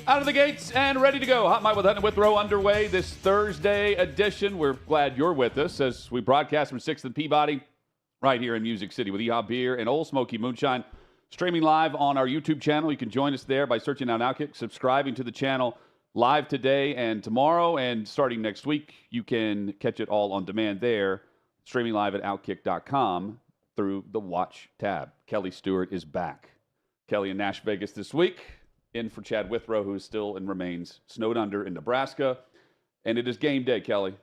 Out of the gates and ready to go. Hot Mic with Hutton and Withrow underway this Thursday edition. We're glad you're with us as we broadcast from 6th and Peabody right here in Music City with EHOP Beer and Old Smoky Moonshine. Streaming live on our YouTube channel. You can join us there by searching out OutKick, subscribing to the channel live today and tomorrow. And starting next week, you can catch it all on demand there, streaming live at OutKick.com through the Watch tab. Kelly Stewart is back. Kelly in Nash Vegas this week. In for Chad Withrow, who is still and remains snowed under in Nebraska. And it is game day, Kelly.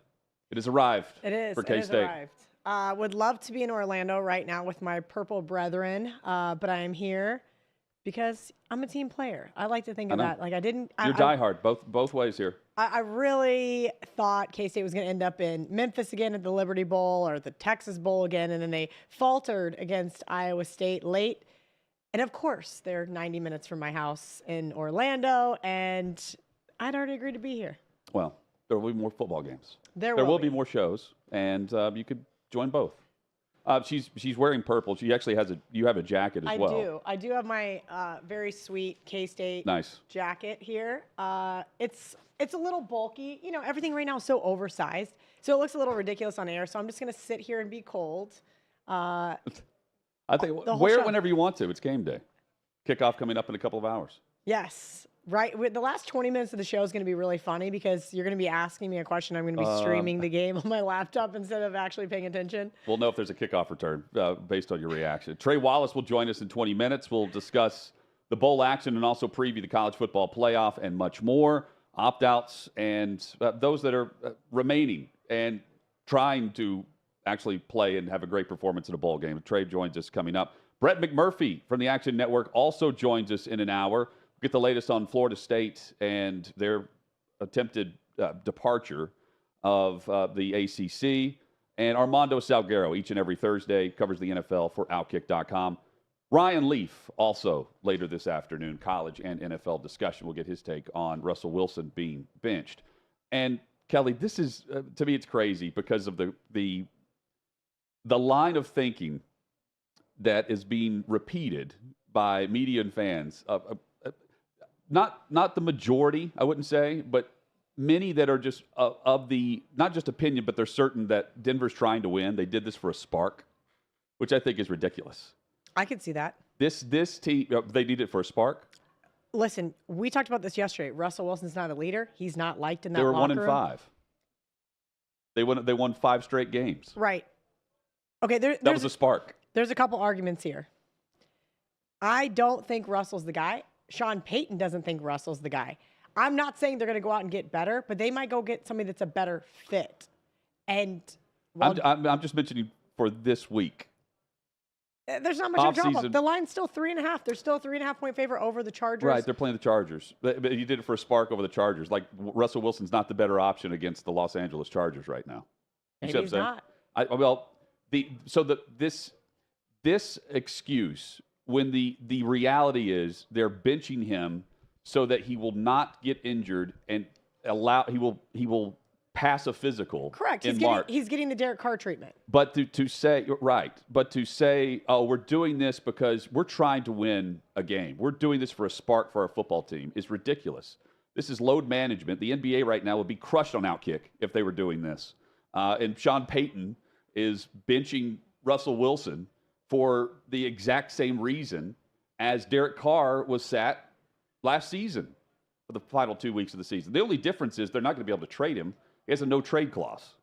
It has arrived. It is. For K-State. It has arrived. Would love to be in Orlando right now with my purple brethren, but I am here because I'm a team player. I like to think of that. Like I didn't. You're diehard, both ways here. I really thought K-State was going to end up in Memphis again at the Liberty Bowl or the Texas Bowl again, and then they faltered against Iowa State late. And, of course, they're 90 minutes from my house in Orlando, and I'd already agreed to be here. Well, there will be more football games. There will be more shows, and you could join both. She's wearing purple. She actually has you have a jacket as well. I do have my very sweet K-State jacket here. It's a little bulky. You know, everything right now is so oversized, so it looks a little ridiculous on air. So I'm just going to sit here and be cold. I think wear it whenever you want to. It's game day. Kickoff coming up in a couple of hours. Yes. Right. The last 20 minutes of the show is going to be really funny because you're going to be asking me a question. I'm going to be streaming the game on my laptop instead of actually paying attention. We'll know if there's a kickoff return based on your reaction. Trey Wallace will join us in 20 minutes. We'll discuss the bowl action and also preview the college football playoff and much more. Opt-outs and those that are remaining and trying to actually play and have a great performance in a bowl game. Trey joins us coming up. Brett McMurphy from the Action Network also joins us in an hour. We'll get the latest on Florida State and their attempted departure of the ACC. And Armando Salguero, each and every Thursday, covers the NFL for OutKick.com. Ryan Leaf also later this afternoon, college and NFL discussion. We'll get his take on Russell Wilson being benched. And Kelly, this is, to me, it's crazy because of the line of thinking that is being repeated by media and fans, not the majority, I wouldn't say, but many that are just of the, not just opinion, but they're certain that Denver's trying to win. They did this for a spark, which I think is ridiculous. I could see that. This team, they need it for a spark? Listen, we talked about this yesterday. Russell Wilson's not a leader. He's not liked in that locker room. They were 1-5. They won 5 straight games. Right. Okay, that was a spark. There's a couple arguments here. I don't think Russell's the guy. Sean Payton doesn't think Russell's the guy. I'm not saying they're going to go out and get better, but they might go get somebody that's a better fit. And I'm just mentioning for this week. There's not much of a drop-off. The line's still 3.5. They're still a 3.5-point favorite over the Chargers. Right, they're playing the Chargers. But you did it for a spark over the Chargers. Like Russell Wilson's not the better option against the Los Angeles Chargers right now. Maybe he's not. This excuse, when the reality is they're benching him so that he will not get injured and he will pass a physical. Correct. He's getting the Derek Carr treatment. But to say, oh, we're doing this because we're trying to win a game. We're doing this for a spark for our football team is ridiculous. This is load management. The NBA right now would be crushed on OutKick if they were doing this. And Sean Payton is benching Russell Wilson for the exact same reason as Derek Carr was sat last season for the final 2 weeks of the season. The only difference is they're not going to be able to trade him. He has a no-trade clause.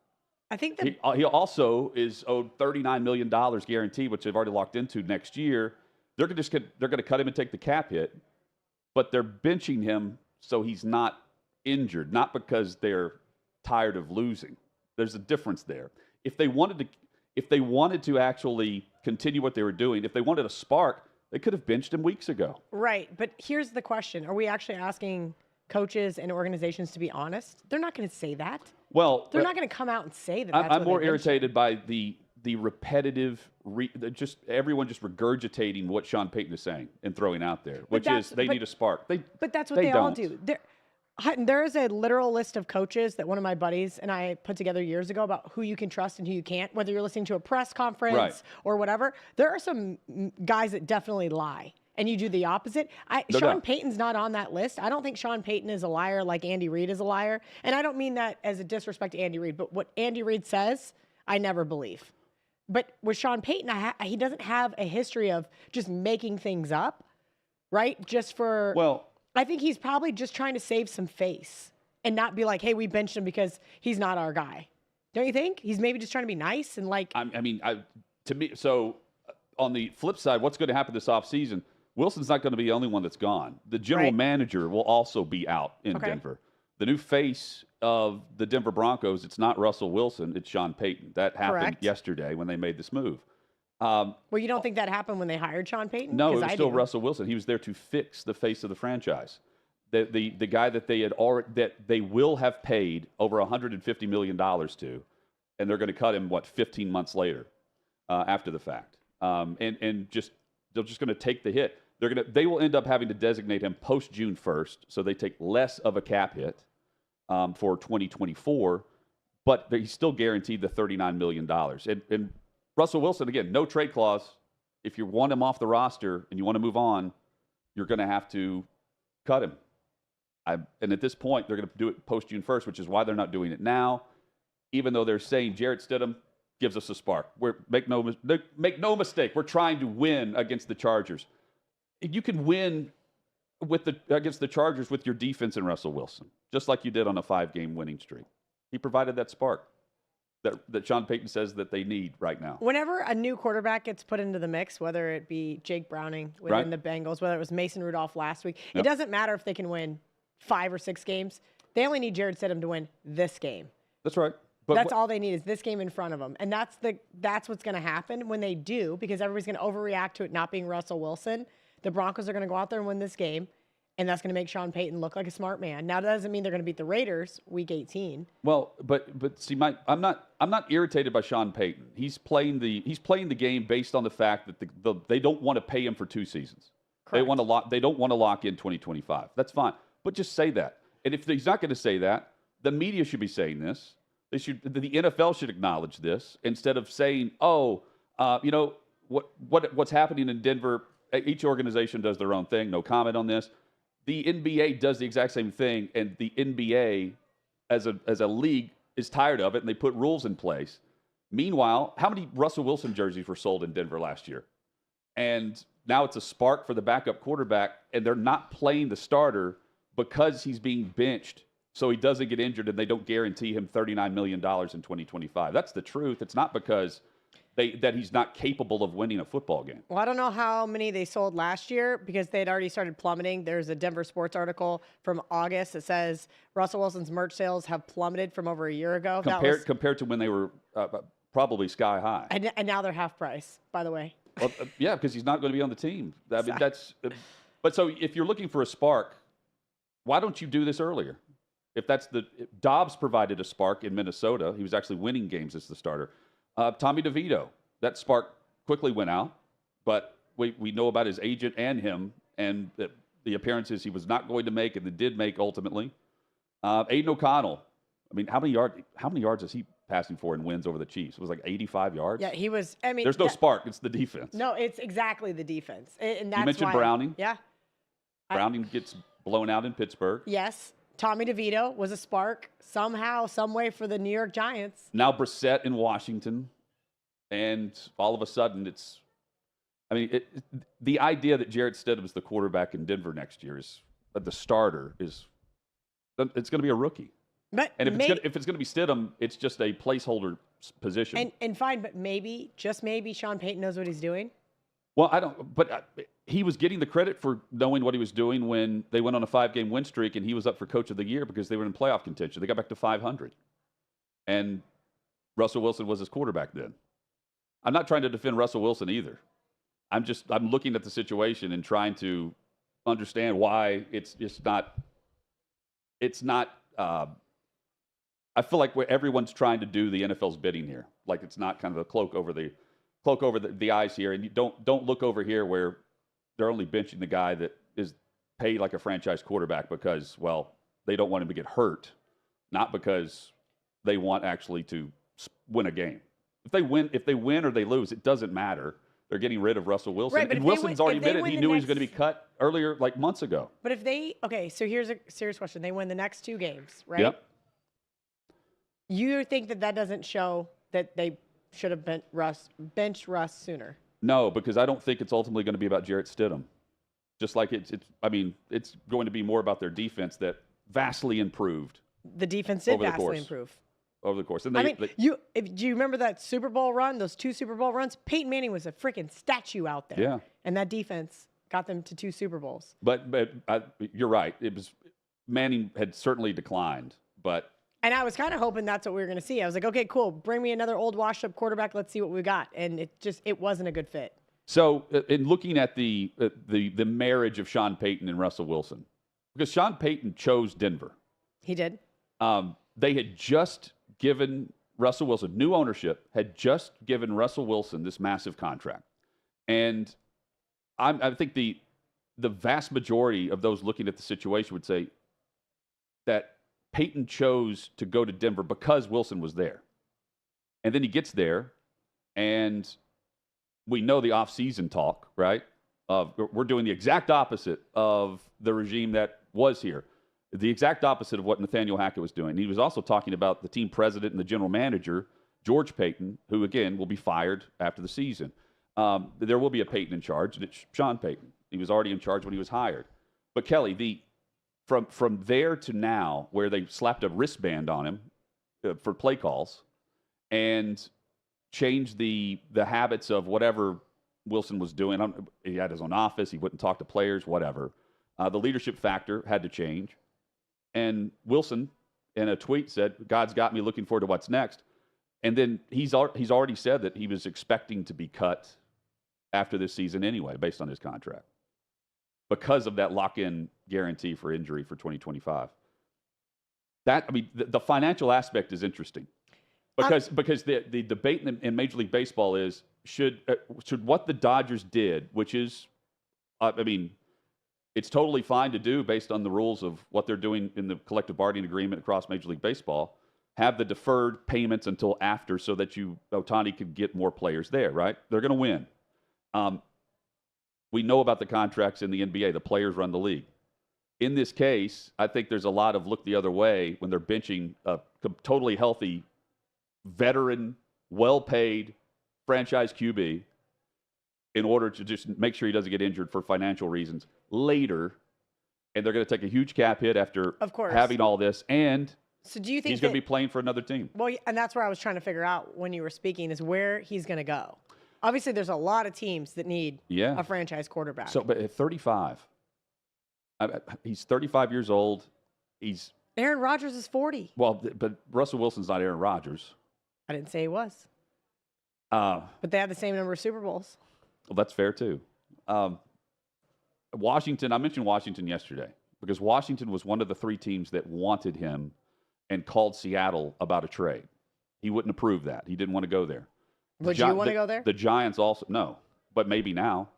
I think that he also is owed $39 million guaranteed, which they've already locked into next year. They're going to cut him and take the cap hit, but they're benching him so he's not injured, not because they're tired of losing. There's a difference there. If they wanted to actually continue what they were doing, if they wanted a spark, they could have benched him weeks ago. Right, but here's the question. Are we actually asking coaches and organizations to be honest? They're not going to say that. Well, they're not going to come out and say that. I'm more irritated by the repetitive, everyone just regurgitating what Sean Payton is saying and throwing out there, which is they need a spark. But that's what they all do. There is a literal list of coaches that one of my buddies and I put together years ago about who you can trust and who you can't, whether you're listening to a press conference or whatever. There are some guys that definitely lie. and you do the opposite. No Sean doubt. Payton's not on that list. I don't think Sean Payton is a liar like Andy Reid is a liar. And I don't mean that as a disrespect to Andy Reid, but what Andy Reid says, I never believe. But with Sean Payton, he doesn't have a history of just making things up, right? Just for, Well, I think he's probably just trying to save some face and not be like, hey, we benched him because he's not our guy. Don't you think? He's maybe just trying to be nice and like. To me, so on the flip side, what's going to happen this offseason? Wilson's not going to be the only one that's gone. The general Right. manager will also be out in Denver. The new face of the Denver Broncos, it's not Russell Wilson, it's Sean Payton. That happened Correct. yesterday when they made this move. Well, you don't think that happened when they hired Sean Payton? No, 'Cause it was I still do. Russell Wilson. He was there to fix the face of the franchise. The guy that they had already that they will have paid over $150 million to, and they're going to cut him 15 months later after the fact, and they're just going to take the hit. They will end up having to designate him post June 1st, so they take less of a cap hit for 2024, but he's still guaranteed the $39 million. And Russell Wilson, again, no trade clause. If you want him off the roster and you want to move on, you're going to have to cut him. And at this point, they're going to do it post June 1st, which is why they're not doing it now, even though they're saying Jarrett Stidham gives us a spark. Make no mistake, we're trying to win against the Chargers. You can win against the Chargers with your defense and Russell Wilson, just like you did on a 5-game winning streak. He provided that spark that Sean Payton says that they need right now. Whenever a new quarterback gets put into the mix, whether it be Jake Browning within the Bengals, whether it was Mason Rudolph last week, it doesn't matter if they can win 5 or 6 games. They only need Jarrett Stidham to win this game. That's right. But that's all they need is this game in front of them. And that's what's going to happen when they do, because everybody's going to overreact to it not being Russell Wilson. The Broncos are going to go out there and win this game, and that's going to make Sean Payton look like a smart man. Now, that doesn't mean they're going to beat the Raiders week 18. Well, but see, I'm not irritated by Sean Payton. He's playing the game based on the fact that they don't want to pay him for 2 seasons. Correct. They don't want to lock in 2025. That's fine, but just say that. And if he's not going to say that, the media should be saying this. The NFL should acknowledge this instead of saying, what's happening in Denver. Each organization does their own thing. No comment on this. The NBA does the exact same thing, and the NBA, as a league, is tired of it, and they put rules in place. Meanwhile, how many Russell Wilson jerseys were sold in Denver last year? And now it's a spark for the backup quarterback, and they're not playing the starter because he's being benched so he doesn't get injured, and they don't guarantee him $39 million in 2025. That's the truth. It's not because that he's not capable of winning a football game. Well, I don't know how many they sold last year because they'd already started plummeting. There's a Denver Sports article from August that says Russell Wilson's merch sales have plummeted from over a year ago. Compared to when they were probably sky high. And now they're half price, by the way. Well, yeah, because he's not going to be on the team. But so if you're looking for a spark, why don't you do this earlier? If Dobbs provided a spark in Minnesota, he was actually winning games as the starter. Tommy DeVito, that spark quickly went out, but we know about his agent and him and the appearances he was not going to make and did make ultimately. Aiden O'Connell, I mean, how many yards is he passing for in wins over the Chiefs? It was like 85 yards. Yeah, he was. I mean, there's no spark. It's the defense. No, it's exactly the defense, and that's you mentioned why, Browning. Yeah, Browning gets blown out in Pittsburgh. Yes. Tommy DeVito was a spark somehow, some way for the New York Giants. Now Brissett in Washington, and all of a sudden the idea that Jarrett Stidham is the quarterback in Denver next year is the starter it's going to be a rookie. But and if it's going to be Stidham, it's just a placeholder position. And fine, but just maybe Sean Payton knows what he's doing. Well, I don't. But he was getting the credit for knowing what he was doing when they went on a 5-game win streak, and he was up for Coach of the Year because they were in playoff contention. They got back to 500, and Russell Wilson was his quarterback then. I'm not trying to defend Russell Wilson either. I'm looking at the situation and trying to understand why it's not. I feel like everyone's trying to do the NFL's bidding here. Like it's not kind of a cloak over the eyes here, and you don't look over here where they're only benching the guy that is paid like a franchise quarterback because, well, they don't want him to get hurt, not because they want actually to win a game. If they win or they lose, it doesn't matter. they're getting rid of Russell Wilson. Right, but And if they Wilson's win- already if they admitted win he the knew he was next- going to be cut earlier, like months ago. But if they so here's a serious question. They win the next 2 games, right? Yep. You think that doesn't show that they should have benched Russ sooner? No, because I don't think it's ultimately going to be about Jarrett Stidham. Just like it's going to be more about their defense that vastly improved The defense did Over the vastly course. improve. over the course. And Do you remember that Super Bowl run? Those 2 Super Bowl runs. Peyton Manning was a freaking statue out there. Yeah. And that defense got them to 2 Super Bowls. but you're right. Manning had certainly declined, but And I was kind of hoping that's what we were going to see. I was like, okay, cool. Bring me another old washed-up quarterback. Let's see what we got. And it wasn't a good fit. so in looking at the marriage of Sean Payton and Russell Wilson, because Sean Payton chose Denver. He did. They had just given Russell Wilson, new ownership had just given Russell Wilson this massive contract. And I think the vast majority of those looking at the situation would say that Payton chose to go to Denver because Wilson was there. And then he gets there, and we know the offseason talk, right? We're doing the exact opposite of the regime that was here. The exact opposite of what Nathaniel Hackett was doing. He was also talking about the team president and the general manager, George Payton, who, again, will be fired after the season. There will be a Payton in charge, and it's Sean Payton. He was already in charge when he was hired. But, Kelly, from there to now, where they slapped a wristband on him for play calls and changed the habits of whatever Wilson was doing. He had his own office. He wouldn't talk to players, whatever. The leadership factor had to change. And Wilson, in a tweet, said, God's got me looking forward to what's next. And then he's already said that he was expecting to be cut after this season anyway, based on his contract, because of that lock-in guarantee for injury for 2025. The financial aspect is interesting. Because the debate in Major League Baseball is, should what the Dodgers did, which is, it's totally fine to do based on the rules of what they're doing in the collective bargaining agreement across Major League Baseball, have the deferred payments until after so that Ohtani could get more players there, right? They're going to win. We know about the contracts in the NBA. The players run the league. In this case, I think there's a lot of look the other way when they're benching a totally healthy, veteran, well-paid franchise QB in order to just make sure he doesn't get injured for financial reasons later. And they're going to take a huge cap hit after having all this. And so do you think he's going to be playing for another team? Well, and that's where I was trying to figure out when you were speaking is where he's going to go. Obviously, there's a lot of teams that need a franchise quarterback. So, but at 35, he's 35 years old. Aaron Rodgers is 40. Well, but Russell Wilson's not Aaron Rodgers. I didn't say he was. But they have the same number of Super Bowls. Well, that's fair, too. Washington, I mentioned Washington yesterday because Washington was one of the 3 teams that wanted him and called Seattle about a trade. He wouldn't approve that. He didn't want to go there. Would you want to go there? The Giants also, no, but maybe now.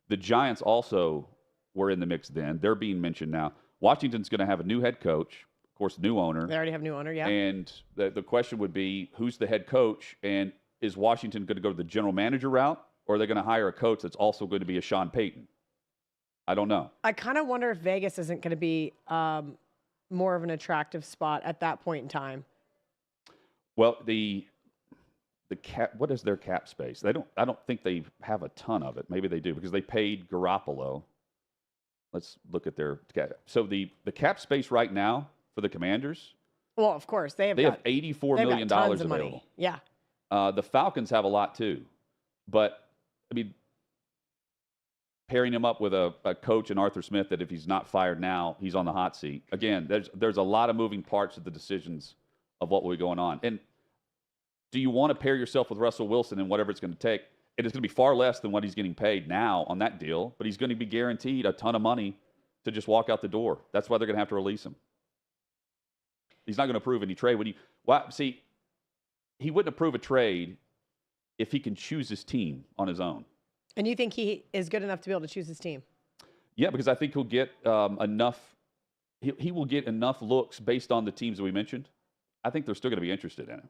The Giants also were in the mix then. They're being mentioned now. Washington's going to have a new head coach, of course, new owner. They already have a new owner, yeah. And the question would be, who's the head coach? And is Washington going to go to the general manager route, or are they going to hire a coach that's also going to be a Sean Payton? I don't know. I kind of wonder if Vegas isn't going to be more of an attractive spot at that point in time. Well, the cap, what is their cap space? I don't think they have a ton of it. Maybe they do because they paid Garoppolo. Let's look at their cap. So the cap space right now for the Commanders. Well, of course they have $84 million available. Money. Yeah. The Falcons have a lot too, but pairing him up with a coach in Arthur Smith that if he's not fired now, he's on the hot seat. Again, there's a lot of moving parts of the decisions of what will be going on. And do you want to pair yourself with Russell Wilson and whatever it's going to take? It is going to be far less than what he's getting paid now on that deal, but he's going to be guaranteed a ton of money to just walk out the door. That's why they're going to have to release him. He's not going to approve any trade. He wouldn't approve a trade if he can choose his team on his own. And you think he is good enough to be able to choose his team? Yeah, because I think he'll get enough. He will get enough looks based on the teams that we mentioned. I think they're still going to be interested in him.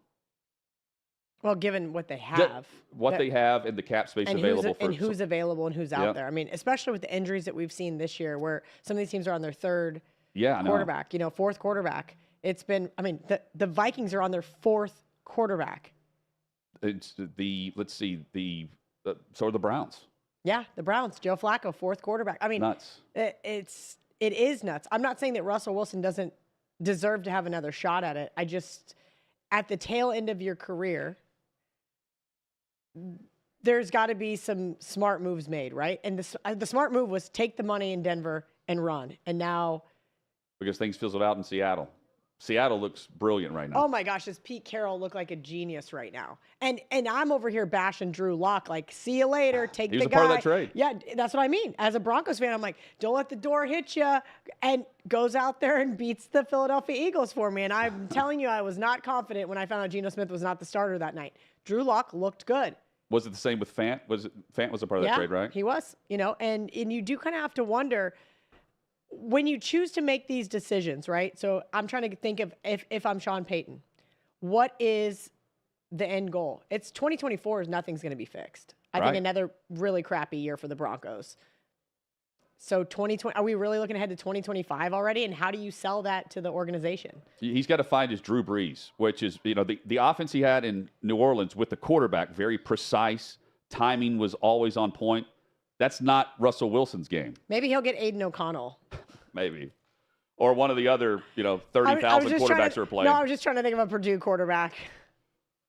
Well, given what they Ju- have, what that- they have and the cap space and available for who's available and who's out Yep. there. I mean, especially with the injuries that we've seen this year, where some of these teams are on their third Yeah, I know. quarterback, fourth quarterback. It's been, I mean, the Vikings are on their fourth quarterback. It's let's see, so are the Browns. Yeah, the Browns, Joe Flacco, fourth quarterback. I mean, Nuts. it is nuts. I'm not saying that Russell Wilson doesn't deserve to have another shot at it. I just, at the tail end of your career, there's got to be some smart moves made, right? And the smart move was take the money in Denver and run. And now, Because things fizzled out in Seattle. Seattle looks brilliant right now. oh my gosh, does Pete Carroll look like a genius right now? And I'm over here bashing Drew Lock, like, see you later, take He the was a guy. part of that trade. Yeah, that's what I mean. As a Broncos fan, I'm like, don't let the door hit you, and goes out there and beats the Philadelphia Eagles for me. And I'm telling you, I was not confident when I found out Geno Smith was not the starter that night. Drew Lock looked good. Was it the same with Fant? Fant was a part of that trade, right? He was, and you do kind of have to wonder when you choose to make these decisions, right? So I'm trying to think of if I'm Sean Payton, what is the end goal? It's 2024 is nothing's going to be fixed. I Right. think another really crappy year for the Broncos. So 2020, are we really looking ahead to 2025 already? And how do you sell that to the organization? He's got to find his Drew Brees, which is, the offense he had in New Orleans with the quarterback, very precise. Timing was always on point. That's not Russell Wilson's game, Maybe he'll get Aiden O'Connell. maybe. Or one of the other, 30,000 quarterbacks who are playing. No, I was just trying to think of a Purdue quarterback.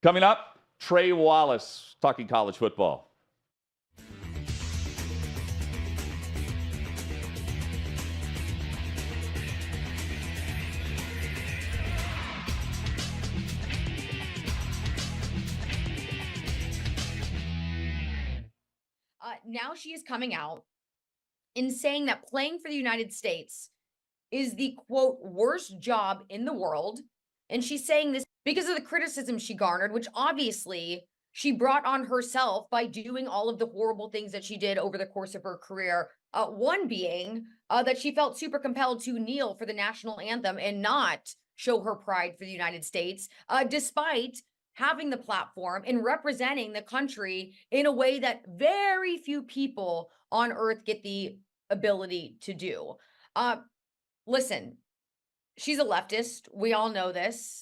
Coming up, Trey Wallace talking college football. Now she is coming out and saying that playing for the United States is the quote worst job in the world. And she's saying this because of the criticism she garnered, which obviously she brought on herself by doing all of the horrible things that she did over the course of her career. One being that she felt super compelled to kneel for the national anthem and not show her pride for the United States, despite having the platform and representing the country in a way that very few people on earth get the ability to do. Listen, she's a leftist. We all know this.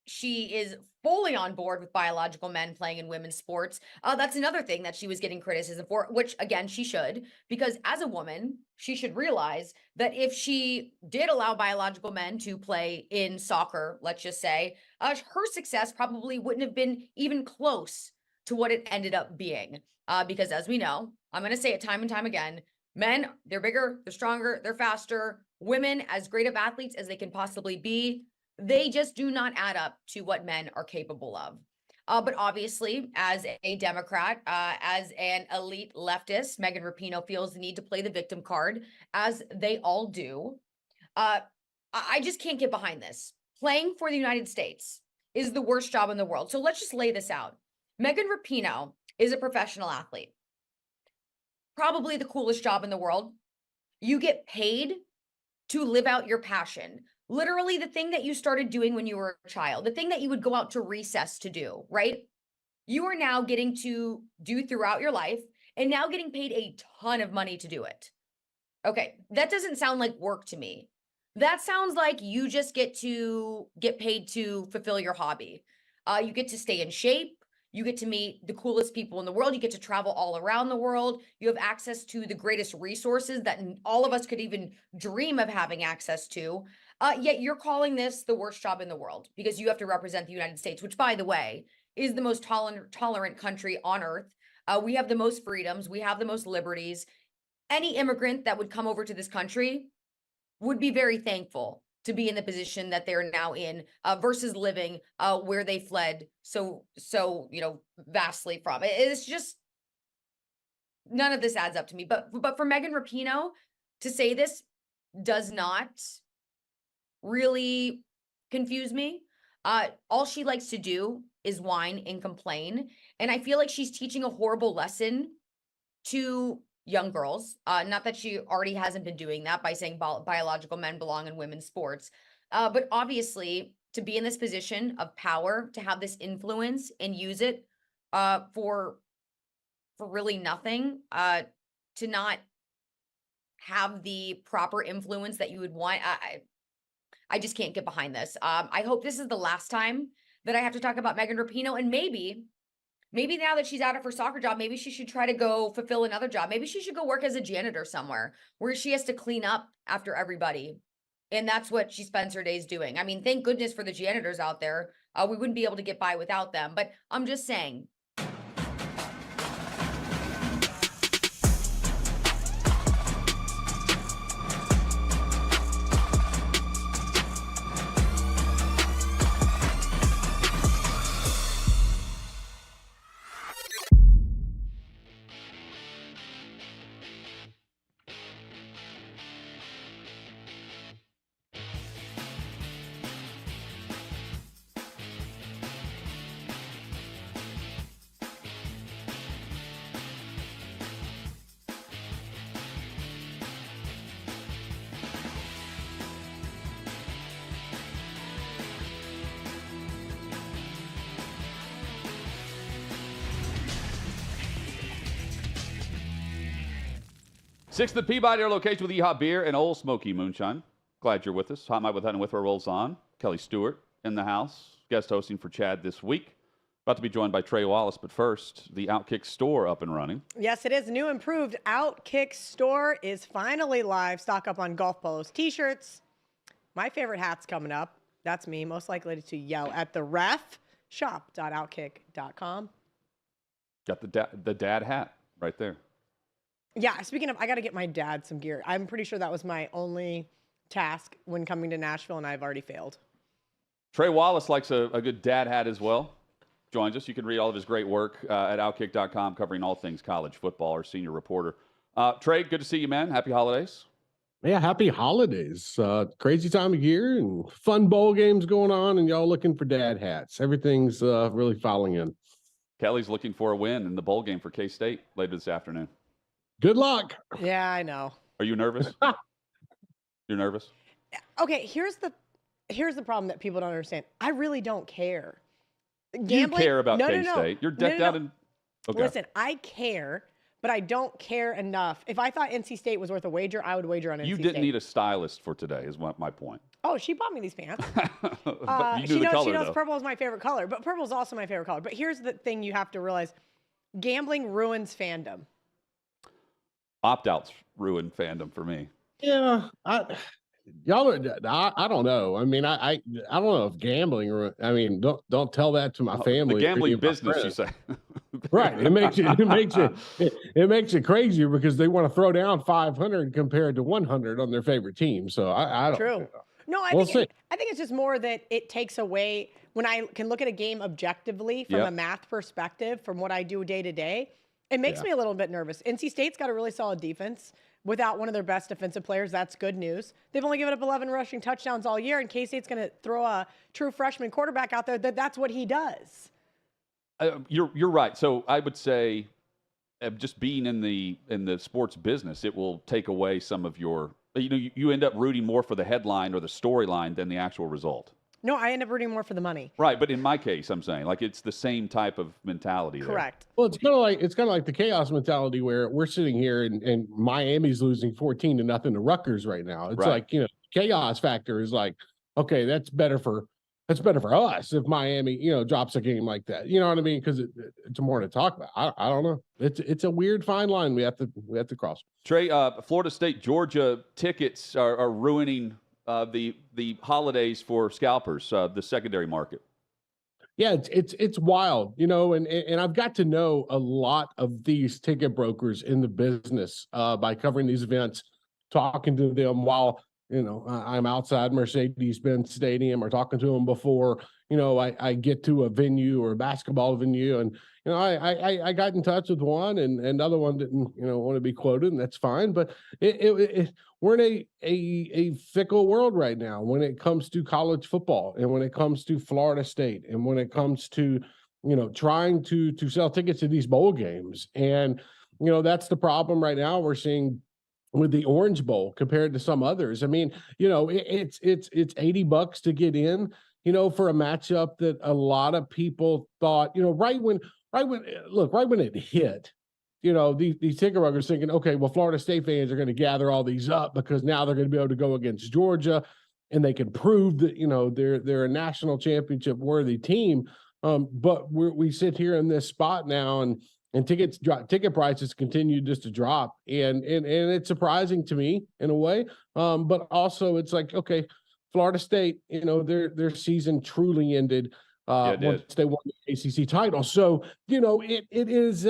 She is fully on board with biological men playing in women's sports. That's another thing that she was getting criticism for, which again, she should, because as a woman, she should realize that if she did allow biological men to play in soccer, let's just say, her success probably wouldn't have been even close to what it ended up being. Because as we know, I'm going to say it time and time again, men, they're bigger, they're stronger, they're faster. Women, as great of athletes as they can possibly be, they just do not add up to what men are capable of. But obviously, as a Democrat, as an elite leftist, Megan Rapinoe feels the need to play the victim card, as they all do. I just can't get behind this. Playing for the United States is the worst job in the world. So let's just lay this out. Megan Rapinoe is a professional athlete. Probably the coolest job in the world. You get paid to live out your passion. Literally the thing that you started doing when you were a child, the thing that you would go out to recess to do, right? You are now getting to do throughout your life and now getting paid a ton of money to do it. Okay, that doesn't sound like work to me. That sounds like you just get paid to fulfill your hobby. You get to stay in shape. You get to meet the coolest people in the world. You get to travel all around the world. You have access to the greatest resources that all of us could even dream of having access to. Yet you're calling this the worst job in the world because you have to represent the United States, which, by the way, is the most tolerant country on earth. We have the most freedoms. We have the most liberties. Any immigrant that would come over to this country would be very thankful to be in the position that they're now in versus living where they fled so vastly from. It's just none of this adds up to me. But for Megan Rapinoe to say this does not really confuse me. All she likes to do is whine and complain. And I feel like she's teaching a horrible lesson to young girls. Not that she already hasn't been doing that by saying biological men belong in women's sports. But obviously, to be in this position of power, to have this influence and use it for really nothing, to not have the proper influence that you would want. I just can't get behind this. I hope this is the last time that I have to talk about Megan Rapinoe, and maybe now that she's out of her soccer job, maybe she should try to go fulfill another job. Maybe she should go work as a janitor somewhere where she has to clean up after everybody. And that's what she spends her days doing. I mean, thank goodness for the janitors out there. We wouldn't be able to get by without them. But I'm just saying, Sixth at Peabody, our location with Yeehaw Beer and Old Smoky Moonshine. Glad you're with us. Hot Mic with Hunt and With rolls on. Kelly Stewart in the house, guest hosting for Chad this week. About to be joined by Trey Wallace, but first, the OutKick store up and running. Yes, it is. New improved OutKick store is finally live. Stock up on golf polos, t-shirts. My favorite hat's coming up. That's me, most likely to yell at the ref. Shop.outkick.com. Got the dad hat right there. Yeah, speaking of, I got to get my dad some gear. I'm pretty sure that was my only task when coming to Nashville, and I've already failed. Trey Wallace likes a good dad hat as well. Joins us. You can read all of his great work at OutKick.com, covering all things college football, our senior reporter. Trey, good to see you, man. Happy holidays. Yeah, happy holidays. Crazy time of year and fun bowl games going on, and y'all looking for dad hats. Everything's really filing in. Kelly's looking for a win in the bowl game for K-State later this afternoon. Good luck. Yeah, I know. Are you nervous? You're nervous? Okay, here's the problem that people don't understand. I really don't care. You care about K-State. You're decked out in... Okay. Listen, I care, but I don't care enough. If I thought NC State was worth a wager, I would wager on NC State. You didn't need a stylist for today is my point. Oh, she bought me these pants. But you knew the color, she knows though. purple is my favorite color, but purple is also my favorite color. But here's the thing you have to realize. Gambling ruins fandom. Opt-outs ruined fandom for me. Yeah, I don't know. I mean, I don't know if gambling. I mean, don't tell that to my family. The gambling business, you say. Right. It makes it crazier because they want to throw down 500 compared to 100 on their favorite team. So I don't. True. No, I think it's just more that it takes away when I can look at a game objectively from a math perspective, from what I do day to day. It makes me a little bit nervous. NC State's got a really solid defense. Without one of their best defensive players, that's good news. They've only given up 11 rushing touchdowns all year, and K-State's going to throw a true freshman quarterback out there that's what he does. You're right. So I would say, just being in the sports business, it will take away some of your. You end up rooting more for the headline or the storyline than the actual result. No, I end up rooting more for the money. Right, but in my case, I'm saying it's the same type of mentality. Correct. There. Well, it's kind of like the chaos mentality where we're sitting here and Miami's losing 14-0 to Rutgers right now. It's like, chaos factor is like, okay, that's better for us if Miami, drops a game like that. You know what I mean? Because it's more to talk about. I don't know. It's a weird fine line we have to cross. Trey, Florida State, Georgia tickets are ruining the holidays for scalpers, the secondary market. Yeah, it's wild, and I've got to know a lot of these ticket brokers in the business by covering these events, talking to them while I'm outside Mercedes-Benz Stadium or talking to them before I get to a venue or a basketball venue, and I got in touch with one, and another one didn't want to be quoted, and that's fine. But we're in a fickle world right now when it comes to college football, and when it comes to Florida State, and when it comes to trying to sell tickets to these bowl games, and that's the problem right now. We're seeing with the Orange Bowl compared to some others. I mean, it's $80 to get in. for a matchup that a lot of people thought, right when it hit, these ticket ruggers thinking, okay, well, Florida State fans are going to gather all these up because now they're going to be able to go against Georgia and they can prove that, they're a national championship worthy team. But we sit here in this spot now and ticket prices continue just to drop. And it's surprising to me in a way. But also it's like, okay, Florida State, their season truly ended once they won the ACC title. So, it is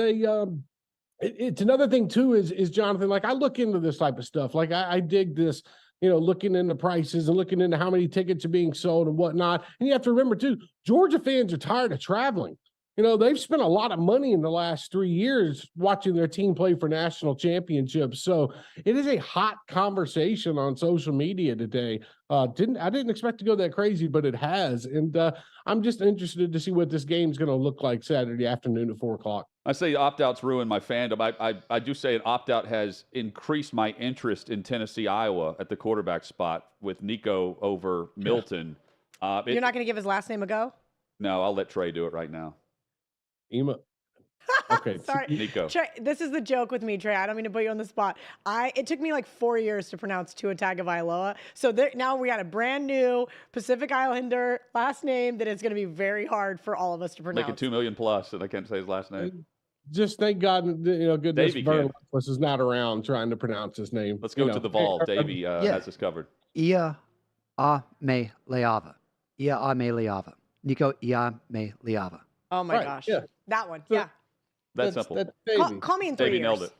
it's another thing too, is Jonathan, like I look into this type of stuff. Like I dig this, looking into prices and looking into how many tickets are being sold and whatnot. And you have to remember too, Georgia fans are tired of traveling. They've spent a lot of money in the last 3 years watching their team play for national championships. So it is a hot conversation on social media today. I didn't expect to go that crazy, but it has. And I'm just interested to see what this game's going to look like Saturday afternoon at 4:00. I say opt-outs ruin my fandom. I do say an opt-out has increased my interest in Tennessee, Iowa at the quarterback spot with Nico over Milton. You're not going to give his last name a go? No, I'll let Trey do it right now. Ema. Okay. Sorry. Nico. Trey, this is the joke with me, Trey. I don't mean to put you on the spot. It took me like 4 years to pronounce Tua Tagovailoa. So now we got a brand new Pacific Islander last name that is going to be very hard for all of us to pronounce. Making $2 million plus, and I can't say his last name. Just thank God, goodness Verlaquez is not around trying to pronounce his name. Let's go to the Vol. Davey has us covered. Ia me leava. Ia me leava. Nico Ia me leava. Oh my gosh. Yeah. That one. Yeah. That's simple. Call me in 3 years. Davey nailed it.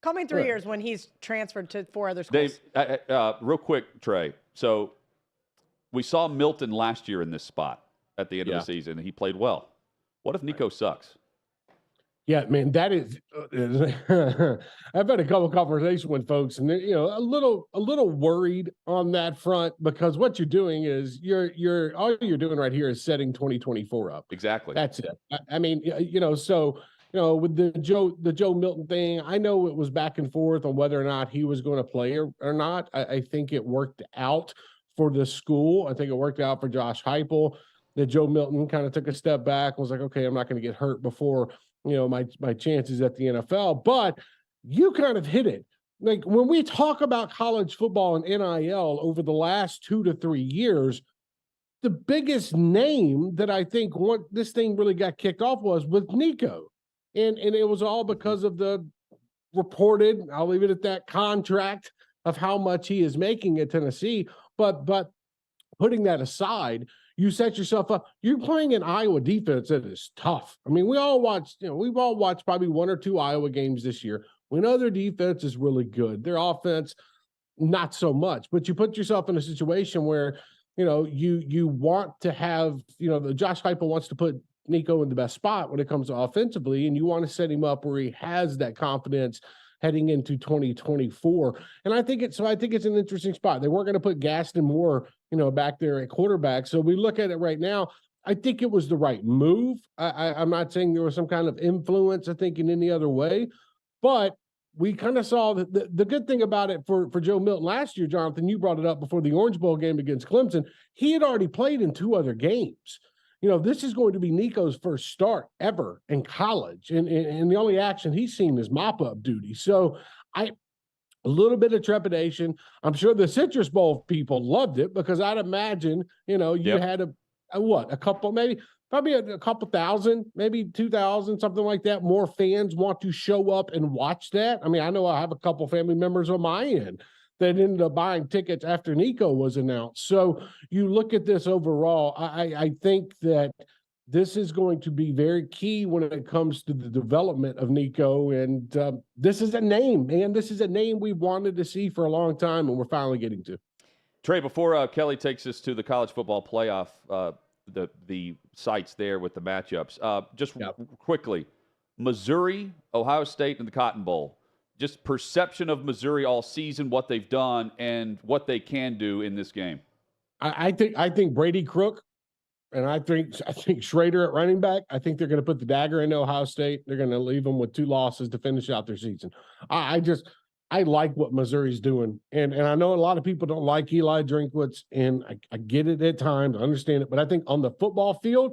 Call me in 3 years when he's transferred to 4 other schools. Dave, real quick, Trey. So we saw Milton last year in this spot at the end of the season, and he played well. What if Nico sucks? Yeah, man, that is. I've had a couple conversations with folks, and a little worried on that front because what you're doing is all you're doing right here is setting 2024 up. Exactly. That's it. I mean, so with the Joe Milton thing, I know it was back and forth on whether or not he was going to play or not. I think it worked out for the school. I think it worked out for Josh Heupel. That Joe Milton kind of took a step back and was like, okay, I'm not going to get hurt before my chances at the NFL. But you kind of hit it. Like when we talk about college football and NIL over the last 2 to 3 years, the biggest name that I think this thing really got kicked off was with Nico. And it was all because of the reported, I'll leave it at that, contract of how much he is making at Tennessee. But putting that aside, you set yourself up. You're playing an Iowa defense that is tough. I mean, we've all watched probably 1 or 2 Iowa games this year. We know their defense is really good. Their offense, not so much. But you put yourself in a situation where, you want to have, the Josh Heupel wants to put Nico in the best spot when it comes to offensively, and you want to set him up where he has that confidence heading into 2024. And I think it's an interesting spot. They weren't going to put Gaston Moore, back there at quarterback. So we look at it right now. I think it was the right move. I'm not saying there was some kind of influence, I think, in any other way, but we kind of saw that the good thing about it for Joe Milton last year, Jonathan, you brought it up before the Orange Bowl game against Clemson. He had already played in 2 other games. This is going to be Nico's first start ever in college. And the only action he's seen is mop-up duty. So a little bit of trepidation. I'm sure the Citrus Bowl people loved it because I'd imagine, you had a couple, probably a couple thousand, maybe 2,000, something like that. More fans want to show up and watch that. I mean, I know I have a couple family members on my end that ended up buying tickets after Nico was announced. So you look at this overall, I think that this is going to be very key when it comes to the development of Nico. And this is a name, man. This is a name we've wanted to see for a long time, and we're finally getting to. Trey, before Kelly takes us to the college football playoff, the sites there with the matchups, quickly, Missouri, Ohio State, and the Cotton Bowl. Just perception of Missouri all season, what they've done, and what they can do in this game. I think Brady Crook, and I think Schrader at running back. I think they're going to put the dagger in Ohio State. They're going to leave them with 2 losses to finish out their season. I like what Missouri's doing. And I know a lot of people don't like Eli Drinkwitz, and I get it at times. I understand it. But I think on the football field,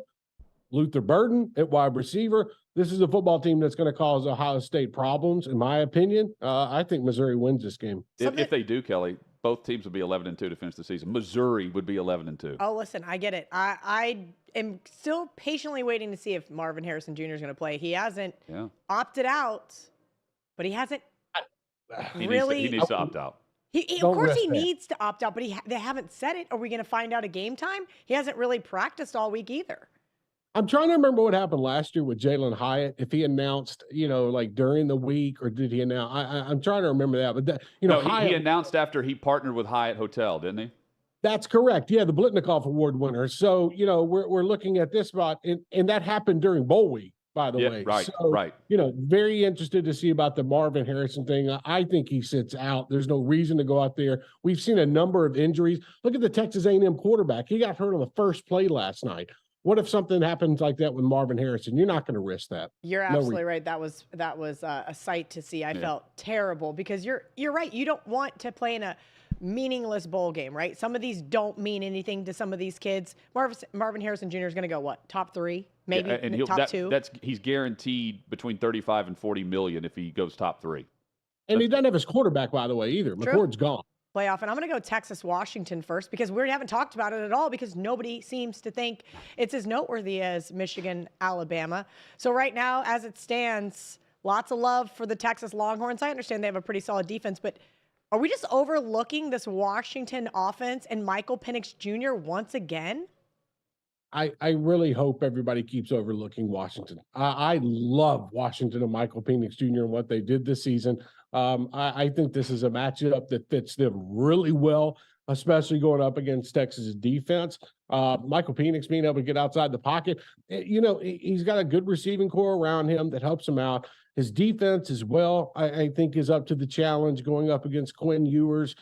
Luther Burden at wide receiver, this is a football team that's going to cause Ohio State problems, in my opinion. I think Missouri wins this game. If they do, Kelly, both teams would be 11-2 to finish the season. Missouri would be 11-2. Oh, listen, I get it. I am still patiently waiting to see if Marvin Harrison Jr. is going to play. He hasn't opted out, but he hasn't He really. needs to opt out. Of course, he needs to opt out, but they haven't said it. Are we going to find out at game time? He hasn't really practiced all week either. I'm trying to remember what happened last year with Jalen Hyatt. If he announced, like during the week, or did he announce? I'm trying to remember that. But he announced after he partnered with Hyatt Hotel, didn't he? That's correct. Yeah, the Blitnikoff Award winner. So we're looking at this spot, and that happened during bowl week, by the way. Right, so, right. Very interested to see about the Marvin Harrison thing. I think he sits out. There's no reason to go out there. We've seen a number of injuries. Look at the Texas A&M quarterback. He got hurt on the first play last night. What if something happens like that with Marvin Harrison? You're not going to risk that. You're absolutely right. That was a sight to see. I felt terrible because you're right. You don't want to play in a meaningless bowl game, right? Some of these don't mean anything to some of these kids. Marvin Harrison Jr. is going to go what? Top 3, maybe top 2. He's guaranteed between 35 and 40 million if he goes top 3. And he doesn't have his quarterback, by the way, either. True. McCord's gone. Playoff, and I'm going to go Texas-Washington first because we haven't talked about it at all because nobody seems to think it's as noteworthy as Michigan-Alabama. So right now, as it stands, lots of love for the Texas Longhorns. I understand they have a pretty solid defense, but are we just overlooking this Washington offense and Michael Penix Jr. once again? I really hope everybody keeps overlooking Washington. I love Washington and Michael Penix Jr. and what they did this season. I think this is a matchup that fits them really well, especially going up against Texas' defense. Michael Penix being able to get outside the pocket. He's got a good receiving core around him that helps him out. His defense as well, I think, is up to the challenge going up against Quinn Ewers.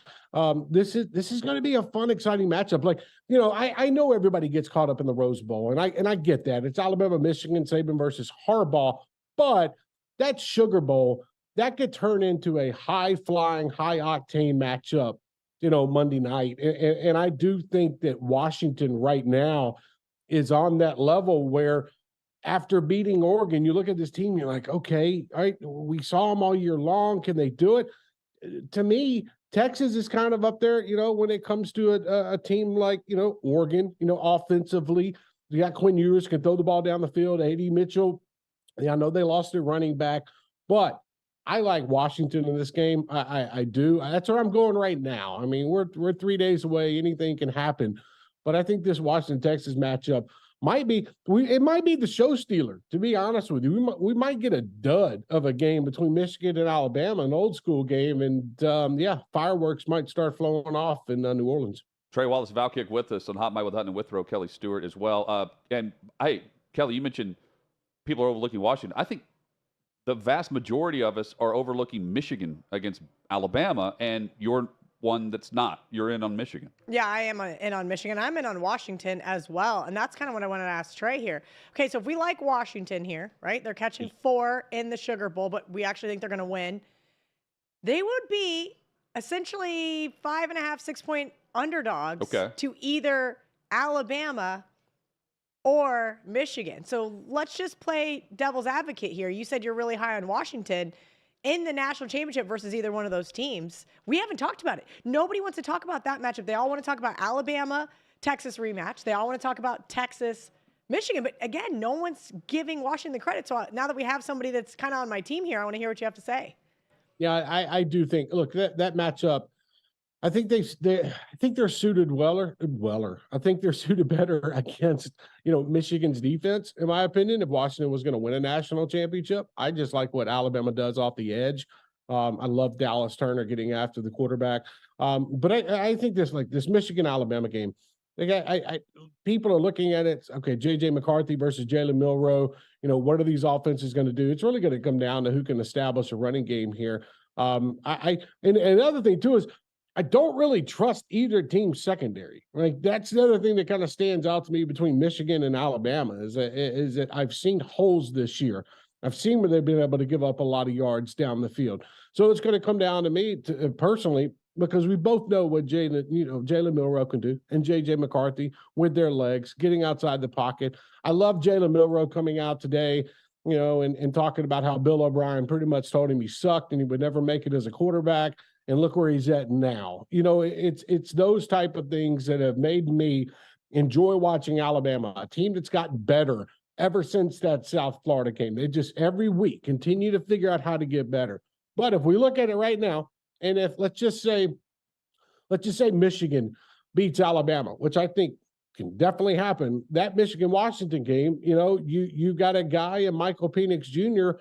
This is going to be a fun, exciting matchup. I know everybody gets caught up in the Rose Bowl, and I get that. It's Alabama, Michigan, Saban versus Harbaugh, but that Sugar Bowl, that could turn into a high-flying, high-octane matchup, Monday night. And I do think that Washington right now is on that level where after beating Oregon, you look at this team, you're like, okay, all right, we saw them all year long. Can they do it? To me, Texas is kind of up there, when it comes to a team like, Oregon, offensively. You got Quinn Ewers, can throw the ball down the field. A.D. Mitchell, I know they lost their running back, but I like Washington in this game. I do. That's where I'm going right now. I mean, we're 3 days away. Anything can happen. But I think this Washington-Texas matchup might be the show stealer, to be honest with you. We might get a dud of a game between Michigan and Alabama, an old school game. And, fireworks might start flowing off in New Orleans. Trey Wallace of OutKick with us on Hot Mic with Hutton and Withrow, Kelly Stewart as well. Kelly, you mentioned people are overlooking Washington. I think the vast majority of us are overlooking Michigan against Alabama, and you're one that's not. You're in on Michigan. Yeah, I am in on Michigan. I'm in on Washington as well, and that's kind of what I wanted to ask Trey here. Okay, so if we like Washington here, right? They're catching 4 in the Sugar Bowl, but we actually think they're going to win. They would be essentially 5.5, 6-point underdogs to either Alabama or Michigan. So let's just play devil's advocate here. You said you're really high on Washington in the national championship versus either one of those teams. We haven't talked about it. Nobody wants to talk about that matchup. They all want to talk about Alabama, Texas rematch. They all want to talk about Texas, Michigan. But again, no one's giving Washington the credit. So now that we have somebody that's kind of on my team here, I want to hear what you have to say. Yeah, I do think, look, that matchup, I think they're suited I think they're suited better against, Michigan's defense, in my opinion. If Washington was going to win a national championship, I just like what Alabama does off the edge. I love Dallas Turner getting after the quarterback. But I think this Michigan-Alabama game, people are looking at it. Okay, J.J. McCarthy versus Jalen Milroe. What are these offenses going to do? It's really going to come down to who can establish a running game here. And another thing too is I don't really trust either team's secondary. Like that's the other thing that kind of stands out to me between Michigan and Alabama is that I've seen holes this year. I've seen where they've been able to give up a lot of yards down the field. So it's going to come down to me personally, because we both know what Jalen Milroe can do, and J.J. McCarthy with their legs, getting outside the pocket. I love Jalen Milroe coming out today, and talking about how Bill O'Brien pretty much told him he sucked and he would never make it as a quarterback. And look where he's at now. It's those type of things that have made me enjoy watching Alabama, a team that's gotten better ever since that South Florida game. They just every week continue to figure out how to get better. But if we look at it right now, and if let's just say Michigan beats Alabama, which I think can definitely happen, that Michigan-Washington game, you got a guy in Michael Penix Jr.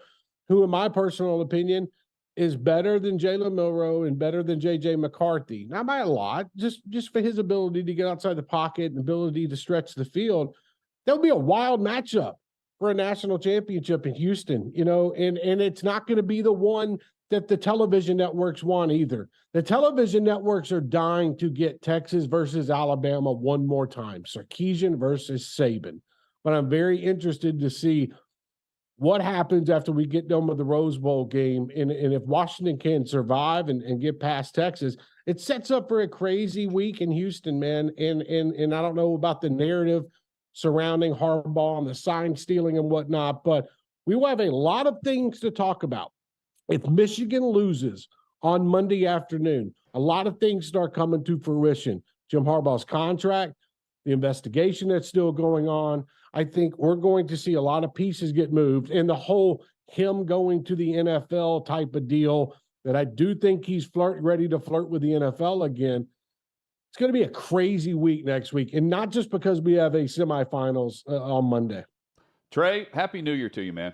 who, in my personal opinion, is better than Jalen Milroe and better than J.J. McCarthy. Not by a lot, just for his ability to get outside the pocket and ability to stretch the field. That would be a wild matchup for a national championship in Houston, and it's not going to be the one that the television networks want either. The television networks are dying to get Texas versus Alabama one more time, Sarkisian versus Saban. But I'm very interested to see what happens after we get done with the Rose Bowl game, and if Washington can survive and get past Texas, it sets up for a crazy week in Houston, man. And I don't know about the narrative surrounding Harbaugh and the sign stealing and whatnot, but we will have a lot of things to talk about. If Michigan loses on Monday afternoon, a lot of things start coming to fruition. Jim Harbaugh's contract, the investigation that's still going on. I think we're going to see a lot of pieces get moved, and the whole him going to the NFL type of deal that I do think he's ready to flirt with the NFL again. It's going to be a crazy week next week, and not just because we have a semifinals on Monday. Trey, Happy New Year to you, man.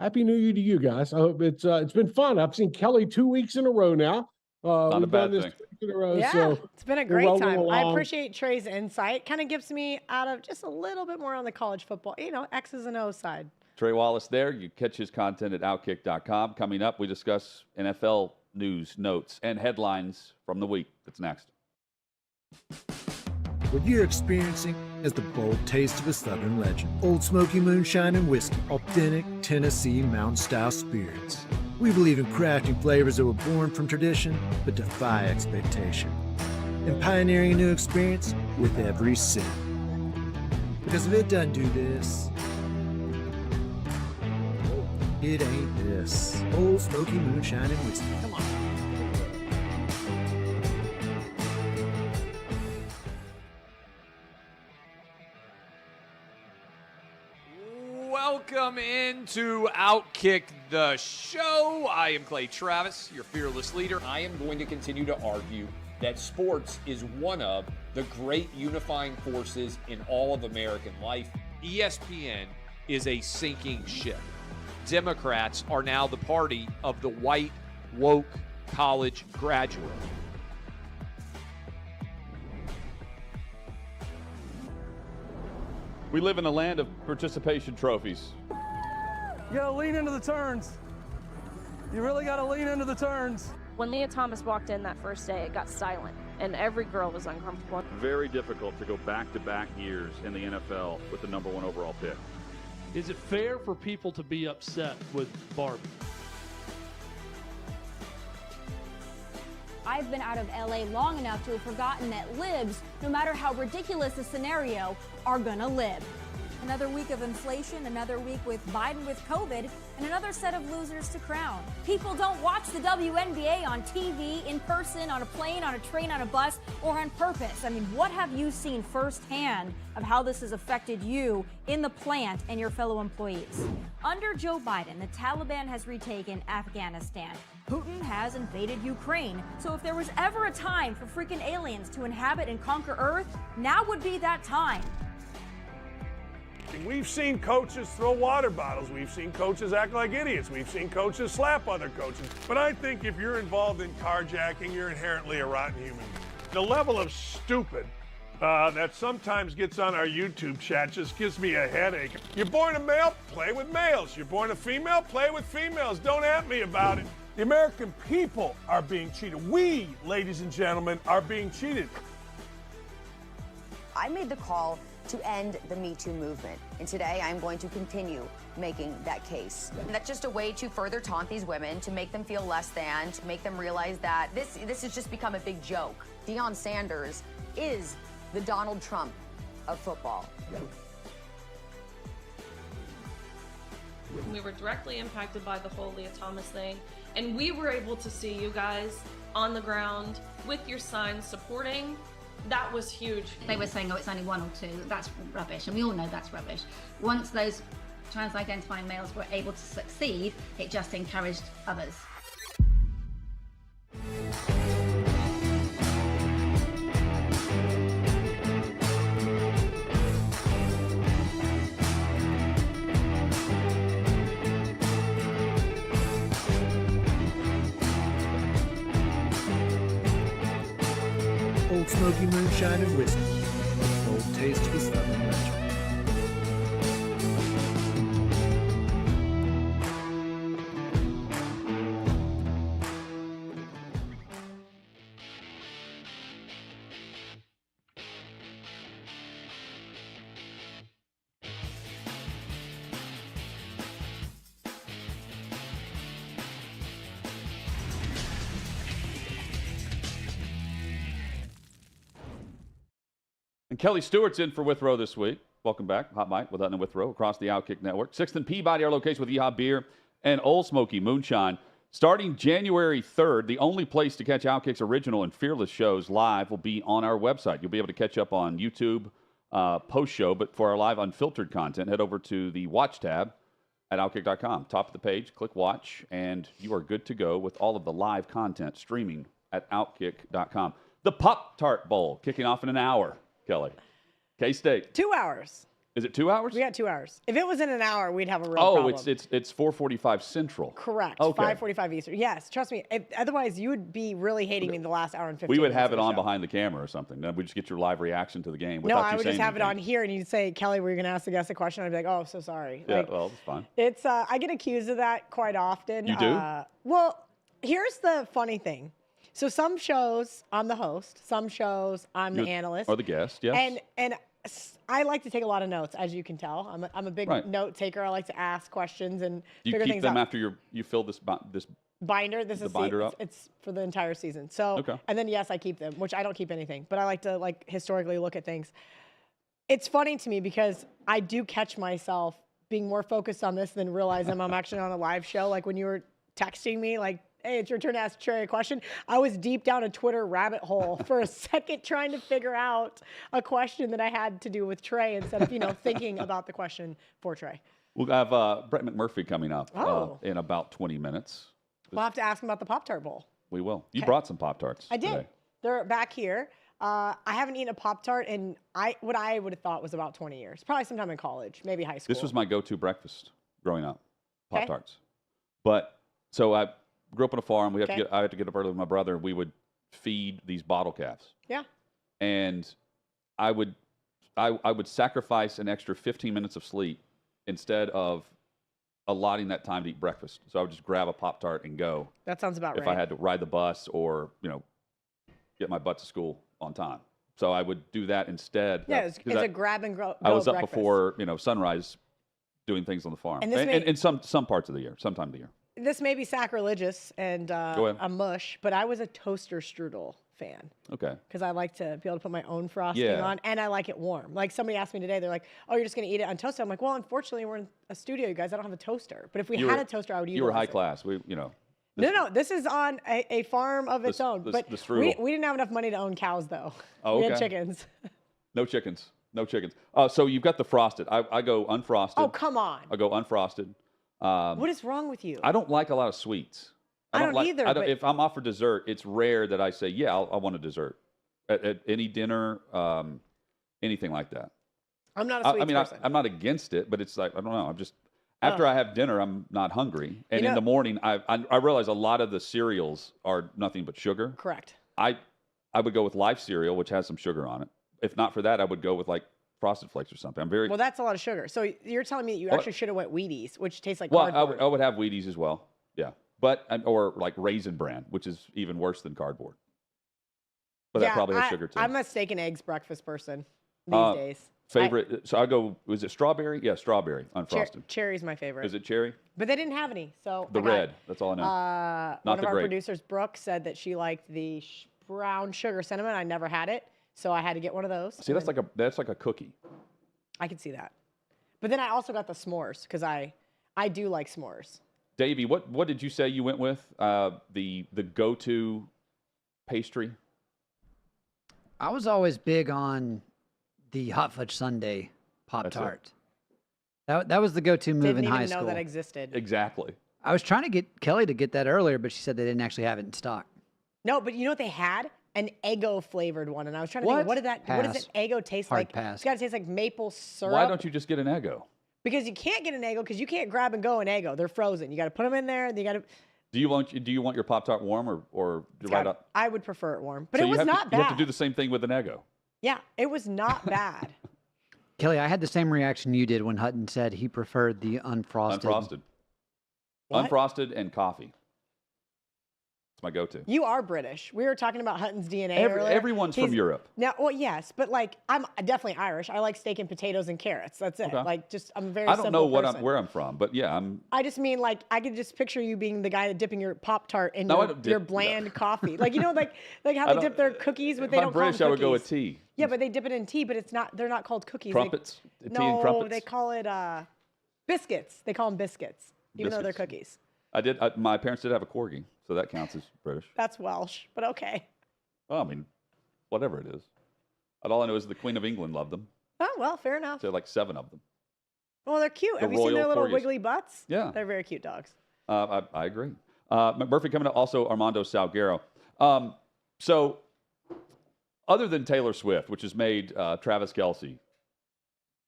Happy New Year to you guys. I hope it's been fun. I've seen Kelly 2 weeks in a row now. Not a bad thing. In a row, Yeah, so it's been a great time. along. I appreciate Trey's insight. Kind of gives me out of just a little bit more on the college football, X's and O's side. Trey Wallace there. You catch his content at OutKick.com. Coming up, we discuss NFL news, notes, and headlines from the week. That's next. What you're experiencing is the bold taste of a Southern legend. Old Smoky Moonshine and Whiskey, authentic Tennessee mountain-style spirits. We believe in crafting flavors that were born from tradition but defy expectation, and pioneering a new experience with every sip. Because if it doesn't do this, it ain't this. Old Smoky Moonshine and Whiskey. Come on. Welcome into OutKick the show. I am Clay Travis, your fearless leader. I am going to continue to argue that sports is one of the great unifying forces in all of American life. ESPN is a sinking ship. Democrats are now the party of the white, woke college graduate. We live in a land of participation trophies. You gotta lean into the turns. You really gotta lean into the turns. When Leah Thomas walked in that first day, it got silent, and every girl was uncomfortable. Very difficult to go back-to-back years in the NFL with the number 1 overall pick. Is it fair for people to be upset with Barbie? I've been out of LA long enough to have forgotten that libs, no matter how ridiculous the scenario, are gonna live. Another week of inflation, another week with Biden with COVID, and another set of losers to crown. People don't watch the WNBA on TV, in person, on a plane, on a train, on a bus, or on purpose. I mean, what have you seen firsthand of how this has affected you in the plant and your fellow employees? Under Joe Biden, the Taliban has retaken Afghanistan. Putin has invaded Ukraine. So if there was ever a time for freaking aliens to inhabit and conquer Earth, now would be that time. We've seen coaches throw water bottles. We've seen coaches act like idiots. We've seen coaches slap other coaches. But I think if you're involved in carjacking, you're inherently a rotten human. The level of stupid that sometimes gets on our YouTube chat just gives me a headache. You're born a male, play with males. You're born a female, play with females. Don't at me about it. The American people are being cheated. We, ladies and gentlemen, are being cheated. I made the call to end the Me Too movement, and today I'm going to continue making that case. And that's just a way to further taunt these women, to make them feel less than, to make them realize that this has just become a big joke. Deion Sanders is the Donald Trump of football. We were directly impacted by the whole Leah Thomas thing, and we were able to see you guys on the ground with your signs supporting. That was huge. They were saying, oh, it's only 1 or 2. That's rubbish, and we all know that's rubbish. Once those trans-identifying males were able to succeed, it just encouraged others. Old Smoky Moonshine and Whiskey. Bold taste of a Southern legend. And Kelly Stewart's in for Withrow this week. Welcome back. Hot Mike with Hutton and Withrow across the OutKick Network. 6th and Peabody, our location with Yeehaw Beer and Old Smoky Moonshine. Starting January 3rd, the only place to catch OutKick's original and fearless shows live will be on our website. You'll be able to catch up on YouTube post-show, but for our live unfiltered content, head over to the Watch tab at OutKick.com. Top of the page, click Watch, and you are good to go with all of the live content streaming at OutKick.com. The Pop-Tart Bowl kicking off in an hour. Kelly. K-State. 2 hours. Is it 2 hours? We got 2 hours. If it was in an hour, we'd have a real problem. It's 4:45 Central. Correct. Okay. 5:45 Eastern. Yes, trust me. Otherwise, you would be really hating me in the last hour and 15 We would minutes have of it the on show. behind the camera or something. Then we'd just get your live reaction to the game. No, without I you would just saying have it on anything. here, and you'd say, Kelly, were you going to ask the guest a question? I'd be like, oh, so sorry. Yeah, Like, well, it's fine. it's I get accused of that quite often. You do? Well, here's the funny thing. So some shows I'm the host, some shows I'm the analyst, Or the guest, yes. And I like to take a lot of notes, as you can tell. I'm a big Right. note taker. I like to ask questions and Do you figure keep things them out. after you fill this Binder. This the is binder up? It's for the entire season. So Okay. and then yes, I keep them, which I don't keep anything, but I like to historically look at things. It's funny to me because I do catch myself being more focused on this than realizing I'm actually on a live show. Like when you were texting me, like, hey, it's your turn to ask Trey a question. I was deep down a Twitter rabbit hole for a second trying to figure out a question that I had to do with Trey instead of, thinking about the question for Trey. We'll have Brett McMurphy coming up in about 20 minutes. We'll have to ask him about the Pop-Tart Bowl. We will. You Okay. brought some Pop-Tarts I did. today. They're back here. I haven't eaten a Pop-Tart in what I would have thought was about 20 years. Probably sometime in college, maybe high school. This was my go-to breakfast growing up, Okay. Pop-Tarts. But so I grew up on a farm. Okay. I had to get up early with my brother. We would feed these bottle calves. Yeah. And I would sacrifice an extra 15 minutes of sleep instead of allotting that time to eat breakfast. So I would just grab a Pop-Tart and go. That sounds about if right. I had to ride the bus or, get my butt to school on time. So I would do that instead. Yeah, it's a grab and go. I was up breakfast. before, sunrise doing things on the farm. And this may- in some parts of the year, sometime of the year. This may be sacrilegious and Go ahead. a mush, but I was a toaster strudel fan Okay. because I like to be able to put my own frosting Yeah. on, and I like it warm. Like somebody asked me today, they're like, "Oh, you're just going to eat it on toaster?" I'm like, "Well, unfortunately, we're in a studio, you guys. I don't have a toaster. But if we had a toaster, I would utilize You were high it." class. No, this is on a farm of its own. But the we strudel. didn't have enough money to own cows, though. Oh, We had okay. chickens. No chickens. So you've got the frosted. I go unfrosted. Oh, come on. I go unfrosted. What is wrong with you? I don't like a lot of sweets. I don't either, but- If I'm offered dessert, it's rare that I say, yeah, I want a dessert. At any dinner, anything like that. I'm not a sweets person. I'm not against it, but it's like, I don't know. I'm just, after I have dinner, I'm not hungry. And in the morning, I realize a lot of the cereals are nothing but sugar. Correct. I would go with Life cereal, which has some sugar on it. If not for that, I would go with like Frosted Flakes or something. Well, that's a lot of sugar. So you're telling me that you actually should have went Wheaties, which tastes like Well, cardboard. I would have Wheaties as well. Yeah. Or like Raisin Bran, which is even worse than cardboard. But that probably has sugar too. I'm a steak and eggs breakfast person these days. Favorite? So I go. Was it strawberry? Yeah, strawberry unfrosted. Cherry's my favorite. Is it cherry? But they didn't have any, so The red. That's all I know. Not Not one the of our grape. producers, Brooke, said that she liked the brown sugar cinnamon. I never had it, so I had to get one of those. See, that's like a cookie. I could see that. But then I also got the s'mores because I do like s'mores. Davey, what did you say you went with? The go-to pastry? I was always big on the hot fudge sundae Pop-Tart. That was the go-to move in high school. Didn't even know that existed. Exactly. I was trying to get Kelly to get that earlier, but she said they didn't actually have it in stock. No, but you know what they had? An Eggo flavored one, and I was trying to think, what does an Eggo taste Hard like? pass. It's got to taste like maple syrup. Why don't you just get an Eggo? Because you can't get an Eggo because you can't grab and go an Eggo. They're frozen. You got to put them in there. And you got to. Do you want your Pop-Tart warm or right up? I would prefer it warm, but So it was not bad. You have to do the same thing with an Eggo. Yeah, it was not bad. Kelly, I had the same reaction you did when Hutton said he preferred the unfrosted. Unfrosted. What? Unfrosted and coffee. It's my go-to. You are British. We were talking about Hutton's DNA earlier. Everyone's from Europe. Now, well, yes, but like I'm definitely Irish. I like steak and potatoes and carrots. That's it. Okay. Like, just I'm a very. I don't know simple person. where I'm from, but yeah, I'm. I just mean like I could just picture you being the guy that dipping your Pop-Tart in No, I your, don't your dip- bland coffee. Like how I they dip their cookies, but If they I'm don't British, call I them would go with cookies. tea. Yeah, but they dip it in tea, but it's not. They're not called cookies. Crumpets? Tea No, and crumpets? they call it biscuits. They call them biscuits, even though they're Biscuits. cookies. My parents did have a corgi, so that counts as British. That's Welsh, but okay. Well, I mean, whatever it is. All I know is the Queen of England loved them. Oh well, fair enough. So like 7 of them. Well, they're cute. The Have you seen their royal little corgis. wiggly butts? Yeah. They're very cute dogs. I agree. McMurphy coming up, also Armando Salguero. So other than Taylor Swift, which has made Travis Kelce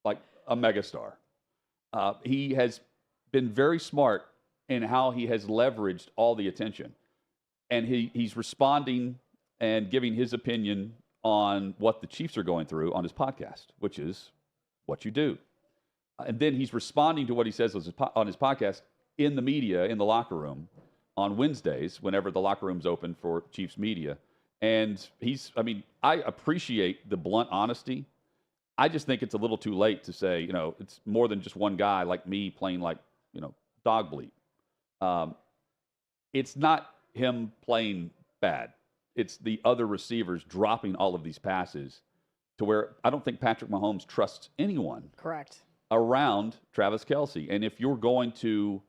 like a megastar, he has been very smart in how he has leveraged all the attention. And he's responding and giving his opinion on what the Chiefs are going through on his podcast, which is What You Do. And then he's responding to what he says on his podcast in the media, in the locker room, on Wednesdays, whenever the locker room's open for Chiefs media. And I appreciate the blunt honesty. I just think it's a little too late to say, it's more than just one guy like me playing like, dog bleep. It's not him playing bad. It's the other receivers dropping all of these passes to where I don't think Patrick Mahomes trusts anyone Correct. around Travis Kelce. And if you're going to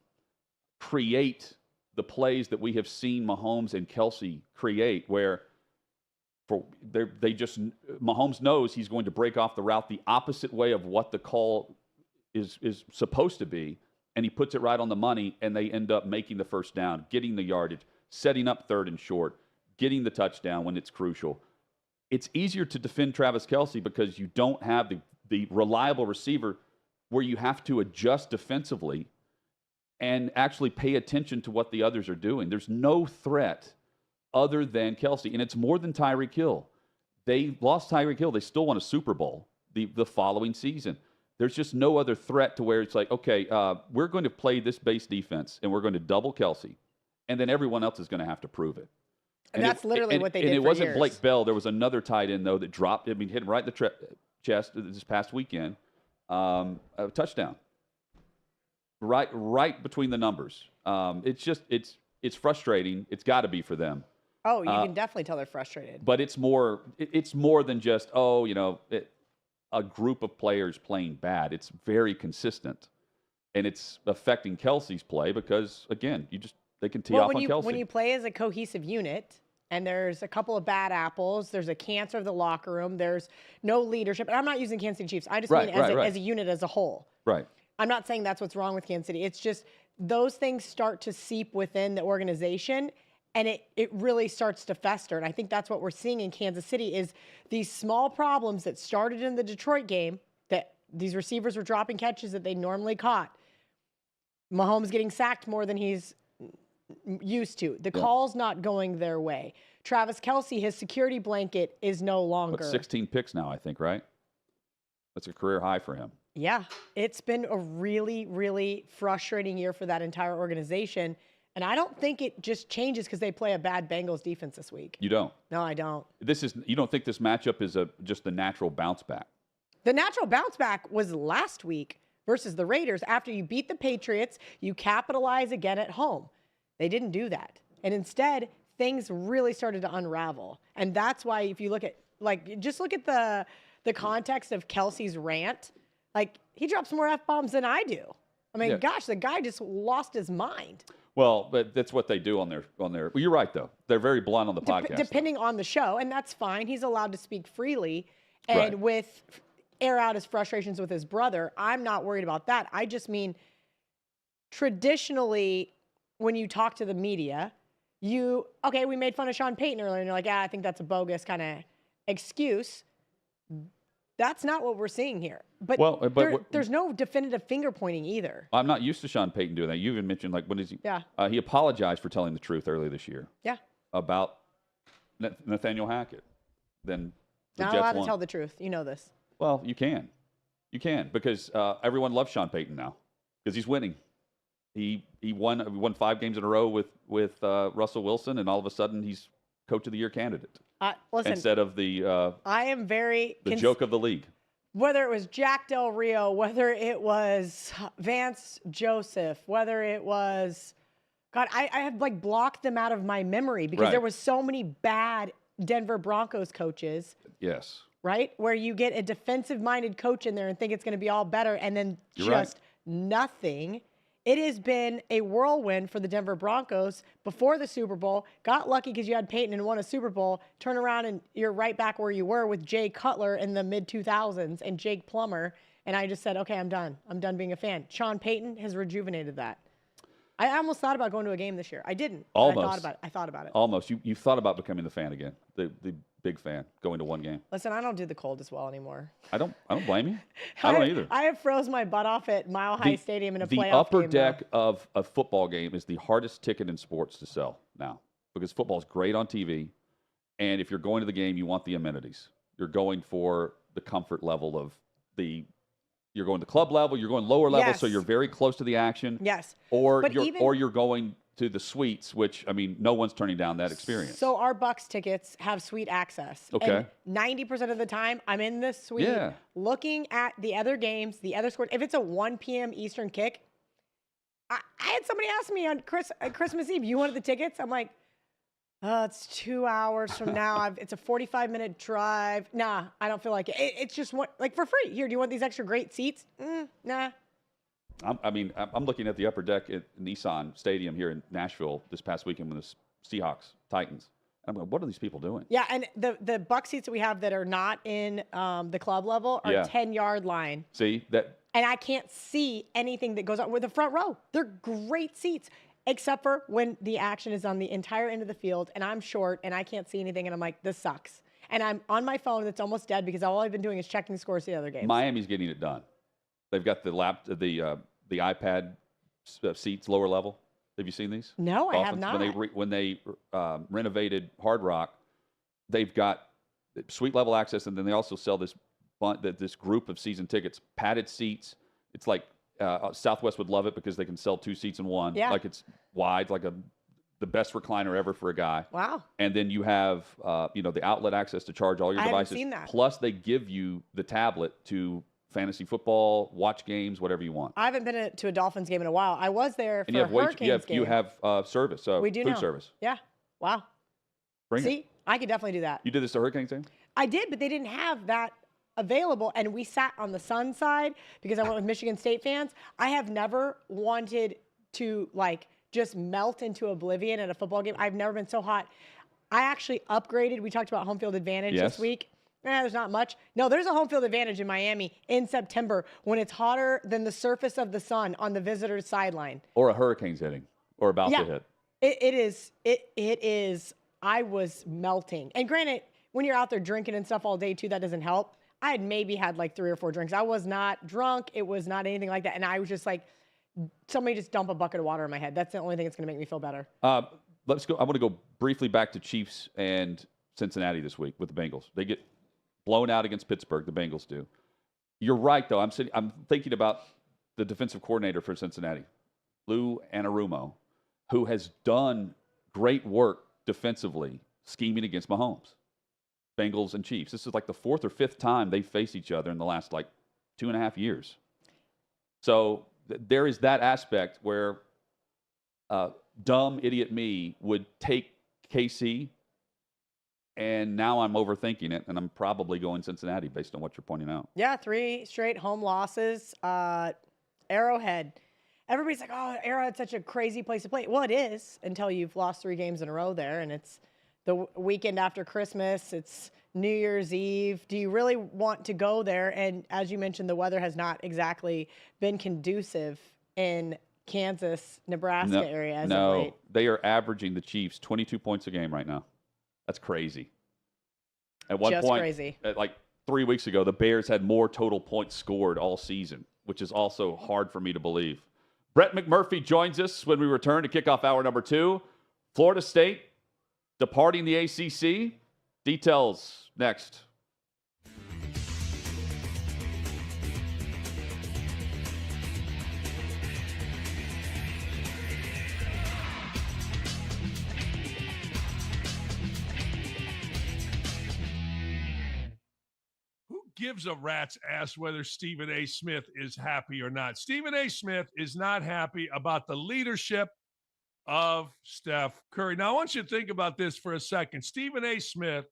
create the plays that we have seen Mahomes and Kelce create, where Mahomes knows he's going to break off the route the opposite way of what the call is supposed to be, and he puts it right on the money, and they end up making the first down, getting the yardage, setting up 3rd and short, getting the touchdown when it's crucial. It's easier to defend Travis Kelce because you don't have the reliable receiver where you have to adjust defensively and actually pay attention to what the others are doing. There's no threat other than Kelce, and it's more than Tyreek Hill. They lost Tyreek Hill. They still won a Super Bowl the following season. There's just no other threat to where it's like, okay, we're going to play this base defense, and we're going to double Kelce, and then everyone else is going to have to prove it. And that's literally what they did. And it for wasn't years. Blake Bell. There was another tight end, though, that dropped. Hit him right in the chest this past weekend. A touchdown. Right between the numbers. It's frustrating. It's got to be for them. Oh, you can definitely tell they're frustrated. But it's more than just, a group of players playing bad. It's very consistent. And it's affecting Kelce's play because, again, they can tee off on Kelce. When you play as a cohesive unit and there's a couple of bad apples, there's a cancer of the locker room, there's no leadership. And I'm not using Kansas City Chiefs. I just mean as a unit as a whole. Right. I'm not saying that's what's wrong with Kansas City. It's just those things start to seep within the organization, and it really starts to fester. And I think that's what we're seeing in Kansas City is these small problems that started in the Detroit game, that these receivers were dropping catches that they normally caught. Mahomes getting sacked more than he's used to. The call's not going their way. Travis Kelce, his security blanket is no longer. 16 picks now, I think, right? That's a career high for him. Yeah, it's been a really, really frustrating year for that entire organization. And I don't think it just changes because they play a bad Bengals defense this week. You don't? No, I don't. You don't think this matchup is just the natural bounce back? The natural bounce back was last week versus the Raiders. After you beat the Patriots, you capitalize again at home. They didn't do that. And instead, things really started to unravel. And that's why if you look at, like, just look at the context of Kelsey's rant. Like, he drops more F-bombs than I do. I mean, gosh, the guy just lost his mind. Well, but that's what they do on their. Well, you're right though. They're very blunt on the podcast. Depending on the show, and that's fine. He's allowed to speak freely, and air out his frustrations with his brother. I'm not worried about that. I just mean, traditionally, when you talk to the media, we made fun of Sean Payton earlier, and you're like, I think that's a bogus kind of excuse. That's not what we're seeing here. But, there's no definitive finger pointing either. I'm not used to Sean Payton doing that. You even mentioned, like, when is he? Yeah. He apologized for telling the truth earlier this year. Yeah. About Nathaniel Hackett. Then the not Jets allowed to won. tell the truth. You know this. Well, you can, because everyone loves Sean Payton now because he's winning. He won 5 games in a row with Russell Wilson, and all of a sudden he's Coach of the Year candidate. Listen, instead of the I am very joke of the league. Whether it was Jack Del Rio, whether it was Vance Joseph, whether it was God, I have like blocked them out of my memory because there was so many bad Denver Broncos coaches. Yes. Right? Where you get a defensive-minded coach in there and think it's going to be all better, and then nothing. It has been a whirlwind for the Denver Broncos before the Super Bowl. Got lucky because you had Peyton and won a Super Bowl. Turn around and you're right back where you were with Jay Cutler in the mid-2000s and Jake Plummer. And I just said, okay, I'm done. I'm done being a fan. Sean Payton has rejuvenated that. I almost thought about going to a game this year. I didn't. Almost. I thought about it. Almost. You thought about becoming the fan again, the big fan, going to one game. Listen, I don't do the cold as well anymore. I don't blame you. I don't either. I have froze my butt off at Mile High Stadium in a playoff game. The upper deck of a football game is the hardest ticket in sports to sell now because football is great on TV, and if you're going to the game, you want the amenities. You're going for the comfort level of you're going to club level, you're going lower level, so you're very close to the action. Yes. Or you're going to the suites, which, I mean, no one's turning down that experience. So our Bucks tickets have suite access. Okay. And 90% of the time, I'm in the suite looking at the other games, the other scores. If it's a 1 p.m. Eastern kick, I had somebody ask me on Christmas Eve, you wanted the tickets? I'm like, it's 2 hours from now. It's a 45-minute drive. Nah, I don't feel like it. It's just like for free. Here, do you want these extra great seats? Nah. I'm looking at the upper deck at Nissan Stadium here in Nashville this past weekend with the Seahawks, Titans. I'm like, what are these people doing? Yeah, and the Buck seats that we have that are not in the club level are 10-yard line. See that? And I can't see anything that goes on with the front row. They're great seats. Except for when the action is on the entire end of the field and I'm short and I can't see anything and I'm like, this sucks. And I'm on my phone that's almost dead because all I've been doing is checking scores the other games. Miami's getting it done. They've got the iPad seats lower level. Have you seen these? No, I have not. When they renovated Hard Rock, they've got suite level access, and then they also sell this group of season tickets, padded seats. It's like Southwest would love it because they can sell 2 seats in one. Yeah. Like it's wide, like the best recliner ever for a guy. Wow. And then you have the outlet access to charge all your devices. I haven't seen that. Plus they give you the tablet to fantasy football, watch games, whatever you want. I haven't been to a Dolphins game in a while. I was there for a Hurricanes game. You have service, we do food service. Yeah. Wow. Bring it. I could definitely do that. You did this to Hurricanes game? I did, but they didn't have that available, and we sat on the sun side because I went with Michigan State fans. I have never wanted to just melt into oblivion at a football game. I've never been so hot. I actually upgraded. We talked about home field advantage this week. There's not much. No, there's a home field advantage in Miami in September when it's hotter than the surface of the sun on the visitor's sideline. Or a hurricane's hitting or about to hit. It is. I was melting. And granted, when you're out there drinking and stuff all day too, that doesn't help. I had maybe had 3 or 4 drinks. I was not drunk. It was not anything like that. And I was just like, somebody just dump a bucket of water in my head. That's the only thing that's going to make me feel better. Let's go. I want to go briefly back to Chiefs and Cincinnati this week with the Bengals. They get blown out against Pittsburgh. The Bengals do. You're right, though. I'm thinking about the defensive coordinator for Cincinnati, Lou Anarumo, who has done great work defensively scheming against Mahomes. Bengals and Chiefs. This is like the 4th or 5th time they face each other in the last 2.5 years. So there is that aspect where dumb idiot me would take KC, and now I'm overthinking it, and I'm probably going Cincinnati based on what you're pointing out. Yeah, 3 straight home losses. Arrowhead. Everybody's like, oh, Arrowhead's such a crazy place to play. Well, it is until you've lost 3 games in a row there, and it's the weekend after Christmas. It's New Year's Eve. Do you really want to go there? And as you mentioned, the weather has not exactly been conducive in Kansas, Nebraska area as of late. They are averaging the Chiefs 22 points a game right now. That's crazy. At one point, crazy. 3 weeks ago, the Bears had more total points scored all season, which is also hard for me to believe. Brett McMurphy joins us when we return to kick off hour number 2. Florida State departing the ACC. Details next. Gives a rat's ass whether Stephen A. Smith is happy or not. Stephen A. Smith is not happy about the leadership of Steph Curry. Now, I want you to think about this for a second. Stephen A. Smith,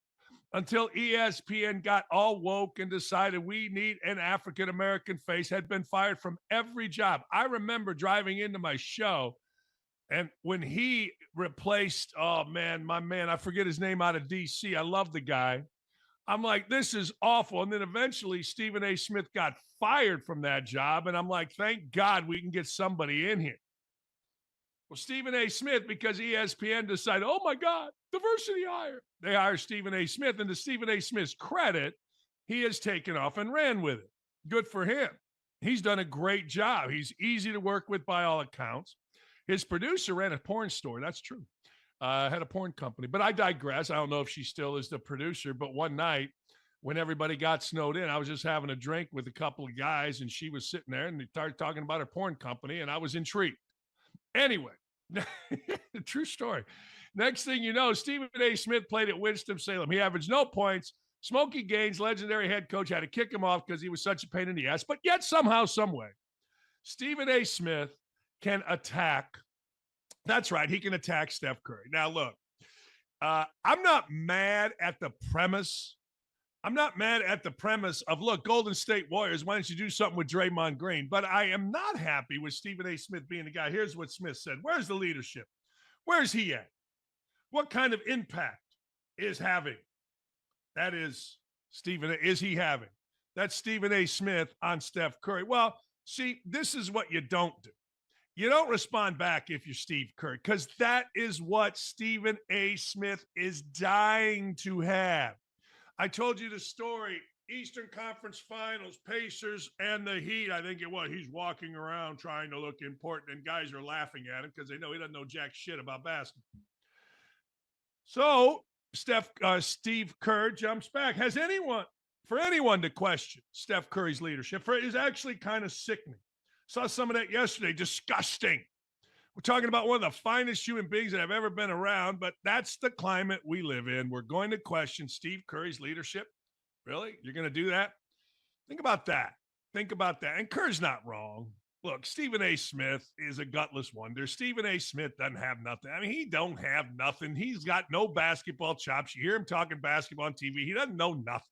until ESPN got all woke and decided we need an African-American face, had been fired from every job. I remember driving into my show, and when he replaced, my man, I forget his name, out of D.C. I love the guy. I'm like, this is awful. And then eventually Stephen A. Smith got fired from that job. And I'm like, thank God we can get somebody in here. Well, Stephen A. Smith, because ESPN decided, oh my God, diversity hire. They hire Stephen A. Smith. And to Stephen A. Smith's credit, he has taken off and ran with it. Good for him. He's done a great job. He's easy to work with by all accounts. His producer ran a porn store. That's true. Had a porn company, but I digress. I don't know if she still is the producer, but one night when everybody got snowed in, I was just having a drink with a couple of guys, and she was sitting there, and they started talking about her porn company, and I was intrigued. Anyway, true story. Next thing you know, Stephen A. Smith played at Winston-Salem. He averaged no points. Smokey Gaines, legendary head coach, had to kick him off because he was such a pain in the ass, but yet somehow, some way, Stephen A. Smith can attack. That's right. He can attack Steph Curry. Now, look, I'm not mad at the premise. I'm not mad at the premise of, look, Golden State Warriors, why don't you do something with Draymond Green? But I am not happy with Stephen A. Smith being the guy. Here's what Smith said. Where's the leadership? Where's he at? What kind of impact is having? That is is he having? That's Stephen A. Smith on Steph Curry. Well, see, this is what you don't do. You don't respond back if you're Steve Kerr, because that is what Stephen A. Smith is dying to have. I told you the story, Eastern Conference Finals, Pacers and the Heat. I think it was. He's walking around trying to look important, and guys are laughing at him because they know he doesn't know jack shit about basketball. So Steve Kerr jumps back. For anyone to question Steph Curry's leadership, is actually kind of sickening. Saw some of that yesterday. Disgusting. We're talking about one of the finest human beings that I've ever been around, but that's the climate we live in. We're going to question Steve Curry's leadership. Really? You're going to do that? Think about that. And Kerr's not wrong. Look, Stephen A. Smith is a gutless wonder. Stephen A. Smith doesn't have nothing. I mean, he don't have nothing. He's got no basketball chops. You hear him talking basketball on TV. He doesn't know nothing.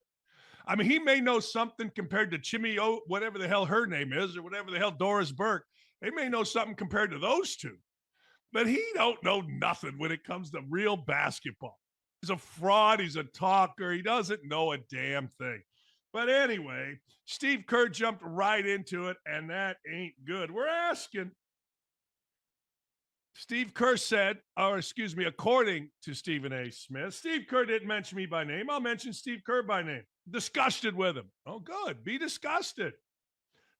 I mean, he may know something compared to Chimmy O, whatever the hell her name is, or whatever the hell Doris Burke. They may know something compared to those two. But he don't know nothing when it comes to real basketball. He's a fraud. He's a talker. He doesn't know a damn thing. But anyway, Steve Kerr jumped right into it, and that ain't good. We're asking. Steve Kerr said, according to Stephen A. Smith, Steve Kerr didn't mention me by name. I'll mention Steve Kerr by name. Disgusted with him. Oh, good. Be disgusted.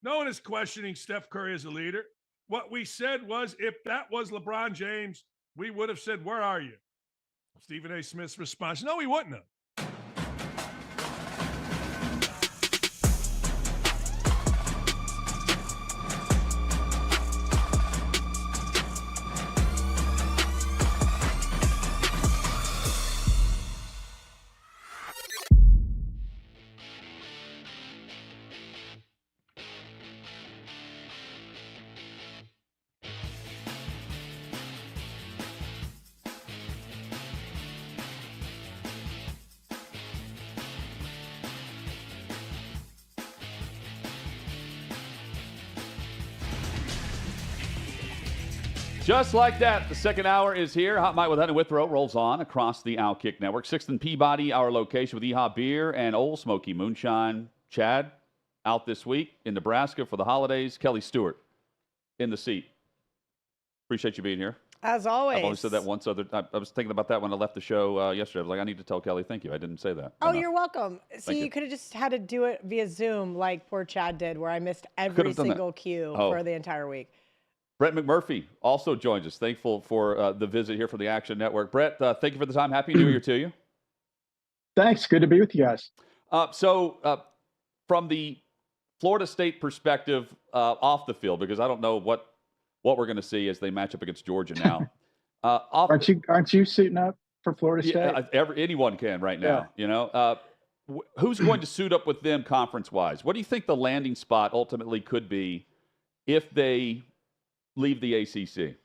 No one is questioning Steph Curry as a leader. What we said was, if that was LeBron James, we would have said, where are you? Stephen A. Smith's response, no, he wouldn't have. Just like that, the second hour is here. Hot Mic with Hunter Withrow rolls on across the OutKick Network. 6th and Peabody, our location with EHA Beer and Old Smoky Moonshine. Chad, out this week in Nebraska for the holidays. Kelly Stewart in the seat. Appreciate you being here. As always. I've only said that once. I was thinking about that when I left the show yesterday. I was like, I need to tell Kelly thank you. I didn't say that. Oh, enough. you're welcome. See, you could have just had to do it via Zoom like poor Chad did, where I missed every single cue for the entire week. Brett McMurphy also joins us. Thankful for the visit here from the Action Network. Brett, thank you for the time. Happy New Year to you. Thanks. Good to be with you guys. From the Florida State perspective off the field, because I don't know what we're going to see as they match up against Georgia now. Aren't you suiting up for Florida State? Anyone can right now. You know, who's going to suit up with them conference-wise? What do you think the landing spot ultimately could be if they leave the ACC?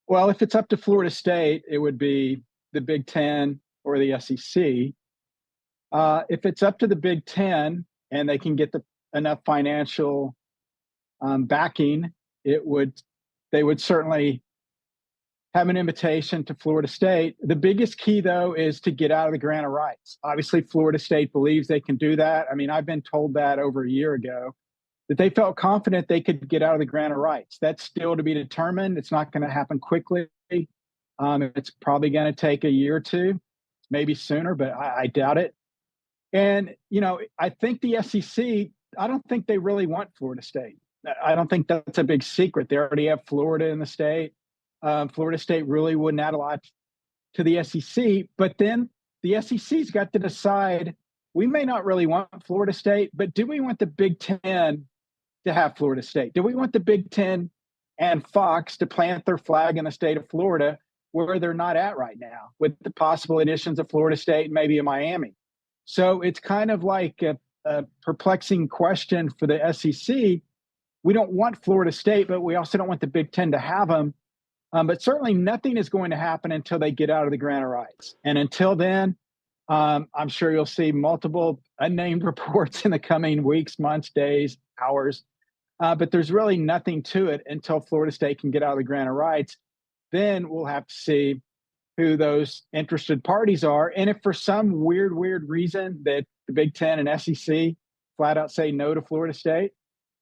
Well, if it's up to Florida State, it would be the Big Ten or the SEC. If it's up to the Big Ten and they can get enough financial backing, they would certainly have an invitation to Florida State. The biggest key, though, is to get out of the grant of rights. Obviously, Florida State believes they can do that. I mean, I've been told that over a year ago, that they felt confident they could get out of the grant of rights. That's still to be determined. It's not going to happen quickly. It's probably going to take a year or two, maybe sooner, but I doubt it. And, you know, I think the SEC, I don't think they really want Florida State. I don't think that's a big secret. They already have Florida in the state. Florida State really wouldn't add a lot to the SEC. But then the SEC's got to decide, we may not really want Florida State, but do we want the Big Ten to have Florida State? Do we want the Big Ten and Fox to plant their flag in the state of Florida where they're not at right now, with the possible additions of Florida State and maybe a Miami? So it's kind of like a perplexing question for the SEC. We don't want Florida State, but we also don't want the Big Ten to have them. But certainly nothing is going to happen until they get out of the grant of rights. And until then, I'm sure you'll see multiple unnamed reports in the coming weeks, months, days, hours. But there's really nothing to it until Florida State can get out of the grant of rights. Then we'll have to see who those interested parties are. And if for some weird reason that the Big Ten and SEC flat out say no to Florida State,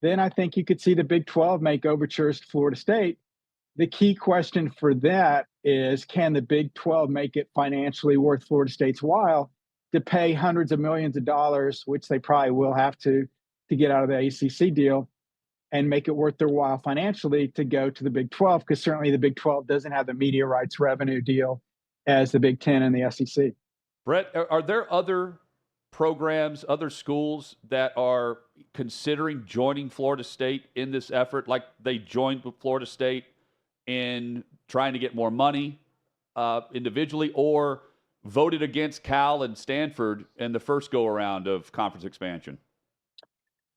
then I think you could see the Big 12 make overtures to Florida State. The key question for that is, can the Big 12 make it financially worth Florida State's while to pay hundreds of millions of dollars, which they probably will have to get out of the ACC deal, and make it worth their while financially to go to the Big 12? Because certainly the Big 12 doesn't have the media rights revenue deal as the Big 10 and the SEC. Brett, are there other programs, other schools that are considering joining Florida State in this effort, like they joined with Florida State in trying to get more money individually, or voted against Cal and Stanford in the first go-around of conference expansion?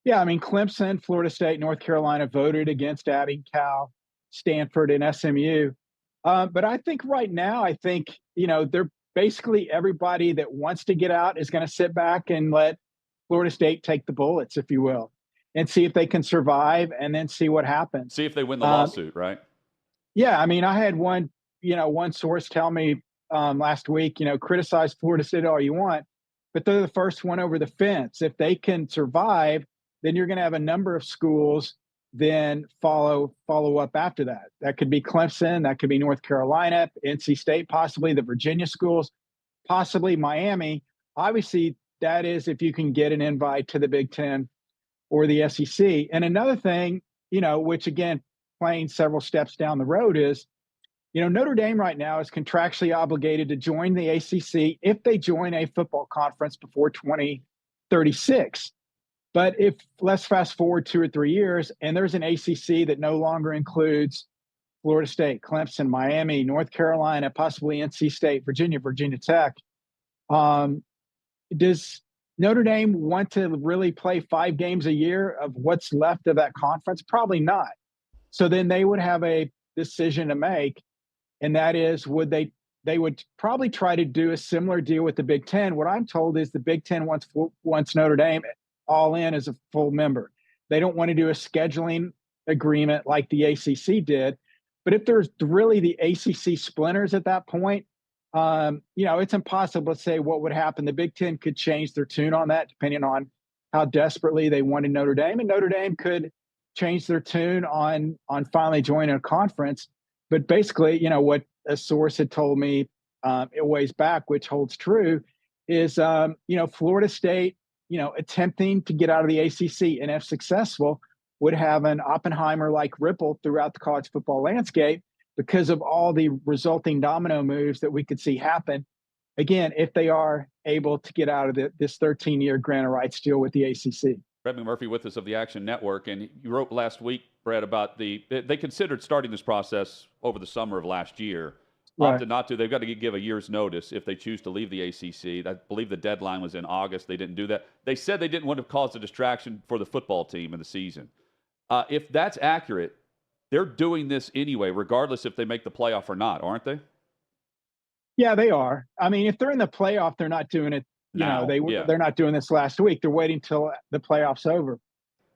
Yeah, I mean, Clemson, Florida State, North Carolina voted against adding Cal, Stanford, and SMU. But I think right now, they're basically everybody that wants to get out is going to sit back and let Florida State take the bullets, if you will, and see if they can survive and then see what happens. See if they win the lawsuit, right? Yeah, I mean, I had one source tell me last week, criticize Florida State all you want, but they're the first one over the fence. If they can survive, then you're going to have a number of schools then follow up after that. That could be Clemson, that could be North Carolina, NC State, possibly the Virginia schools, possibly Miami. Obviously, that is if you can get an invite to the Big Ten or the SEC. And another thing, which again, playing several steps down the road is, Notre Dame right now is contractually obligated to join the ACC if they join a football conference before 2036. But if let's fast forward 2 or 3 years and there's an ACC that no longer includes Florida State, Clemson, Miami, North Carolina, possibly NC State, Virginia Tech, does Notre Dame want to really play 5 games a year of what's left of that conference? Probably not. So then they would have a decision to make, and that is, they would probably try to do a similar deal with the Big Ten. What I'm told is the Big Ten wants Notre Dame all in as a full member. They don't want to do a scheduling agreement like the ACC did, But if there's really the ACC splinters at that point, it's impossible to say what would happen. The Big Ten could change their tune on that depending on how desperately they wanted Notre Dame, and Notre Dame could change their tune on finally joining a conference. But basically, what a source had told me a ways back, which holds true, is Florida State, attempting to get out of the ACC, and if successful, would have an Oppenheimer-like ripple throughout the college football landscape because of all the resulting domino moves that we could see happen. Again, if they are able to get out of this 13-year grant of rights deal with the ACC. Brett McMurphy with us of the Action Network, and you wrote last week, Brett, about they considered starting this process over the summer of last year. Right. Opted not to. They've got to give a year's notice if they choose to leave the ACC. I believe the deadline was in August. They didn't do that. They said they didn't want to cause a distraction for the football team in the season. If that's accurate, they're doing this anyway, regardless if they make the playoff or not, aren't they? Yeah, they are. I mean, if they're in the playoff, they're not doing it. They're not doing this last week. They're waiting till the playoff's over.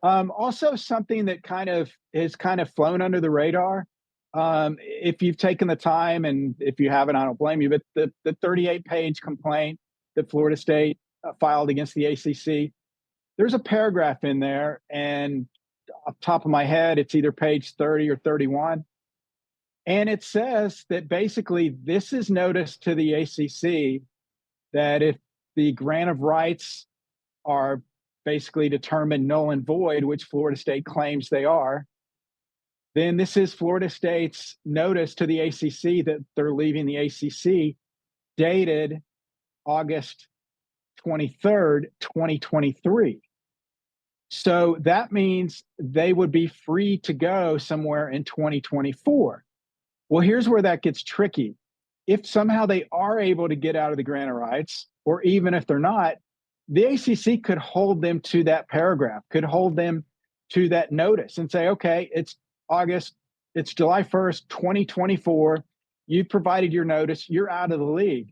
Also, something that kind of flown under the radar. If you've taken the time, and if you haven't, I don't blame you. But the 38-page complaint that Florida State filed against the ACC, there's a paragraph in there, and off the top of my head, it's either page 30 or 31. And it says that basically this is notice to the ACC that if the grant of rights are basically determined null and void, which Florida State claims they are, then this is Florida State's notice to the ACC that they're leaving the ACC, dated August 23rd, 2023. So that means they would be free to go somewhere in 2024. Well, here's where that gets tricky. If somehow they are able to get out of the grant of rights, or even if they're not, the ACC could hold them to that paragraph, could hold them to that notice and say, okay, it's July 1st, 2024. You've provided your notice. You're out of the league.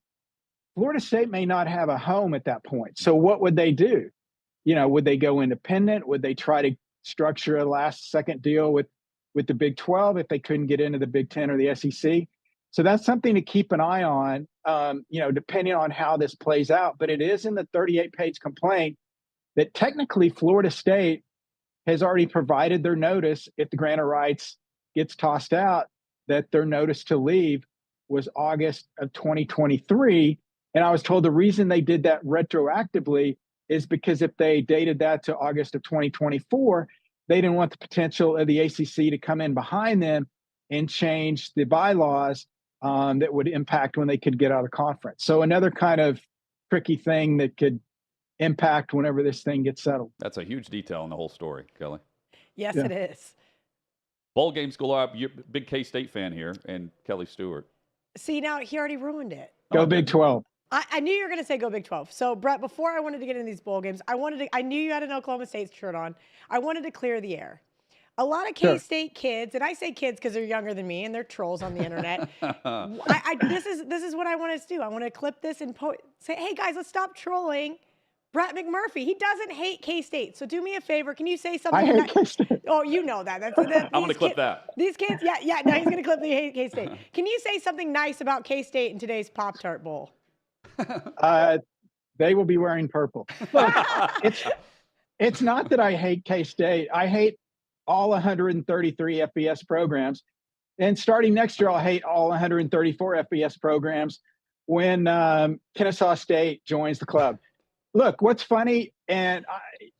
Florida State may not have a home at that point. So what would they do? Would they go independent? Would they try to structure a last-second deal with the Big 12 if they couldn't get into the Big 10 or the SEC? So that's something to keep an eye on, depending on how this plays out. But it is in the 38-page complaint that technically Florida State has already provided their notice if the grant of rights gets tossed out, that their notice to leave was August of 2023. And I was told the reason they did that retroactively is because if they dated that to August of 2024, they didn't want the potential of the ACC to come in behind them and change the bylaws that would impact when they could get out of conference. So another kind of tricky thing that could impact whenever this thing gets settled. That's a huge detail in the whole story, Kelly. Yes, it is. Bowl games go up. You're a big K-State fan here, and Kelly Stewart. See, now he already ruined it. Go Big 12. I knew you were going to say go Big 12. So, Brett, before I wanted to get into these bowl games, I knew you had an Oklahoma State shirt on. I wanted to clear the air. A lot of K-State kids, and I say kids because they're younger than me and they're trolls on the internet. This is what I want us to do. I want to clip this and say, hey, guys, let's stop trolling Brett McMurphy. He doesn't hate K-State. So do me a favor. Can you say something? I hate K-State. Oh, you know that. I'm going to clip that. These kids, yeah. Now he's going to clip the hate K-State. Can you say something nice about K-State in today's Pop-Tart Bowl? They will be wearing purple. Look, it's not that I hate K-State. I hate all 133 FBS programs. And starting next year, I'll hate all 134 FBS programs when Kennesaw State joins the club. Look, what's funny, and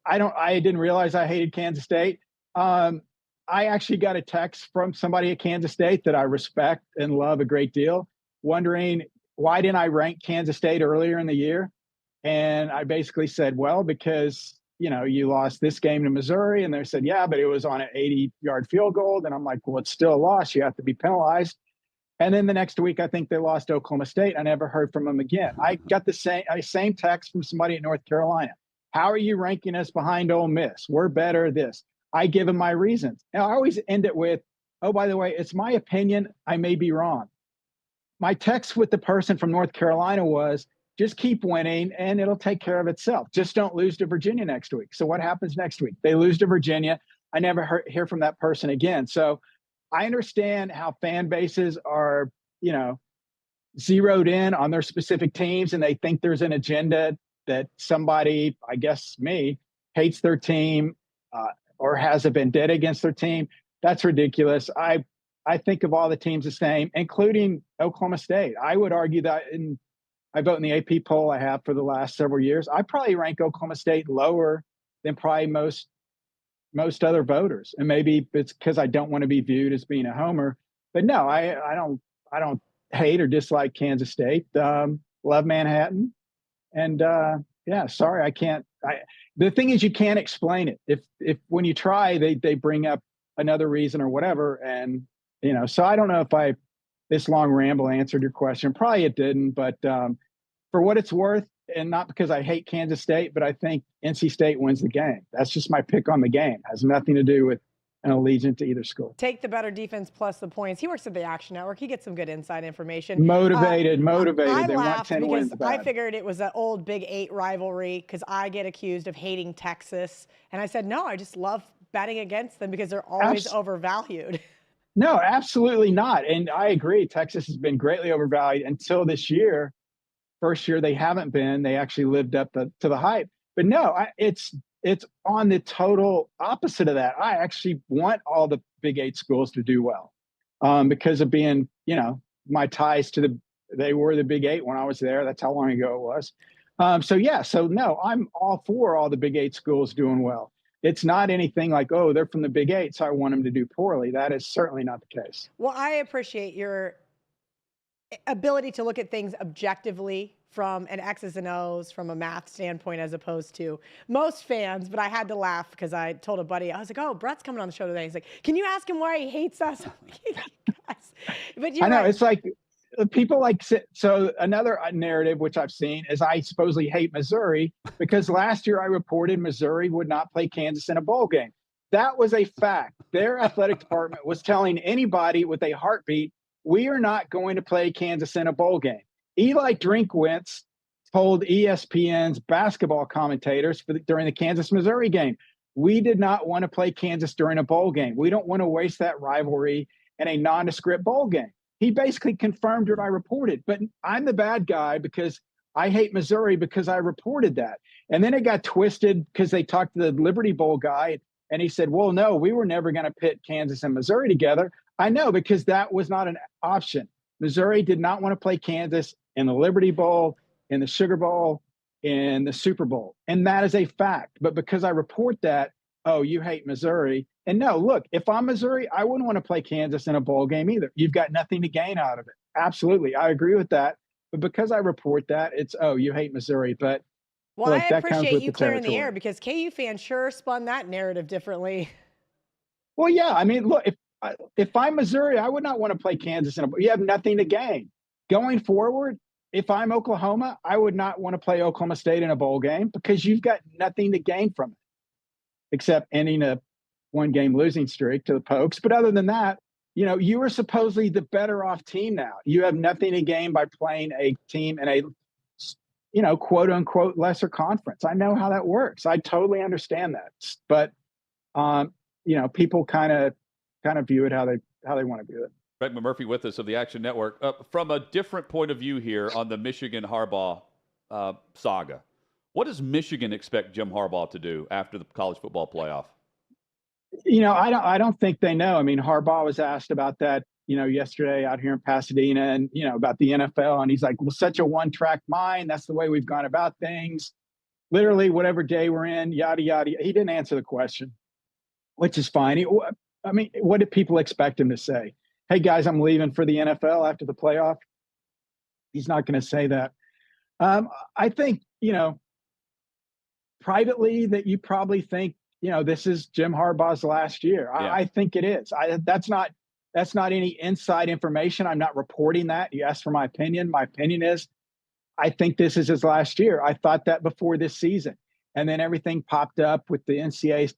I didn't realize I hated Kansas State. I actually got a text from somebody at Kansas State that I respect and love a great deal, wondering why didn't I rank Kansas State earlier in the year? And I basically said, well, because, you lost this game to Missouri. And they said, yeah, but it was on an 80-yard field goal. And I'm like, well, it's still a loss. You have to be penalized. And then the next week, I think they lost to Oklahoma State. I never heard from them again. I got the same text from somebody in North Carolina. How are you ranking us behind Ole Miss? We're better at this. I give them my reasons. And I always end it with, oh, by the way, it's my opinion. I may be wrong. My text with the person from North Carolina was, just keep winning and it'll take care of itself. Just don't lose to Virginia next week. So what happens next week? They lose to Virginia. I never hear from that person again. So I understand how fan bases are, zeroed in on their specific teams, and they think there's an agenda that somebody, I guess me, hates their team or has a vendetta against their team. That's ridiculous. I think of all the teams the same, including Oklahoma State. I would argue that I vote in the AP poll I have for the last several years. I probably rank Oklahoma State lower than probably most other voters. And maybe it's because I don't want to be viewed as being a homer. But no, I don't hate or dislike Kansas State. Love Manhattan. And yeah, sorry, I can't. The thing is, you can't explain it. If when you try, they bring up another reason or whatever. And, so I don't know if this long ramble answered your question. Probably it didn't, but for what it's worth, and not because I hate Kansas State, but I think NC State wins the game. That's just my pick on the game. It has nothing to do with an allegiance to either school. Take the better defense plus the points. He works at the Action Network. He gets some good inside information. Motivated. I They want laughed 10 because wins I bad. figured it was an old Big 8 rivalry because I get accused of hating Texas. And I said, no, I just love betting against them because they're always overvalued. No, absolutely not. And I agree. Texas has been greatly overvalued until this year. First year they haven't been. They actually lived up to the hype. But no, it's on the total opposite of that. I actually want all the Big 8 schools to do well because of being, my ties to they were the Big 8 when I was there. That's how long ago it was. So no, I'm all for all the Big 8 schools doing well. It's not anything like, oh, they're from the Big 8, so I want them to do poorly. That is certainly not the case. Well, I appreciate your ability to look at things objectively from an X's and O's, from a math standpoint, as opposed to most fans. But I had to laugh because I told a buddy, I was like, oh, Brett's coming on the show today. He's like, can you ask him why he hates us? I'm like, guys. But you're I know. right. It's like people so another narrative, which I've seen, is I supposedly hate Missouri because last year I reported Missouri would not play Kansas in a bowl game. That was a fact. Their athletic department was telling anybody with a heartbeat, we are not going to play Kansas in a bowl game. Eli Drinkwitz told ESPN's basketball commentators during the Kansas-Missouri game, we did not want to play Kansas during a bowl game. We don't want to waste that rivalry in a nondescript bowl game. He basically confirmed what I reported, but I'm the bad guy because I hate Missouri because I reported that. And then it got twisted because they talked to the Liberty Bowl guy and he said, well, no, we were never going to pit Kansas and Missouri together. I know, because that was not an option. Missouri did not want to play Kansas in the Liberty Bowl, in the Sugar Bowl, in the Super Bowl. And that is a fact. But because I report that, oh, you hate Missouri. And no, look, if I'm Missouri, I wouldn't want to play Kansas in a bowl game either. You've got nothing to gain out of it. Absolutely. I agree with that. But because I report that, it's, oh, you hate Missouri. But well, look, I appreciate you clearing the territory. air because KU fans sure spun that narrative differently. Well, yeah. I mean, look, if I'm Missouri, I would not want to play Kansas in a bowl. You have nothing to gain. Going forward, if I'm Oklahoma, I would not want to play Oklahoma State in a bowl game because you've got nothing to gain from it except ending a one-game losing streak to the Pokes. But other than that, you are supposedly the better off team now. You have nothing to gain by playing a team in a, quote unquote lesser conference. I know how that works. I totally understand that. But, people kind of view it how they want to view it. Greg McMurphy with us of the Action Network. From a different point of view here on the Michigan Harbaugh saga, what does Michigan expect Jim Harbaugh to do after the college football playoff? I don't think they know. I mean, Harbaugh was asked about that, yesterday out here in Pasadena and, about the NFL. And he's like, well, such a one-track mind. That's the way we've gone about things. Literally, whatever day we're in, yada, yada. He didn't answer the question, which is fine. What did people expect him to say? Hey, guys, I'm leaving for the NFL after the playoff. He's not going to say that. I think, privately that you probably think, this is Jim Harbaugh's last year. Yeah. I think it is. That's not any inside information. I'm not reporting that. You asked for my opinion. My opinion is I think this is his last year. I thought that before this season. And then everything popped up with the NCAA,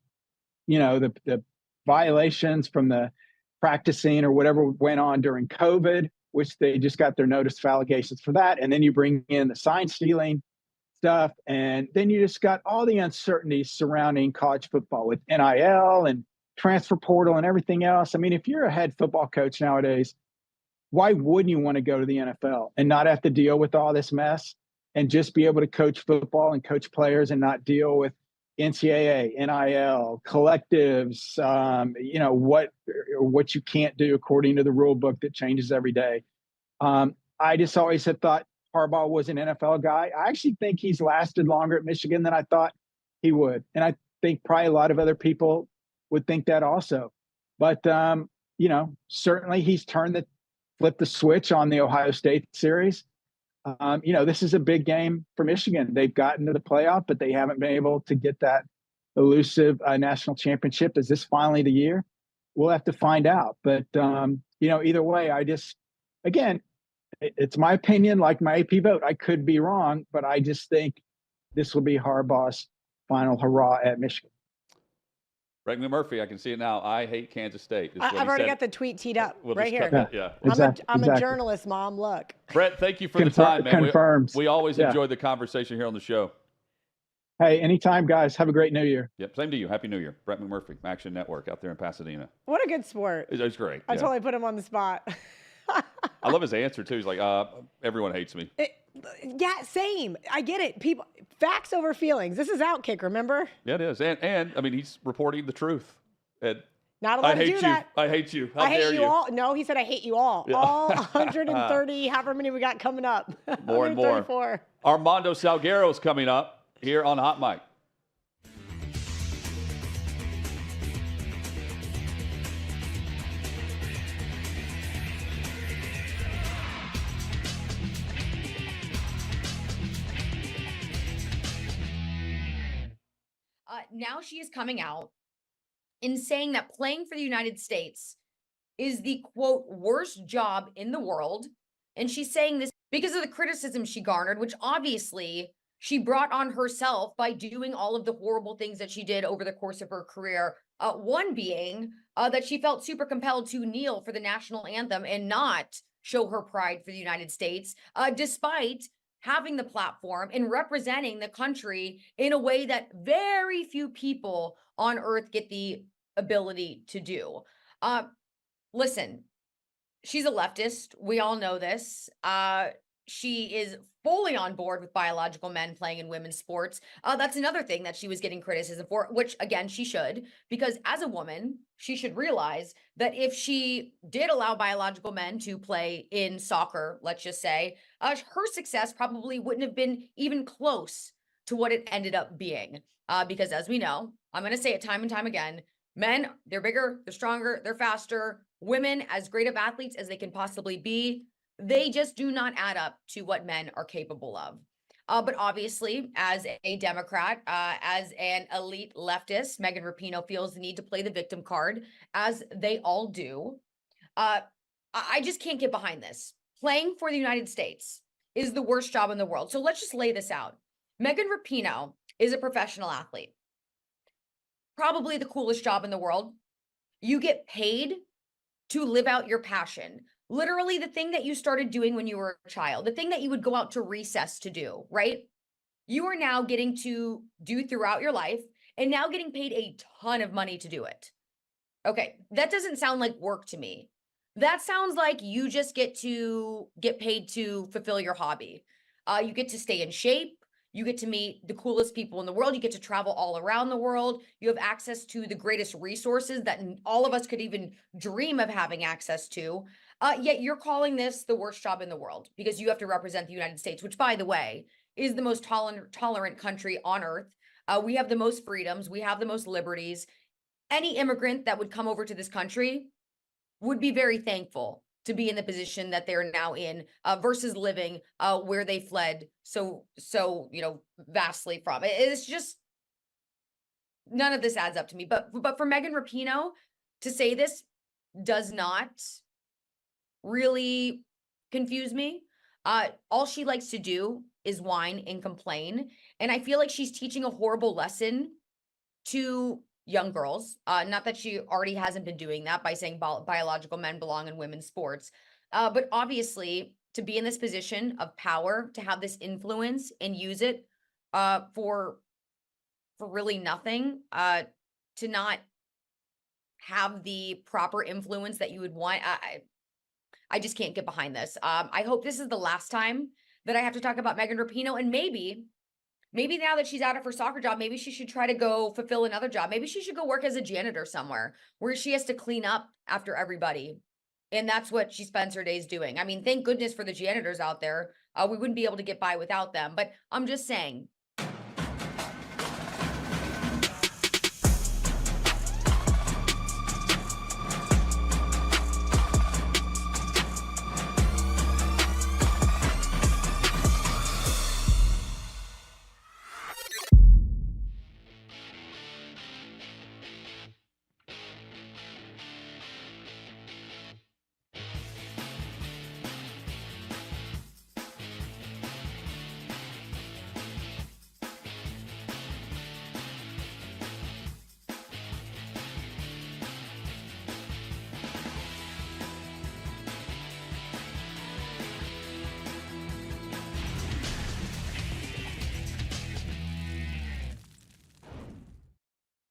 the violations from the practicing or whatever went on during COVID, which they just got their notice of allegations for that. And then you bring in the sign stealing stuff. And then you just got all the uncertainties surrounding college football with NIL and transfer portal and everything else. I mean, if you're a head football coach nowadays, why wouldn't you want to go to the NFL and not have to deal with all this mess and just be able to coach football and coach players and not deal with NCAA, NIL, collectives, what you can't do according to the rule book that changes every day. I just always have thought Harbaugh was an NFL guy. I actually think he's lasted longer at Michigan than I thought he would. And I think probably a lot of other people would think that also. But, certainly he's flipped the switch on the Ohio State series. This is a big game for Michigan. They've gotten to the playoff, but they haven't been able to get that elusive national championship. Is this finally the year? We'll have to find out. But, either way, it's my opinion, like my AP vote. I could be wrong, but I just think this will be Harbaugh's final hurrah at Michigan. Greg Murphy, I can see it now. I hate Kansas State. I've already got the tweet teed up right here. Yeah. I'm a journalist, Mom. Look. Brett, thank you for the time, man. Confirms. We always enjoy the conversation here on the show. Hey, anytime, guys. Have a great New Year. Yep, same to you. Happy New Year. Brett McMurphy, Action Network out there in Pasadena. What a good sport. It's great. I totally put him on the spot. I love his answer, too. He's like, everyone hates me. Yeah, same. I get it. People, facts over feelings. This is OutKick, remember? Yeah, it is. And I mean, he's reporting the truth. And not allowed to do that. I hate you. I hate you all. No, he said, I hate you all. Yeah. All 130, however many we got coming up. More and more. Armando Salguero's coming up here on Hot Mic. Now she is coming out in saying that playing for the United States is the, quote, worst job in the world. And she's saying this because of the criticism she garnered, which obviously she brought on herself by doing all of the horrible things that she did over the course of her career. One being that she felt super compelled to kneel for the national anthem and not show her pride for the United States, despite having the platform and representing the country in a way that very few people on earth get the ability to do. Listen, she's a leftist. We all know this. She is fully on board with biological men playing in women's sports. That's another thing that she was getting criticism for, which again, she should, because as a woman, she should realize that if she did allow biological men to play in soccer, let's just say, her success probably wouldn't have been even close to what it ended up being. Because as we know, I'm going to say it time and time again, men, they're bigger, they're stronger, they're faster. Women, as great of athletes as they can possibly be, they just do not add up to what men are capable of. But obviously, as a Democrat, as an elite leftist, Megan Rapinoe feels the need to play the victim card, as they all do. I just can't get behind this. Playing for the United States is the worst job in the world. So let's just lay this out. Megan Rapinoe is a professional athlete. Probably the coolest job in the world. You get paid to live out your passion. Literally the thing that you started doing when you were a child, the thing that you would go out to recess to do, right? You are now getting to do throughout your life and now getting paid a ton of money to do it. Okay, that doesn't sound like work to me. That sounds like you just get paid to fulfill your hobby. You get to stay in shape. You get to meet the coolest people in the world. You get to travel all around the world. You have access to the greatest resources that all of us could even dream of having access to. Yet you're calling this the worst job in the world because you have to represent the United States, which, by the way, is the most tolerant country on earth. We have the most freedoms. We have the most liberties. Any immigrant that would come over to this country would be very thankful to be in the position that they're now in versus living where they fled so vastly from. It's just, none of this adds up to me. But for Megan Rapinoe to say this does not really confuse me. All she likes to do is whine and complain. And I feel like she's teaching a horrible lesson to young girls. Not that she already hasn't been doing that by saying biological men belong in women's sports. But obviously, to be in this position of power, to have this influence and use it for really nothing, to not have the proper influence that you would want. I just can't get behind this. I hope this is the last time that I have to talk about Megan Rapinoe, and maybe now that she's out of her soccer job, maybe she should try to go fulfill another job. Maybe she should go work as a janitor somewhere where she has to clean up after everybody. And that's what she spends her days doing. I mean, thank goodness for the janitors out there. We wouldn't be able to get by without them. But I'm just saying.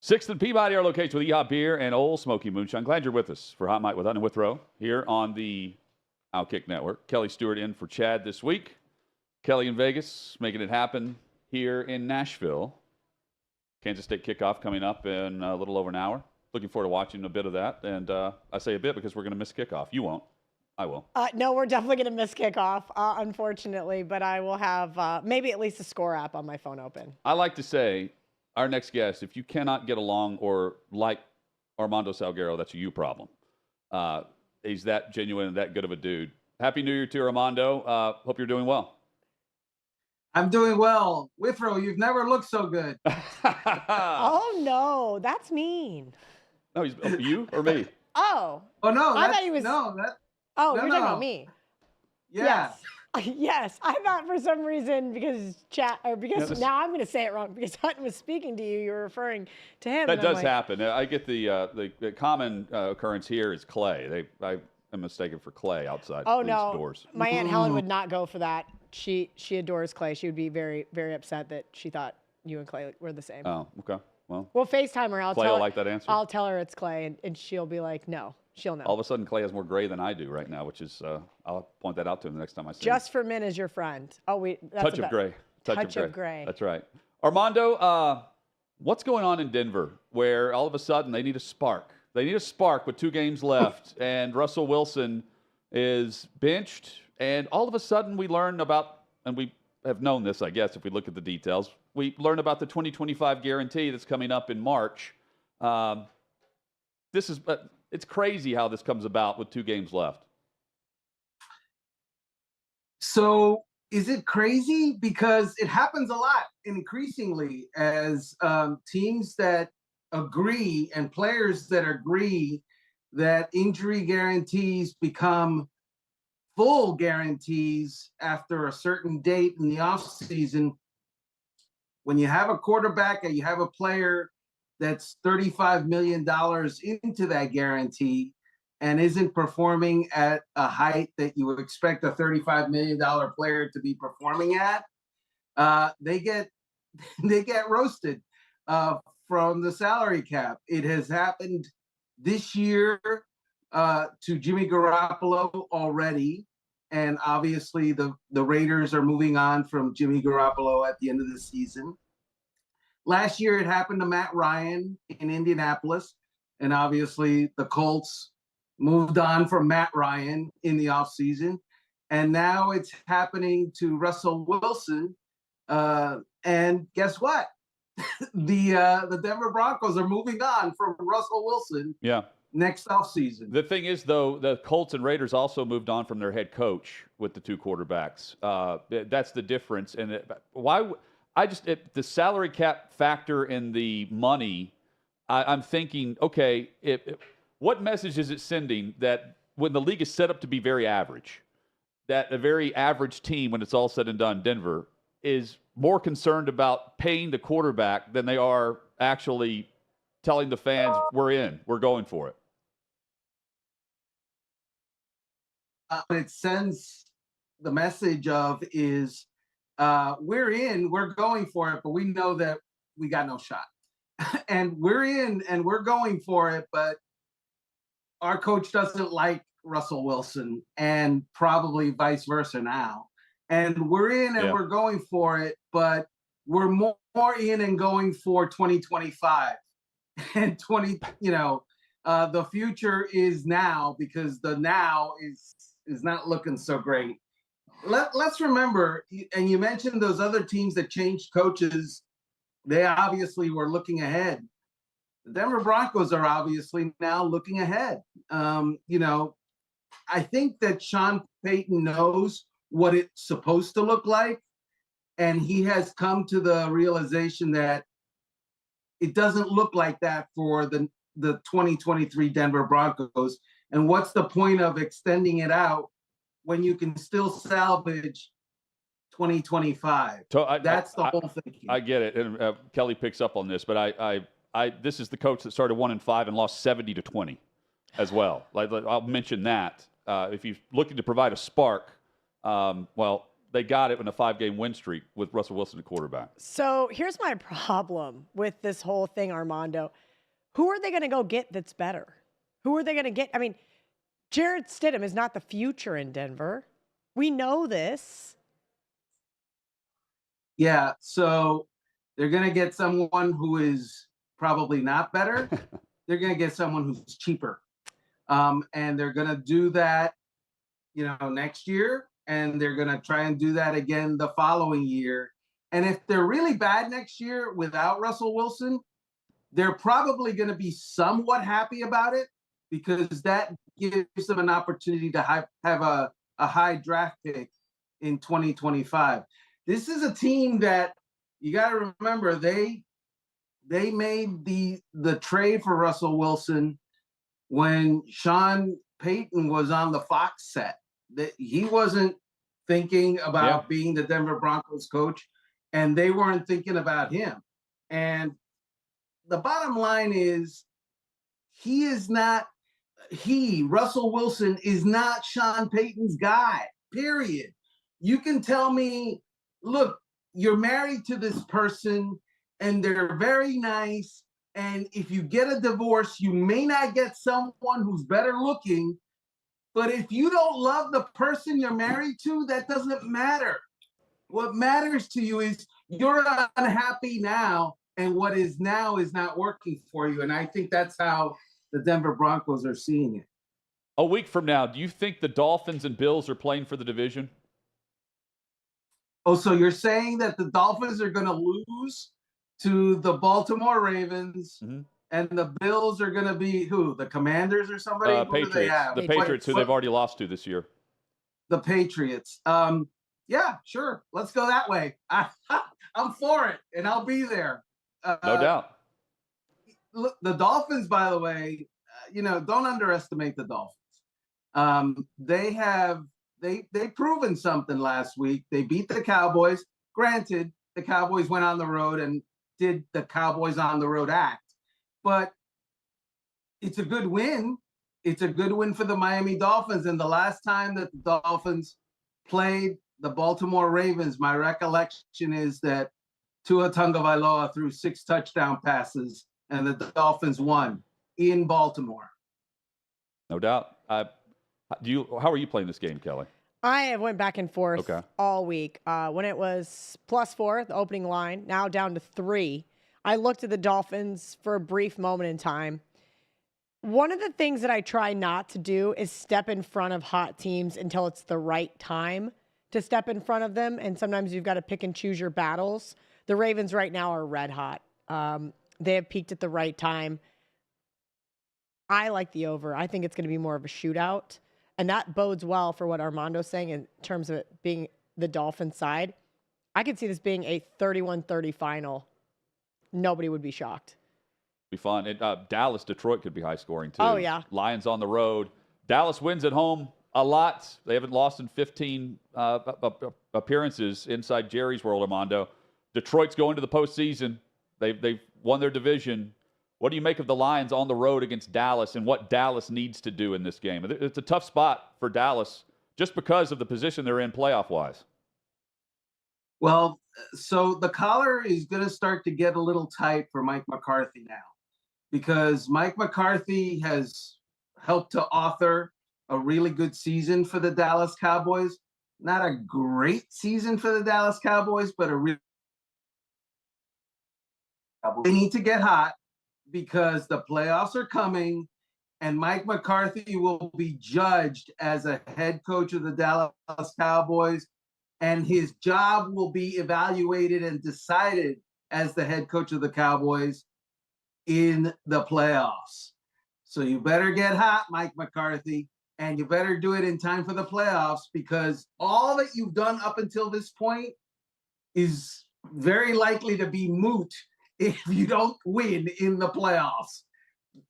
Sixth and Peabody, our location with EHOP Beer and Old Smoky Moonshine. Glad you're with us for Hot Mic with Hutton and Withrow here on the OutKick Network. Kelly Stewart in for Chad this week. Kelly in Vegas, making it happen here in Nashville. Kansas State kickoff coming up in a little over an hour. Looking forward to watching a bit of that. And I say a bit because we're going to miss kickoff. You won't. I will. No, we're definitely going to miss kickoff, unfortunately. But I will have maybe at least a score app on my phone open. I like to say, our next guest, if you cannot get along or like Armando Salguero, that's a you problem. He's that genuine and that good of a dude. Happy New Year to Armando. Hope you're doing well. I'm doing well. Withrow, you've never looked so good. Oh, no. That's mean. No, he's you or me? Oh. Oh, no. I thought he was. No, that. Oh, no, you're talking about me. Yeah. Yes. Yes, I thought for some reason because now I'm going to say it wrong because Hutton was speaking to you. You're referring to him. That does happen. I get the common occurrence here is Clay. I am mistaken for Clay outside these doors. My Aunt Helen would not go for that. She adores Clay. She would be very, very upset that she thought you and Clay were the same. Oh, okay. Well, FaceTime her. Clay will like that answer. I'll tell her it's Clay, and she'll be like, no. She'll know. All of a sudden, Clay has more gray than I do right now, which is I'll point that out to him the next time I see him. Just for men is your friend. Oh, that's touch of gray. Touch of gray. That's right. Armando, what's going on in Denver where all of a sudden they need a spark? They need a spark with 2 games left, and Russell Wilson is benched, and all of a sudden we learn about, and we have known this, I guess, if we look at the details, we learn about the 2025 guarantee that's coming up in March. It's crazy how this comes about with 2 games left. So is it crazy? Because it happens a lot increasingly as teams that agree and players that agree that injury guarantees become full guarantees after a certain date in the offseason. When you have a quarterback and you have a player that's $35 million into that guarantee and isn't performing at a height that you would expect a $35 million player to be performing at, they get roasted from the salary cap. It has happened this year to Jimmy Garoppolo already, and obviously the Raiders are moving on from Jimmy Garoppolo at the end of the season. Last year, it happened to Matt Ryan in Indianapolis, and obviously the Colts moved on from Matt Ryan in the offseason. And now it's happening to Russell Wilson. And guess what? The Denver Broncos are moving on from Russell Wilson next offseason. The thing is, though, the Colts and Raiders also moved on from their head coach with the 2 quarterbacks. That's the difference. And the salary cap factor in the money, I'm thinking, okay, what message is it sending that when the league is set up to be very average, that a very average team, when it's all said and done, Denver, is more concerned about paying the quarterback than they are actually telling the fans, we're going for it? It sends the message of is, we're in, we're going for it, but we know that we got no shot. And we're in and we're going for it, but our coach doesn't like Russell Wilson, and probably vice versa now. And we're in and we're going for it, but we're more in and going for 2025 and the future is now, because the now is not looking so great. Let's remember, and you mentioned those other teams that changed coaches. They obviously were looking ahead. The Denver Broncos are obviously now looking ahead. I think that Sean Payton knows what it's supposed to look like, and he has come to the realization that it doesn't look like that for the 2023 Denver Broncos. And what's the point of extending it out when you can still salvage 2025? That's the whole thing. I get it, and Kelly picks up on this, but this is the coach that started 1-5 and lost 70-20 as well. I'll mention that. If you're looking to provide a spark, they got it in a 5-game win streak with Russell Wilson at quarterback. So here's my problem with this whole thing, Armando. Who are they going to go get that's better? Who are they going to get? I mean, Jarrett Stidham is not the future in Denver. We know this. Yeah, so they're going to get someone who is probably not better. They're going to get someone who's cheaper. And they're going to do that, next year. And they're going to try and do that again the following year. And if they're really bad next year without Russell Wilson, they're probably going to be somewhat happy about it, because that gives them an opportunity to have a high draft pick in 2025. This is a team that you got to remember, they made the trade for Russell Wilson when Sean Payton was on the Fox set. That he wasn't thinking about being the Denver Broncos coach, and they weren't thinking about him. And the bottom line is, Russell Wilson is not Sean Payton's guy, period. You can tell me, look, you're married to this person and they're very nice, and if you get a divorce, you may not get someone who's better looking. But if you don't love the person you're married to, that doesn't matter. What matters to you is you're unhappy now, and what is now is not working for you. And I think that's how the Denver Broncos are seeing it. A week from now, do you think the Dolphins and Bills are playing for the division? Oh, so you're saying that the Dolphins are going to lose to the Baltimore Ravens, and the Bills are going to be who? The Commanders or somebody? Who Patriots. do they have? The Patriots, who they've already lost to this year. The Patriots. Yeah, sure. Let's go that way. I'm for it, and I'll be there. No doubt. Look, the Dolphins, by the way, don't underestimate the Dolphins. They've proven something last week. They beat the Cowboys. Granted, the Cowboys went on the road and did the Cowboys on the road act, but it's a good win. It's a good win for the Miami Dolphins. And the last time that the Dolphins played the Baltimore Ravens, my recollection is that Tua Tagovailoa threw 6 touchdown passes, and the Dolphins won in Baltimore. No doubt. How are you playing this game, Kelly? I went back and forth all week. When it was +4, the opening line, now down to 3. I looked at the Dolphins for a brief moment in time. One of the things that I try not to do is step in front of hot teams until it's the right time to step in front of them. And sometimes you've got to pick and choose your battles. The Ravens right now are red hot. They have peaked at the right time. I like the over. I think it's going to be more of a shootout. And that bodes well for what Armando's saying in terms of it being the Dolphins side. I could see this being a 31-30 final. Nobody would be shocked. Be fun. And, Dallas, Detroit could be high scoring too. Oh, yeah. Lions on the road. Dallas wins at home a lot. They haven't lost in 15 appearances inside Jerry's world, Armando. Detroit's going to the postseason. They've won their division. What do you make of the Lions on the road against Dallas and what Dallas needs to do in this game? It's a tough spot for Dallas just because of the position they're in playoff-wise. Well, so the collar is going to start to get a little tight for Mike McCarthy now, because Mike McCarthy has helped to author a really good season for the Dallas Cowboys. Not a great season for the Dallas Cowboys, but a really. They need to get hot because the playoffs are coming, and Mike McCarthy will be judged as a head coach of the Dallas Cowboys, and his job will be evaluated and decided as the head coach of the Cowboys in the playoffs. So you better get hot, Mike McCarthy, and you better do it in time for the playoffs, because all that you've done up until this point is very likely to be moot if you don't win in the playoffs.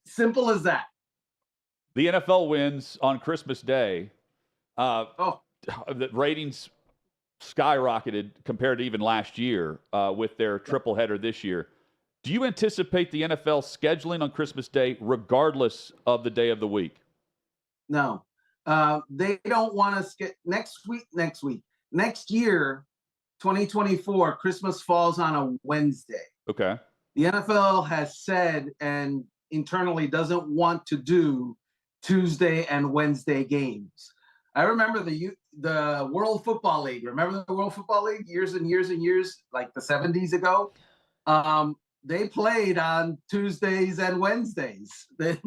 Simple as that. The NFL wins on Christmas Day. The ratings skyrocketed compared to even last year with their triple header this year. Do you anticipate the NFL scheduling on Christmas Day regardless of the day of the week? No. They don't want us get next year, 2024, Christmas falls on a Wednesday. Okay. The NFL has said and internally doesn't want to do Tuesday and Wednesday games. I remember the World Football League. Remember the World Football League years and years and years, like the 70s ago? They played on Tuesdays and Wednesdays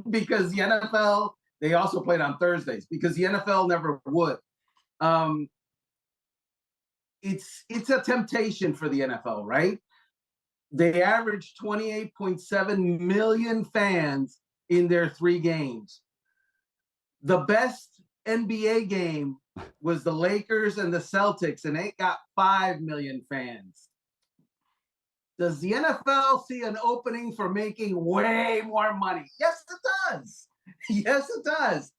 because the NFL, they also played on Thursdays because the NFL never would. It's a temptation for the NFL, right? They averaged 28.7 million fans in their 3 games. The best NBA game was the Lakers and the Celtics, and they got 5 million fans. Does the NFL see an opening for making way more money? Yes, it does. Yes, it does.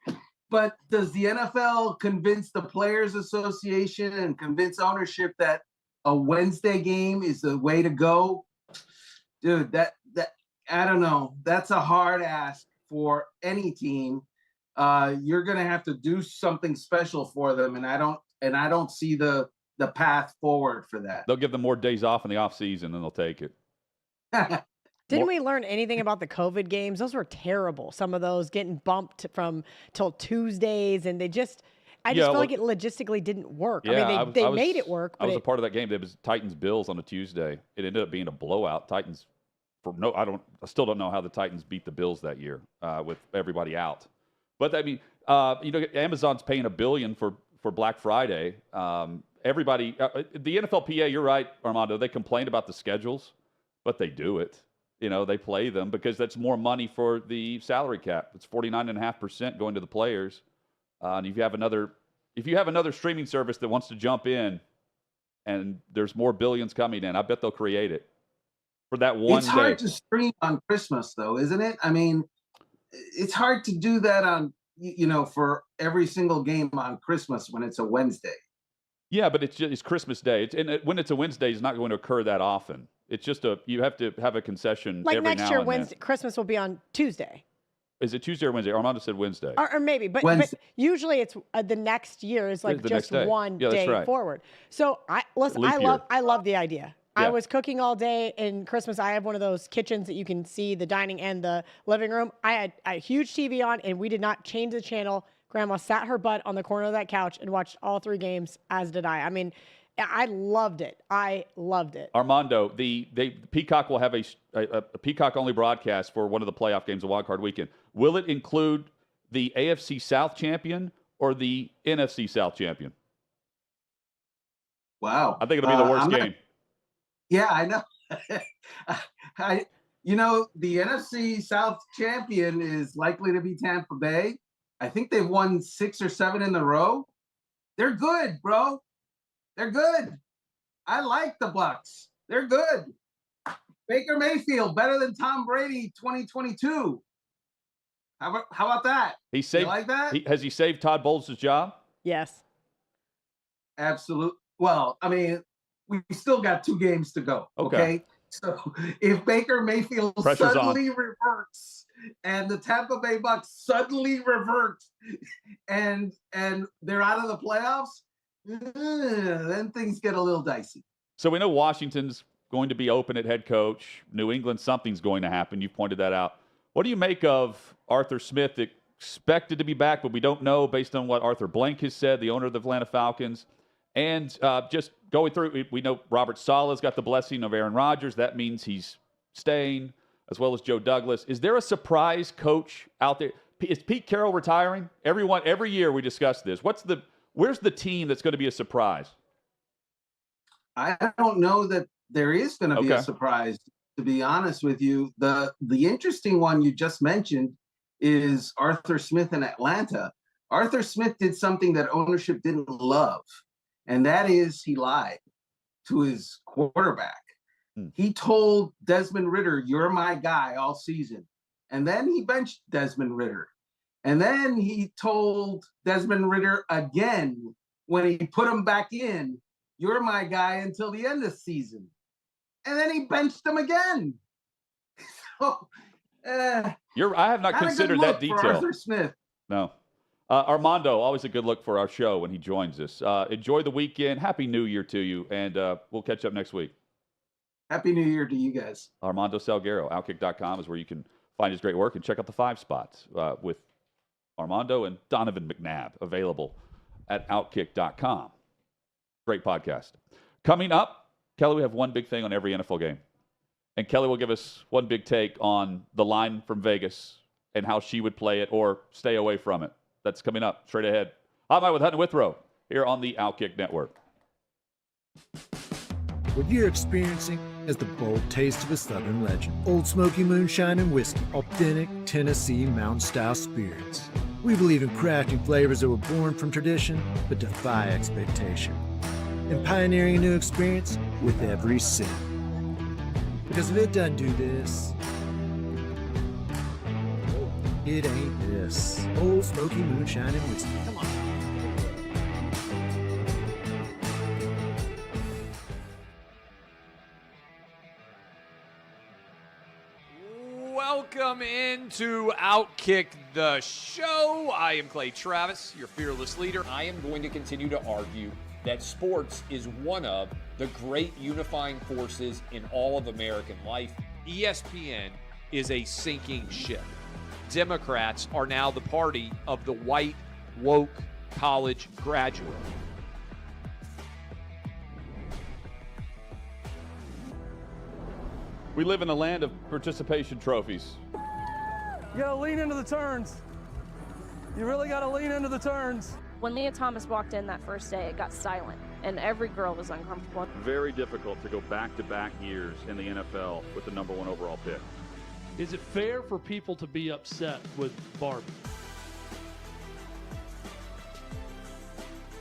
But does the NFL convince the Players Association and convince ownership that a Wednesday game is the way to go? Dude, that I don't know. That's a hard ask for any team. You're gonna have to do something special for them, and I don't see the path forward for that. They'll give them more days off in the offseason, and they'll take it. Didn't we learn anything about the COVID games? Those were terrible. Some of those getting bumped from till Tuesdays, and I just feel like it logistically didn't work. Yeah, I mean, they made it work. But I was a part of that game. It was Titans-Bills on a Tuesday. It ended up being a blowout. Titans, I still don't know how the Titans beat the Bills that year with everybody out. But I mean, Amazon's paying $1 billion for Black Friday. Everybody, the NFLPA, you're right, Armando. They complain about the schedules, but they do it. They play them because that's more money for the salary cap. It's 49.5% going to the players. And if you have another streaming service that wants to jump in, and there's more billions coming in, I bet they'll create it for that one day. It's hard to stream on Christmas, though, isn't it? I mean, it's hard to do that on for every single game on Christmas when it's a Wednesday. Yeah, but it's Christmas Day. When it's a Wednesday, it's not going to occur that often. It's just you have to have a concession like every next now year, and Wednesday, then. Christmas will be on Tuesday. Is it Tuesday or Wednesday? Armando said Wednesday. Or maybe, but usually it's the next year is like just one day forward. So I love the idea. Yeah. I was cooking all day in Christmas. I have one of those kitchens that you can see the dining and the living room. I had a huge TV on, and we did not change the channel. Grandma sat her butt on the corner of that couch and watched all 3 games, as did I. I mean, I loved it. Armando, the Peacock will have a Peacock-only broadcast for one of the playoff games of Wild Card Weekend. Will it include the AFC South champion or the NFC South champion? Wow. I think it'll be the worst game. Yeah, I know. The NFC South champion is likely to be Tampa Bay. I think they've won 6 or 7 in a row. They're good, bro. They're good. I like the Bucs. They're good. Baker Mayfield better than Tom Brady 2022. How about that? You like that? Has he saved Todd Bowles' job? Yes. Absolutely. Well, I mean, we still got 2 games to go. Okay. So if Baker Mayfield suddenly reverts and the Tampa Bay Bucs suddenly revert and they're out of the playoffs, then things get a little dicey. So we know Washington's going to be open at head coach. New England, something's going to happen. You've pointed that out. What do you make of Arthur Smith expected to be back, but we don't know based on what Arthur Blank has said, the owner of the Atlanta Falcons. And just going through, we know Robert Sala's got the blessing of Aaron Rodgers. That means he's staying, as well as Joe Douglas. Is there a surprise coach out there? Is Pete Carroll retiring? Every year we discuss this. Where's the team that's going to be a surprise? I don't know that there is going to be Okay. a surprise, to be honest with you. The interesting one you just mentioned is Arthur Smith in Atlanta. Arthur Smith did something that ownership didn't love, and that is he lied to his quarterback. He told Desmond Ridder, "You're my guy," all season. And then he benched Desmond Ridder. And then he told Desmond Ridder again when he put him back in, "You're my guy until the end of the season." And then he benched him again. So, I have not considered that detail. For Arthur Smith. No. Armando, always a good look for our show when he joins us. Enjoy the weekend. Happy New Year to you, and we'll catch up next week. Happy New Year to you guys. Armando Salguero, OutKick.com is where you can find his great work and check out the 5 spots with Armando and Donovan McNabb, available at OutKick.com. Great podcast. Coming up, Kelly, we have one big thing on every NFL game. And Kelly will give us one big take on the line from Vegas and how she would play it or stay away from it. That's coming up straight ahead. Hot Mic with Hutton Withrow here on the OutKick Network. What you're experiencing is the bold taste of a Southern legend. Old Smoky Moonshine and Whiskey, authentic Tennessee mountain-style spirits. We believe in crafting flavors that were born from tradition but defy expectation, and pioneering a new experience with every sip. Because if it doesn't do this, it ain't this. Old Smoky Moonshine and Whiskey. Come on. Welcome into OutKick the show. I am Clay Travis, your fearless leader. I am going to continue to argue that sports is one of the great unifying forces in all of American life. ESPN is a sinking ship. Democrats are now the party of the white, woke college graduate. We live in a land of participation trophies. You gotta lean into the turns. You really gotta lean into the turns. When Leah Thomas walked in that first day, it got silent, and every girl was uncomfortable. Very difficult to go back-to-back years in the NFL with the number 1 overall pick. Is it fair for people to be upset with Barbie?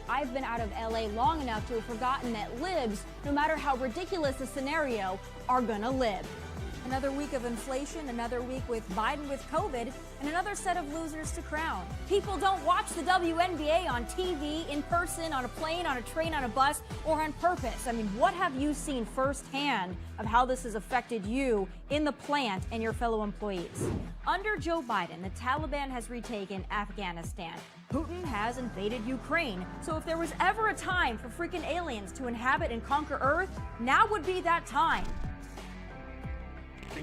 I've been out of LA long enough to have forgotten that libs, no matter how ridiculous the scenario, are gonna live. Another week of inflation, another week with Biden with COVID, and another set of losers to crown. People don't watch the WNBA on TV, in person, on a plane, on a train, on a bus, or on purpose. I mean, what have you seen firsthand of how this has affected you in the plant and your fellow employees? Under Joe Biden, the Taliban has retaken Afghanistan. Putin has invaded Ukraine. So if there was ever a time for freaking aliens to inhabit and conquer Earth, now would be that time.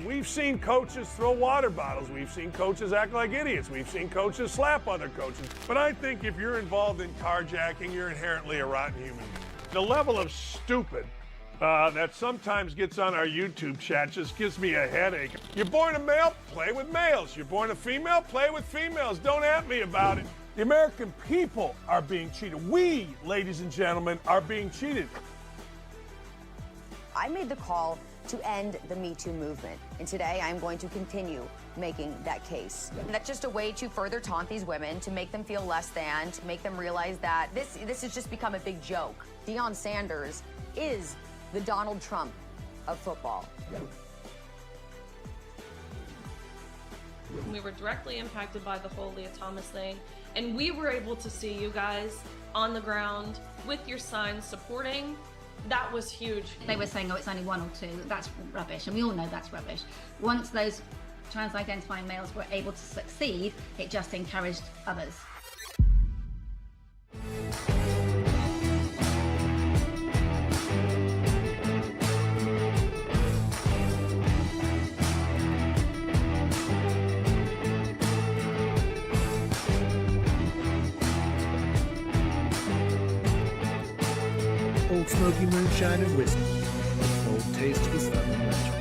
We've seen coaches throw water bottles. We've seen coaches act like idiots. We've seen coaches slap other coaches. But I think if you're involved in carjacking, you're inherently a rotten human being. The level of stupid that sometimes gets on our YouTube chat just gives me a headache. You're born a male, play with males. You're born a female, play with females. Don't at me about it. The American people are being cheated. We, ladies and gentlemen, are being cheated. I made the call to end the Me Too movement, and today I'm going to continue making that case. And that's just a way to further taunt these women, to make them feel less than, to make them realize that this has just become a big joke. Deion Sanders is the Donald Trump of football. We were directly impacted by the whole Leah Thomas thing, and we were able to see you guys on the ground with your signs supporting. That was huge. They were saying, oh, it's only 1 or 2. That's rubbish, and we all know that's rubbish. Once those trans-identifying males were able to succeed, it just encouraged others. Old Smoky Moonshine and Whiskey. A bold taste of a Southern legend.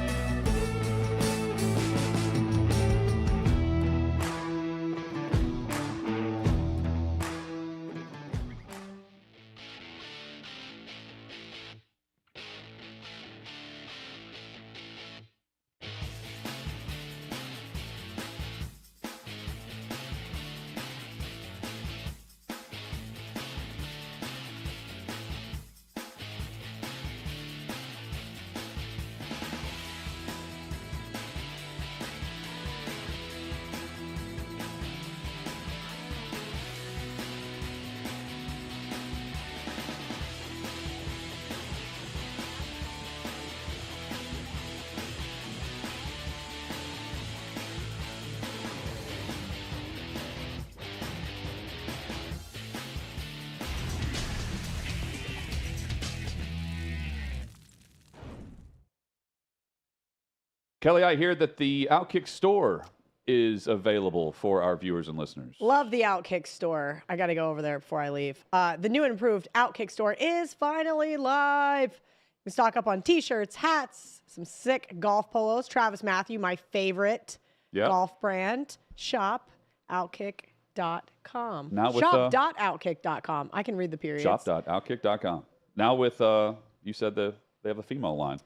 Kelly, I hear that the OutKick store is available for our viewers and listeners. Love the OutKick store. I got to go over there before I leave. The new and improved OutKick store is finally live. We stock up on T-shirts, hats, some sick golf polos. Travis Matthew, my favorite golf brand. Shop OutKick.com. Now with Shop.OutKick.com. I can read the periods. Shop.OutKick.com. Now with, you said they have a female line.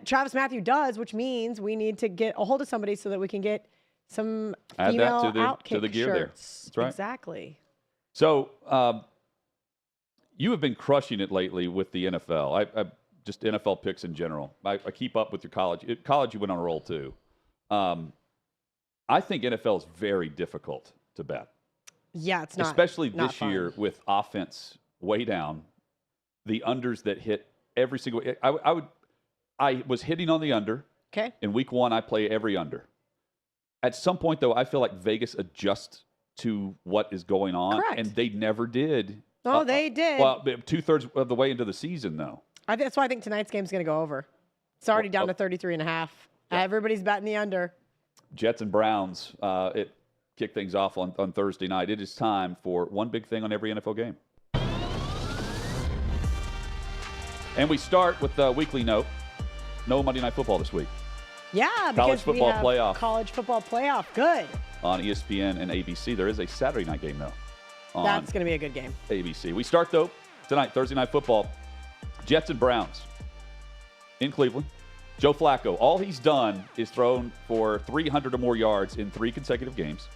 Travis Matthew does, which means we need to get a hold of somebody so that we can get some female OutKick to the gear shirts. That's right. Exactly. So you have been crushing it lately with the NFL. I just NFL picks in general. I keep up with your college. College, you went on a roll too. I think NFL is very difficult to bet. Yeah, it's not. Especially not this fun. year with offense way down. The unders that hit every single. I was hitting on the under. Okay. In week one, I play every under. At some point, though, I feel like Vegas adjusts to what is going on. Correct. And they never did. Oh, they did. Well, 2/3 of the way into the season, though. That's why I think tonight's game's going to go over. It's already down to 33.5. Yeah. Everybody's betting the under. Jets and Browns, it kicked things off on Thursday night. It is time for one big thing on every NFL game. And we start with the weekly note. No Monday Night Football this week. Yeah, College because football we have playoff. College football playoff. Good. On ESPN and ABC. There is a Saturday night game, though. That's going to be a good game. ABC. We start, though, tonight, Thursday Night Football. Jets and Browns in Cleveland. Joe Flacco, all he's done is thrown for 300 or more yards in 3 consecutive games.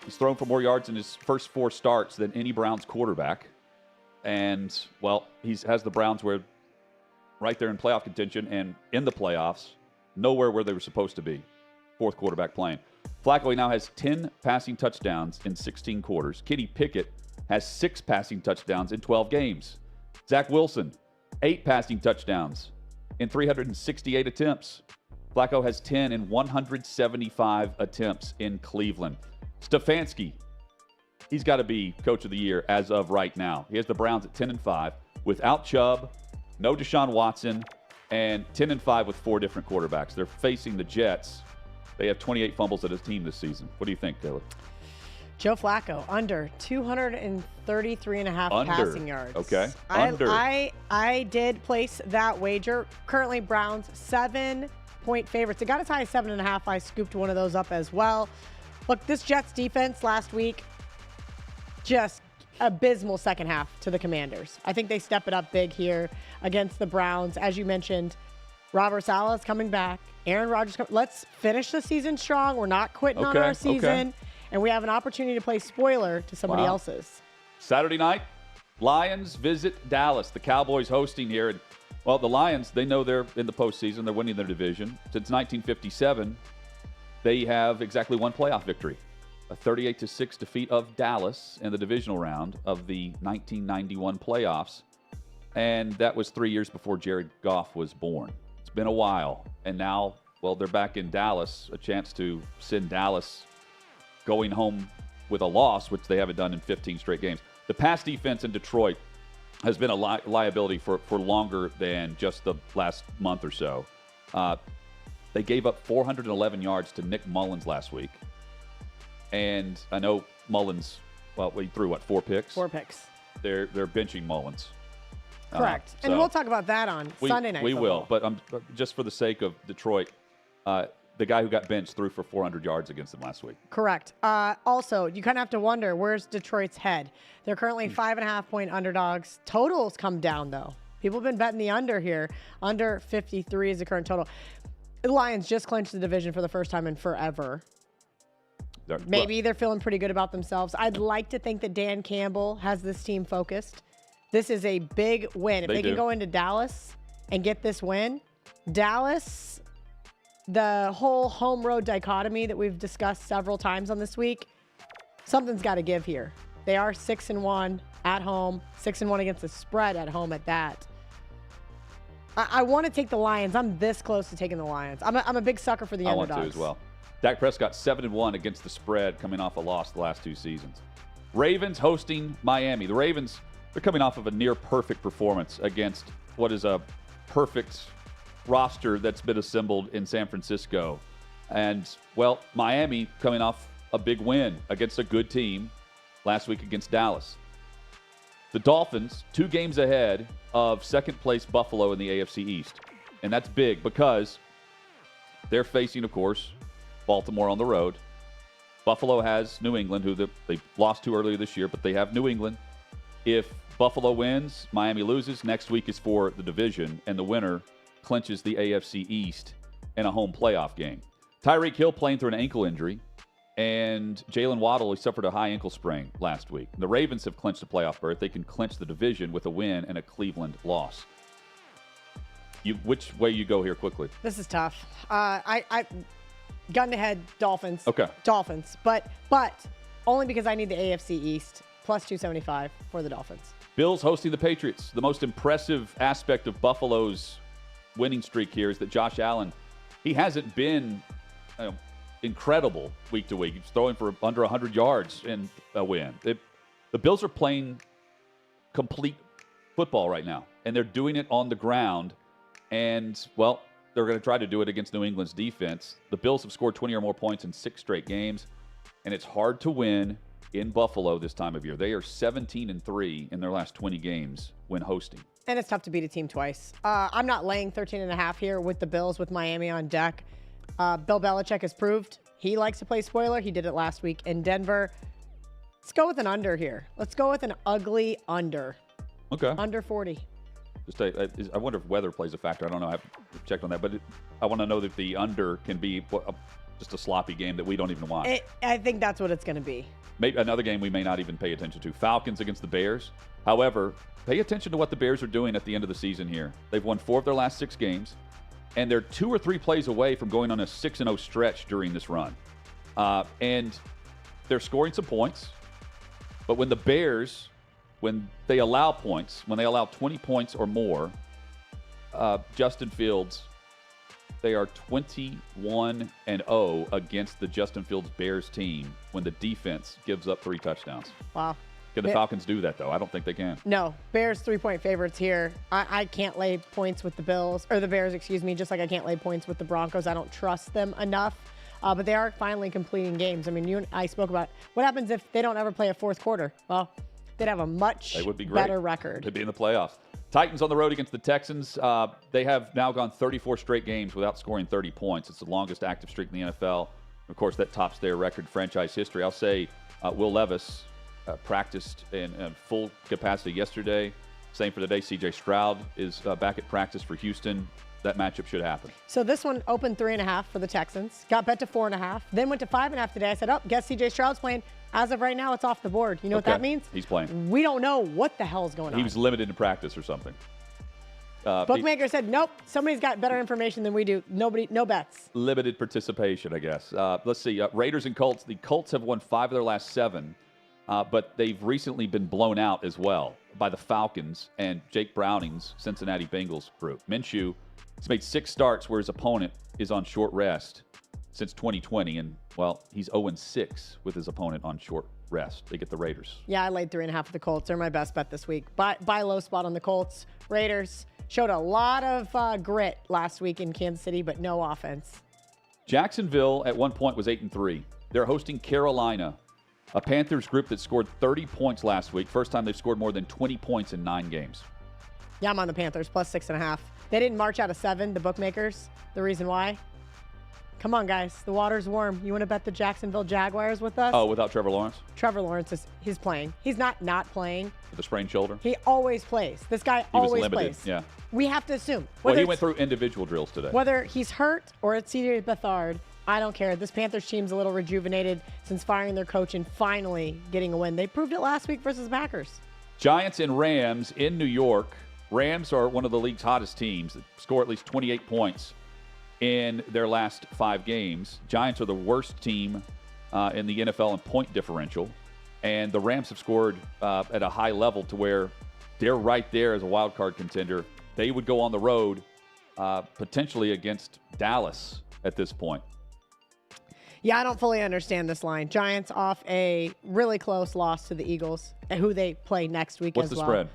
He's thrown for more yards in his first 4 starts than any Browns quarterback. And, well, he has the Browns right there in playoff contention and in the playoffs, nowhere where they were supposed to be. 4th quarterback playing. Flacco now has 10 passing touchdowns in 16 quarters. Kenny Pickett has 6 passing touchdowns in 12 games. Zach Wilson, 8 passing touchdowns in 368 attempts. Flacco has 10 in 175 attempts in Cleveland. Stefanski, he's got to be coach of the year as of right now. He has the Browns at 10-5 without Chubb, no Deshaun Watson, and 10-5 with 4 different quarterbacks. They're facing the Jets. They have 28 fumbles at his team this season. What do you think, Taylor? Joe Flacco, under 233.5 passing yards. Okay. Under. I did place that wager. Currently, Browns 7-point favorites. It got as high as 7.5. I scooped one of those up as well. Look, this Jets defense last week, just abysmal second half to the Commanders. I think they step it up big here against the Browns. As you mentioned, Robert Saleh is coming back. Aaron Rodgers, let's finish the season strong. We're not quitting on our season. Okay. And we have an opportunity to play spoiler to somebody else's. Saturday night, Lions visit Dallas. The Cowboys hosting here. And, well, the Lions, they know they're in the postseason. They're winning their division. Since 1957, they have exactly one playoff victory. A 38-6 defeat of Dallas in the divisional round of the 1991 playoffs. And that was 3 years before Jared Goff was born. It's been a while. And now, well, they're back in Dallas, a chance to send Dallas going home with a loss, which they haven't done in 15 straight games. The pass defense in Detroit has been a liability for longer than just the last month or so. They gave up 411 yards to Nick Mullins last week. And I know Mullins, well, he threw, 4 picks? 4 picks. They're benching Mullins. Correct. And we'll talk about that on Sunday Night We Football. will, but just for the sake of Detroit, the guy who got benched threw for 400 yards against them last week. Correct. Also, you kind of have to wonder, where's Detroit's head? They're currently 5.5-point underdogs. Totals come down, though. People have been betting the under here. Under 53 is the current total. The Lions just clinched the division for the first time in forever. Maybe they're feeling pretty good about themselves. I'd like to think that Dan Campbell has this team focused. This is a big win. If they can go into Dallas and get this win, Dallas, the whole home road dichotomy that we've discussed several times on this week, something's got to give here. They are 6-1 at home, 6-1 against the spread at home at that. I want to take the Lions. I'm this close to taking the Lions. I'm a big sucker for the underdogs. I want to as well. Dak Prescott 7-1 against the spread, coming off a loss the last 2 seasons. Ravens hosting Miami. The Ravens, they're coming off of a near perfect performance against what is a perfect roster that's been assembled in San Francisco. And, well, Miami coming off a big win against a good team last week against Dallas. The Dolphins, 2 games ahead of second-place Buffalo in the AFC East. And that's big because they're facing, of course, Baltimore on the road. Buffalo has New England, who they lost to earlier this year, but they have New England. If Buffalo wins, Miami loses, next week is for the division, and the winner clinches the AFC East in a home playoff game. Tyreek Hill playing through an ankle injury, and Jalen Waddle, he suffered a high ankle sprain last week. The Ravens have clinched a playoff berth. They can clinch the division with a win and a Cleveland loss. Which way you go here quickly? This is tough. I gun to head Dolphins. Okay. Dolphins, but only because I need the AFC East plus 275 for the Dolphins. Bills hosting the Patriots. The most impressive aspect of Buffalo's winning streak here is that Josh Allen, he hasn't been incredible week to week. He's throwing for under 100 yards in a win. The Bills are playing complete football right now, and they're doing it on the ground. And, well, they're going to try to do it against New England's defense. The Bills have scored 20 or more points in 6 straight games, and it's hard to win in Buffalo this time of year. They are 17-3 in their last 20 games when hosting. And it's tough to beat a team twice. I'm not laying 13.5 here with the Bills with Miami on deck. Bill Belichick has proved he likes to play spoiler. He did it last week in Denver. Let's go with an under here. Let's go with an ugly under. Okay. Under 40. I wonder if weather plays a factor. I don't know. I haven't checked on that. But I want to know that the under can be just a sloppy game that we don't even watch. I think that's what it's going to be. Maybe another game we may not even pay attention to. Falcons against the Bears. However, pay attention to what the Bears are doing at the end of the season here. They've won 4 of their last 6 games, and they're 2 or 3 plays away from going on a 6-0 stretch during this run. And they're scoring some points. But when the Bears, when they allow points, when they allow 20 points or more, Justin Fields, they are 21-0 against the Justin Fields Bears team when the defense gives up 3 touchdowns. Wow. Can the Falcons do that, though? I don't think they can. No. Bears 3-point favorites here. I can't lay points with the Bills, or the Bears, excuse me, just like I can't lay points with the Broncos. I don't trust them enough. But they are finally completing games. I mean, you and I spoke about what happens if they don't ever play a fourth quarter. Well, they'd have a much better record. They'd be in the playoffs. Titans on the road against the Texans. They have now gone 34 straight games without scoring 30 points. It's the longest active streak in the NFL. Of course, that tops their record franchise history. I'll say Will Levis practiced in full capacity yesterday. Same for today. C.J. Stroud is back at practice for Houston. That matchup should happen. So this one opened 3.5 for the Texans. Got bet to 4.5. Then went to 5.5 today. I said, guess C.J. Stroud's playing. As of right now, it's off the board. You know what that means? He's playing. We don't know what the hell's going on. He was limited in practice or something. Bookmaker said, nope, somebody's got better information than we do. No bets. Limited participation, I guess. Let's see. Raiders and Colts. The Colts have won 5 of their last 7, but they've recently been blown out as well by the Falcons and Jake Browning's Cincinnati Bengals group. Minshew has made 6 starts where his opponent is on short rest since 2020, and, well, he's 0-6 with his opponent on short rest. They get the Raiders. Yeah, I laid 3.5 for the Colts. They're my best bet this week. Buy low spot on the Colts. Raiders showed a lot of grit last week in Kansas City, but no offense. Jacksonville at one point was 8-3. They're hosting Carolina, a Panthers group that scored 30 points last week. First time they've scored more than 20 points in 9 games. Yeah, I'm on the Panthers, plus 6.5. They didn't march out of 7, the bookmakers. The reason why? Come on, guys. The water's warm. You want to bet the Jacksonville Jaguars with us? Oh, without Trevor Lawrence? Trevor Lawrence he's playing. He's not playing. With a sprained shoulder? He always plays. This guy He was always limited, plays. yeah. We have to assume. Well, he went through individual drills today. Whether he's hurt or it's CJ Beathard, I don't care. This Panthers team's a little rejuvenated since firing their coach and finally getting a win. They proved it last week versus the Packers. Giants and Rams in New York. Rams are one of the league's hottest teams that score at least 28 points in their last 5 games. Giants are the worst team in the NFL in point differential. And the Rams have scored at a high level to where they're right there as a wild card contender. They would go on the road potentially against Dallas at this point. Yeah, I don't fully understand this line. Giants off a really close loss to the Eagles, who they play next week What's as the well. spread?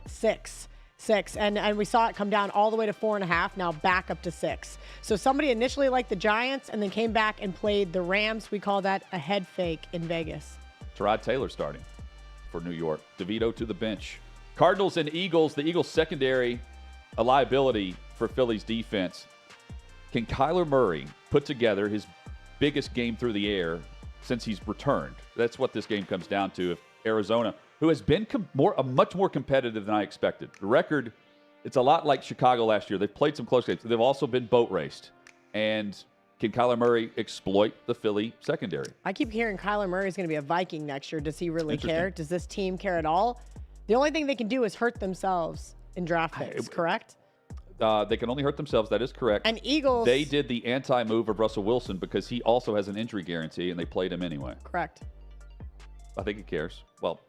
6. And we saw it come down all the way to 4.5, now back up to 6. So somebody initially liked the Giants and then came back and played the Rams. We call that a head fake in Vegas. Tyrod Taylor starting for New York. DeVito to the bench. Cardinals and Eagles. The Eagles secondary, a liability for Philly's defense. Can Kyler Murray put together his biggest game through the air since he's returned? That's what this game comes down to. If Arizona, who has been much more competitive than I expected. The record, it's a lot like Chicago last year. They've played some close games. They've also been boat raced. And can Kyler Murray exploit the Philly secondary? I keep hearing Kyler Murray is going to be a Viking next year. Does he really care? Does this team care at all? The only thing they can do is hurt themselves in draft picks, correct? They can only hurt themselves. That is correct. And Eagles. They did the anti-move of Russell Wilson because he also has an injury guarantee, and they played him anyway. Correct. I think he cares. Well,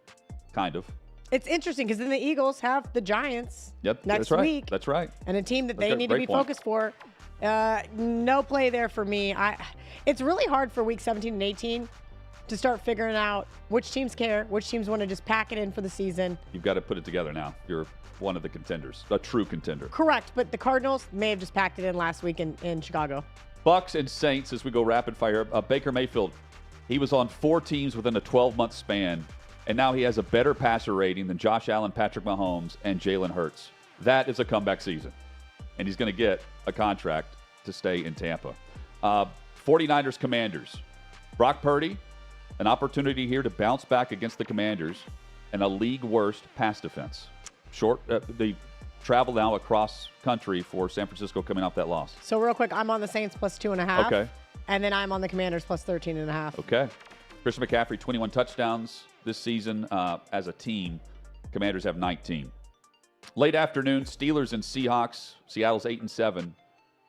kind of. It's interesting because then the Eagles have the Giants next week. That's right. And a team that they need to be focused for. No play there for me. It's really hard for week 17 and 18 to start figuring out which teams care, which teams want to just pack it in for the season. You've got to put it together now. You're one of the contenders, a true contender. Correct, but the Cardinals may have just packed it in last week in Chicago. Bucks and Saints as we go rapid fire. Baker Mayfield, he was on 4 teams within a 12-month span, and now he has a better passer rating than Josh Allen, Patrick Mahomes, and Jalen Hurts. That is a comeback season, and he's going to get a contract to stay in Tampa. 49ers Commanders. Brock Purdy, an opportunity here to bounce back against the Commanders and a league worst pass defense. They travel now across country for San Francisco coming off that loss. So real quick, I'm on the Saints plus 2.5. Okay. And then I'm on the Commanders plus 13.5. Okay. Christian McCaffrey, 21 touchdowns this season as a team. Commanders have 19. Late afternoon, Steelers and Seahawks. Seattle's 8-7.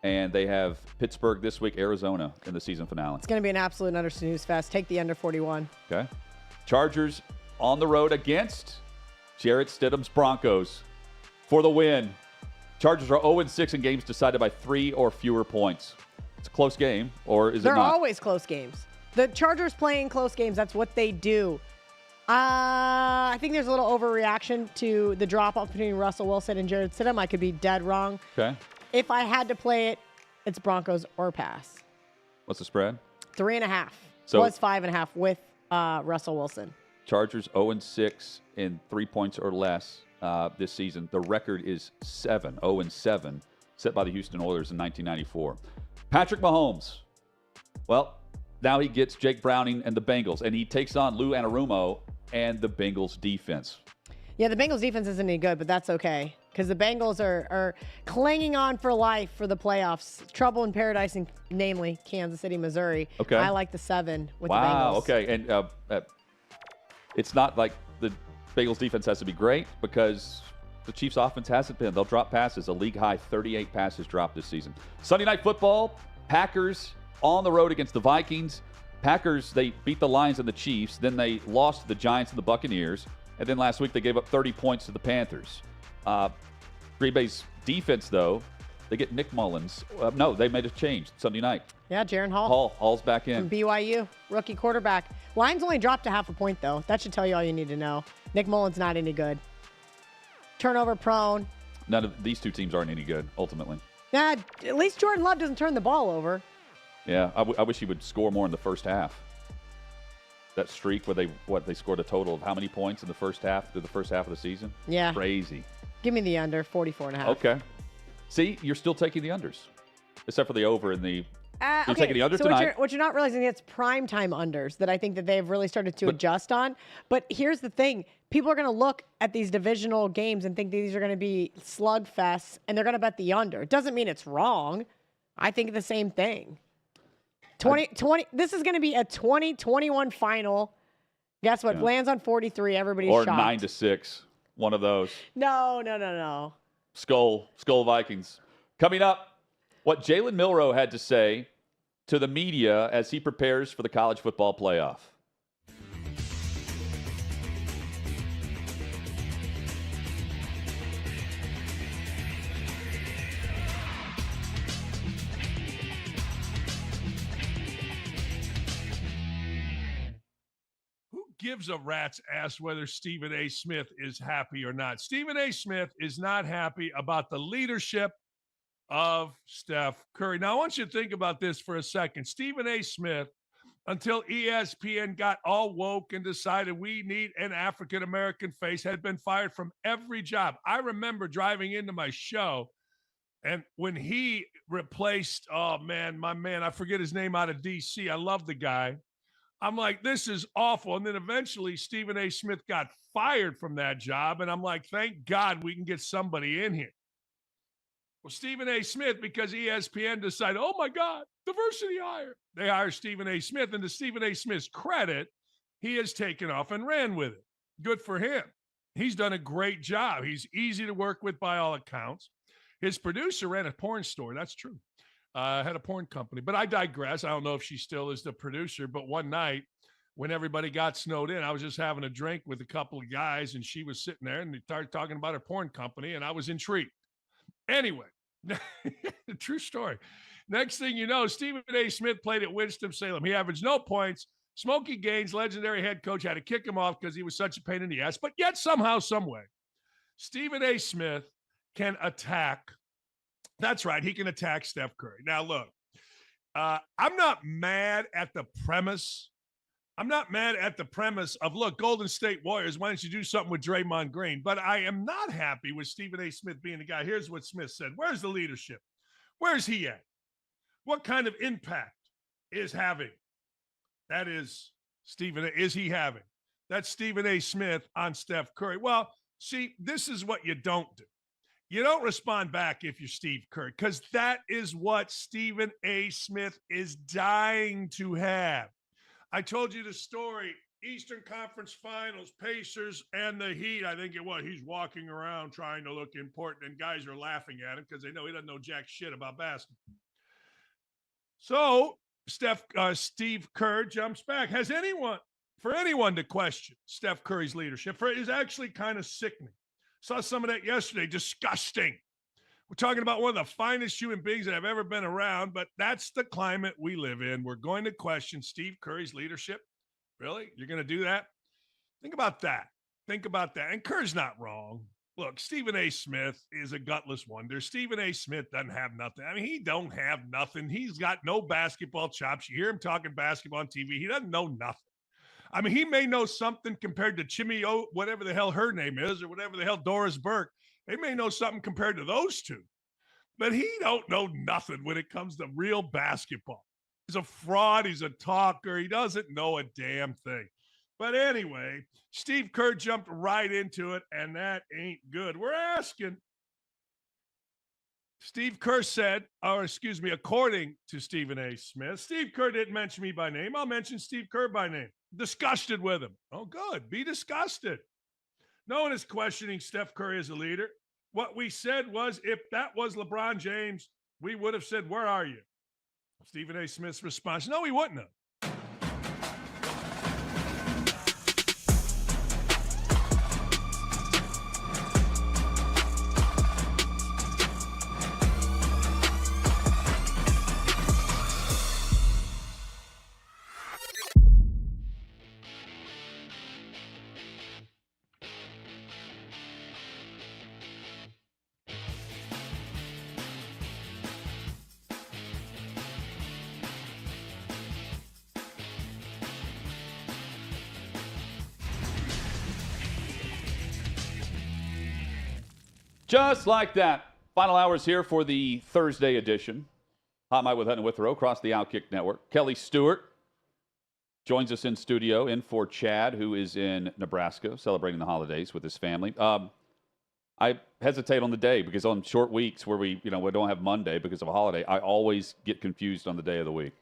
And they have Pittsburgh this week, Arizona in the season finale. It's going to be an absolute under snooze fest. Take the under 41. Okay. Chargers on the road against Jarrett Stidham's Broncos for the win. Chargers are 0-6 in games decided by 3 or fewer points. It's a close game, or is it not? They're always close games. The Chargers playing close games. That's what they do. I think there's a little overreaction to the drop-off between Russell Wilson and Jarrett Stidham. I could be dead wrong. Okay. If I had to play it, it's Broncos or pass. What's the spread? 3.5. So was 5.5 with Russell Wilson. Chargers 0-6 in 3 points or less this season. The record is 0-7, set by the Houston Oilers in 1994. Patrick Mahomes. Well, now he gets Jake Browning and the Bengals, and he takes on Lou Anarumo and the Bengals defense. Yeah, the Bengals defense isn't any good, but that's okay because the Bengals are clinging on for life for the playoffs. Trouble in paradise, namely Kansas City, Missouri. Okay. I like the 7 with the Bengals. Wow, okay. And it's not like the Bengals defense has to be great because the Chiefs offense hasn't been. They'll drop passes. A league-high 38 passes dropped this season. Sunday Night Football, Packers on the road against the Vikings. Packers, they beat the Lions and the Chiefs. Then they lost to the Giants and the Buccaneers. And then last week they gave up 30 points to the Panthers. Green Bay's defense, though, they get Nick Mullins. No, they made a change Sunday night. Yeah, Jaron Hall. Hall's back in. From BYU, rookie quarterback. Lions only dropped to 0.5 point, though. That should tell you all you need to know. Nick Mullins not any good. Turnover prone. None of these two teams aren't any good, ultimately. Yeah, at least Jordan Love doesn't turn the ball over. Yeah, I wish he would score more in the first half. That streak where they scored a total of how many points in the first half through the first half of the season? Yeah. Crazy. Give me the under, 44.5. Okay. See, you're still taking the unders, except for the over in the. You're Okay, taking the under so tonight. what you're not realizing is it's primetime unders that I think that they've really started to adjust on. But here's the thing. People are going to look at these divisional games and think these are going to be slugfests, and they're going to bet the under. It doesn't mean it's wrong. I think the same thing. 2020. This is going to be a 2021 final. Guess what? Yeah. Lands on 43. Everybody's Or shocked. 9-6. One of those. No. Skull Vikings. Coming up, what Jalen Milroe had to say to the media as he prepares for the college football playoff. Who gives a rat's ass whether Stephen A. Smith is happy or not? Stephen A. Smith is not happy about the leadership of Steph Curry. Now, I want you to think about this for a second. Stephen A. Smith, until ESPN got all woke and decided we need an African-American face, had been fired from every job. I remember driving into my show, and when he replaced, oh, man, my man, I forget his name, out of D.C. I love the guy. I'm like, this is awful. And then eventually Stephen A. Smith got fired from that job, and I'm like, thank God we can get somebody in here. Well, Stephen A. Smith, because ESPN decided, oh, my God, diversity hire. They hire Stephen A. Smith, and to Stephen A. Smith's credit, he has taken off and ran with it. Good for him. He's done a great job. He's easy to work with by all accounts. His producer ran a porn store. That's true. Had a porn company. But I digress. I don't know if she still is the producer, but one night when everybody got snowed in, I was just having a drink with a couple of guys, and she was sitting there, and they started talking about her porn company, and I was intrigued. Anyway, true story. Next thing you know, Stephen A. Smith played at Winston-Salem. He averaged no points. Smokey Gaines, legendary head coach, had to kick him off because he was such a pain in the ass. But yet somehow, some way, Stephen A. Smith can attack. That's right. He can attack Steph Curry. Now, look, I'm not mad at the premise. I'm not mad at the premise of, look, Golden State Warriors, why don't you do something with Draymond Green? But I am not happy with Stephen A. Smith being the guy. Here's what Smith said. Where's the leadership? Where's he at? What kind of impact is having? That is is he having? That's Stephen A. Smith on Steph Curry. Well, see, this is what you don't do. You don't respond back if you're Steve Kerr, because that is what Stephen A. Smith is dying to have. I told you the story, Eastern Conference Finals, Pacers and the Heat. I think it was. He's walking around trying to look important, and guys are laughing at him because they know he doesn't know jack shit about basketball. So Steve Kerr jumps back. For anyone to question Steph Curry's leadership, is actually kind of sickening. Saw some of that yesterday. Disgusting. We're talking about one of the finest human beings that I've ever been around, but that's the climate we live in. We're going to question Steve Curry's leadership. Really? You're going to do that? Think about that. And Kerr's not wrong. Look, Stephen A. Smith is a gutless wonder. Stephen A. Smith doesn't have nothing. I mean, he don't have nothing. He's got no basketball chops. You hear him talking basketball on TV. He doesn't know nothing. I mean, he may know something compared to Chimmy O, whatever the hell her name is, or whatever the hell Doris Burke. They may know something compared to those two. But he don't know nothing when it comes to real basketball. He's a fraud. He's a talker. He doesn't know a damn thing. But anyway, Steve Kerr jumped right into it, and that ain't good. We're asking. Steve Kerr said, according to Stephen A. Smith, Steve Kerr didn't mention me by name. I'll mention Steve Kerr by name. Disgusted with him. Oh, good. Be disgusted. No one is questioning Steph Curry as a leader. What we said was, if that was LeBron James, we would have said, where are you? Stephen A. Smith's response, no, he wouldn't have. Just like that. Final hours here for the Thursday edition. Hot Mic with Hutton and Withrow across the OutKick Network. Kelly Stewart joins us in studio, in for Chad, who is in Nebraska celebrating the holidays with his family. I hesitate on the day because on short weeks where we don't have Monday because of a holiday, I always get confused on the day of the week.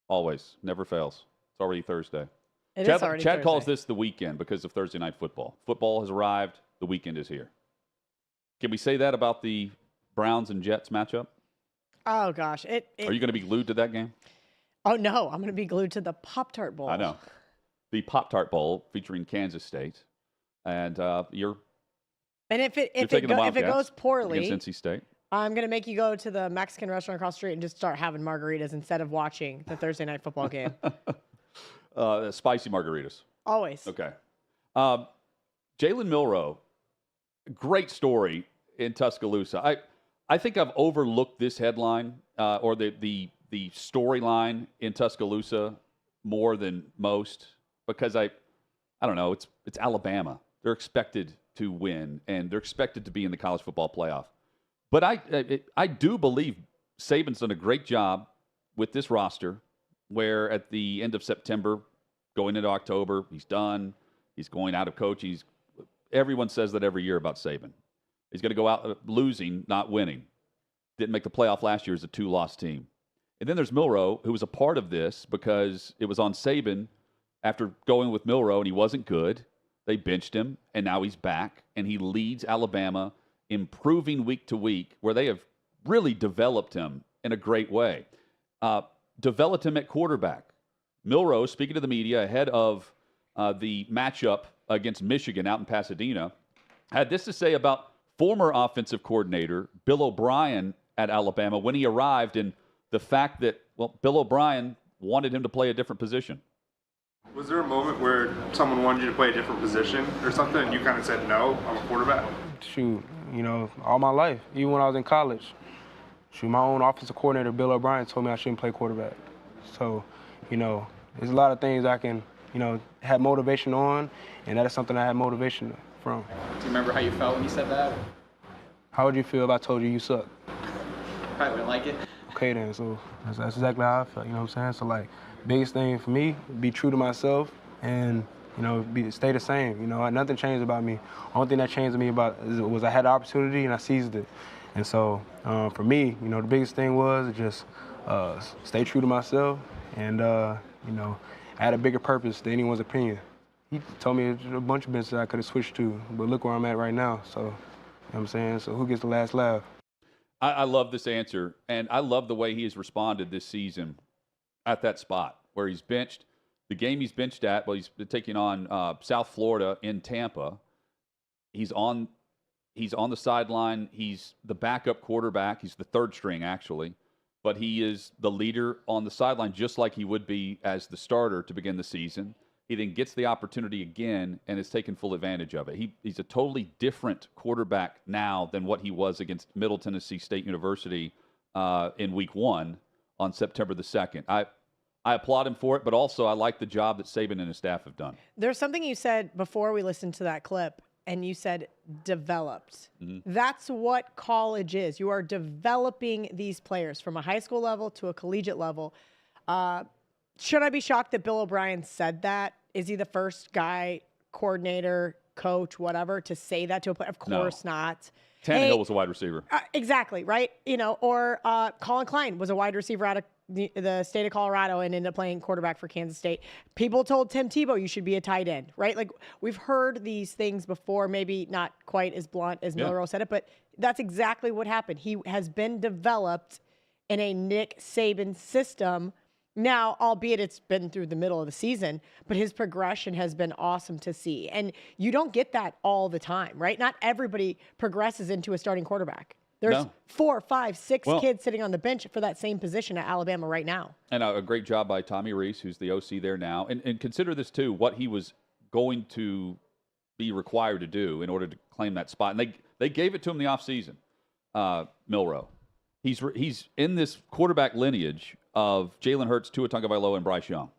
Always. Never fails. It's already Thursday. Chad calls this the weekend because of Thursday night football. Football has arrived. The weekend is here. Can we say that about the Browns and Jets matchup? Oh, gosh. Are you going to be glued to that game? Oh, no. I'm going to be glued to the Pop-Tart Bowl. I know. The Pop-Tart Bowl featuring Kansas State. And you're if it goes poorly against NC State, I'm going to make you go to the Mexican restaurant across the street and just start having margaritas instead of watching the Thursday night football game. Spicy margaritas. Always. Okay. Jalen Milroe, great story in Tuscaloosa. I think I've overlooked this headline or the storyline in Tuscaloosa more than most because I don't know, it's Alabama. They're expected to win and they're expected to be in the college football playoff. But I do believe Saban's done a great job with this roster where at the end of September, going into October, he's done. He's going out of coach. Everyone says that every year about Saban. He's going to go out losing, not winning. Didn't make the playoff last year as a 2-loss team. And then there's Milroe, who was a part of this because it was on Saban after going with Milroe, and he wasn't good. They benched him, and now he's back, and he leads Alabama, improving week to week, where they have really developed him in a great way. Developed him at quarterback. Milroe, speaking to the media ahead of the matchup against Michigan out in Pasadena, had this to say about former offensive coordinator Bill O'Brien at Alabama when he arrived and the fact that, Bill O'Brien wanted him to play a different position. Was there a moment where someone wanted you to play a different position or something and you kind of said, no, I'm a quarterback? Shoot, all my life, even when I was in college. Shoot, my own offensive coordinator, Bill O'Brien, told me I shouldn't play quarterback. So, there's a lot of things I can, have motivation on, and that is something I have motivation from. Do you remember how you felt when you said that? How would you feel if I told you suck? Probably wouldn't like it. Okay then, so that's exactly how I felt, you know what I'm saying? So like, biggest thing for me, be true to myself and, stay the same. Nothing changed about me. Only thing that changed me was I had the opportunity and I seized it. And so for me, the biggest thing was just stay true to myself and, add a bigger purpose to anyone's opinion. He told me a bunch of businesses I could have switched to, but look where I'm at right now. So, you know what I'm saying? So who gets the last laugh? I love this answer, and I love the way he has responded this season at that spot where he's benched. The game he's benched at, he's taking on South Florida in Tampa. He's on the sideline. He's the backup quarterback. He's the third string, actually. But he is the leader on the sideline, just like he would be as the starter to begin the season. He then gets the opportunity again and has taken full advantage of it. He's a totally different quarterback now than what he was against Middle Tennessee State University in Week 1 on September the 2nd. I applaud him for it, but also I like the job that Saban and his staff have done. There's something you said before we listened to that clip, and you said developed. Mm-hmm. That's what college is. You are developing these players from a high school level to a collegiate level. Should I be shocked that Bill O'Brien said that? Is he the first guy, coordinator, coach, whatever, to say that to a player? Of course not. Tannehill was a wide receiver. Exactly, right? Or Colin Klein was a wide receiver out of the state of Colorado and ended up playing quarterback for Kansas State. People told Tim Tebow you should be a tight end, right? Like, we've heard these things before, maybe not quite as blunt as Milroe said it, but that's exactly what happened. He has been developed in a Nick Saban system. Now, albeit it's been through the middle of the season, but his progression has been awesome to see. And you don't get that all the time, right? Not everybody progresses into a starting quarterback. There's 4, 5, 6 kids sitting on the bench for that same position at Alabama right now. And a great job by Tommy Rees, who's the OC there now. And consider this, too, what he was going to be required to do in order to claim that spot. And they gave it to him in the offseason, Milroe. He's in this quarterback lineage of Jalen Hurts, Tua Tagovailoa, and Bryce Young.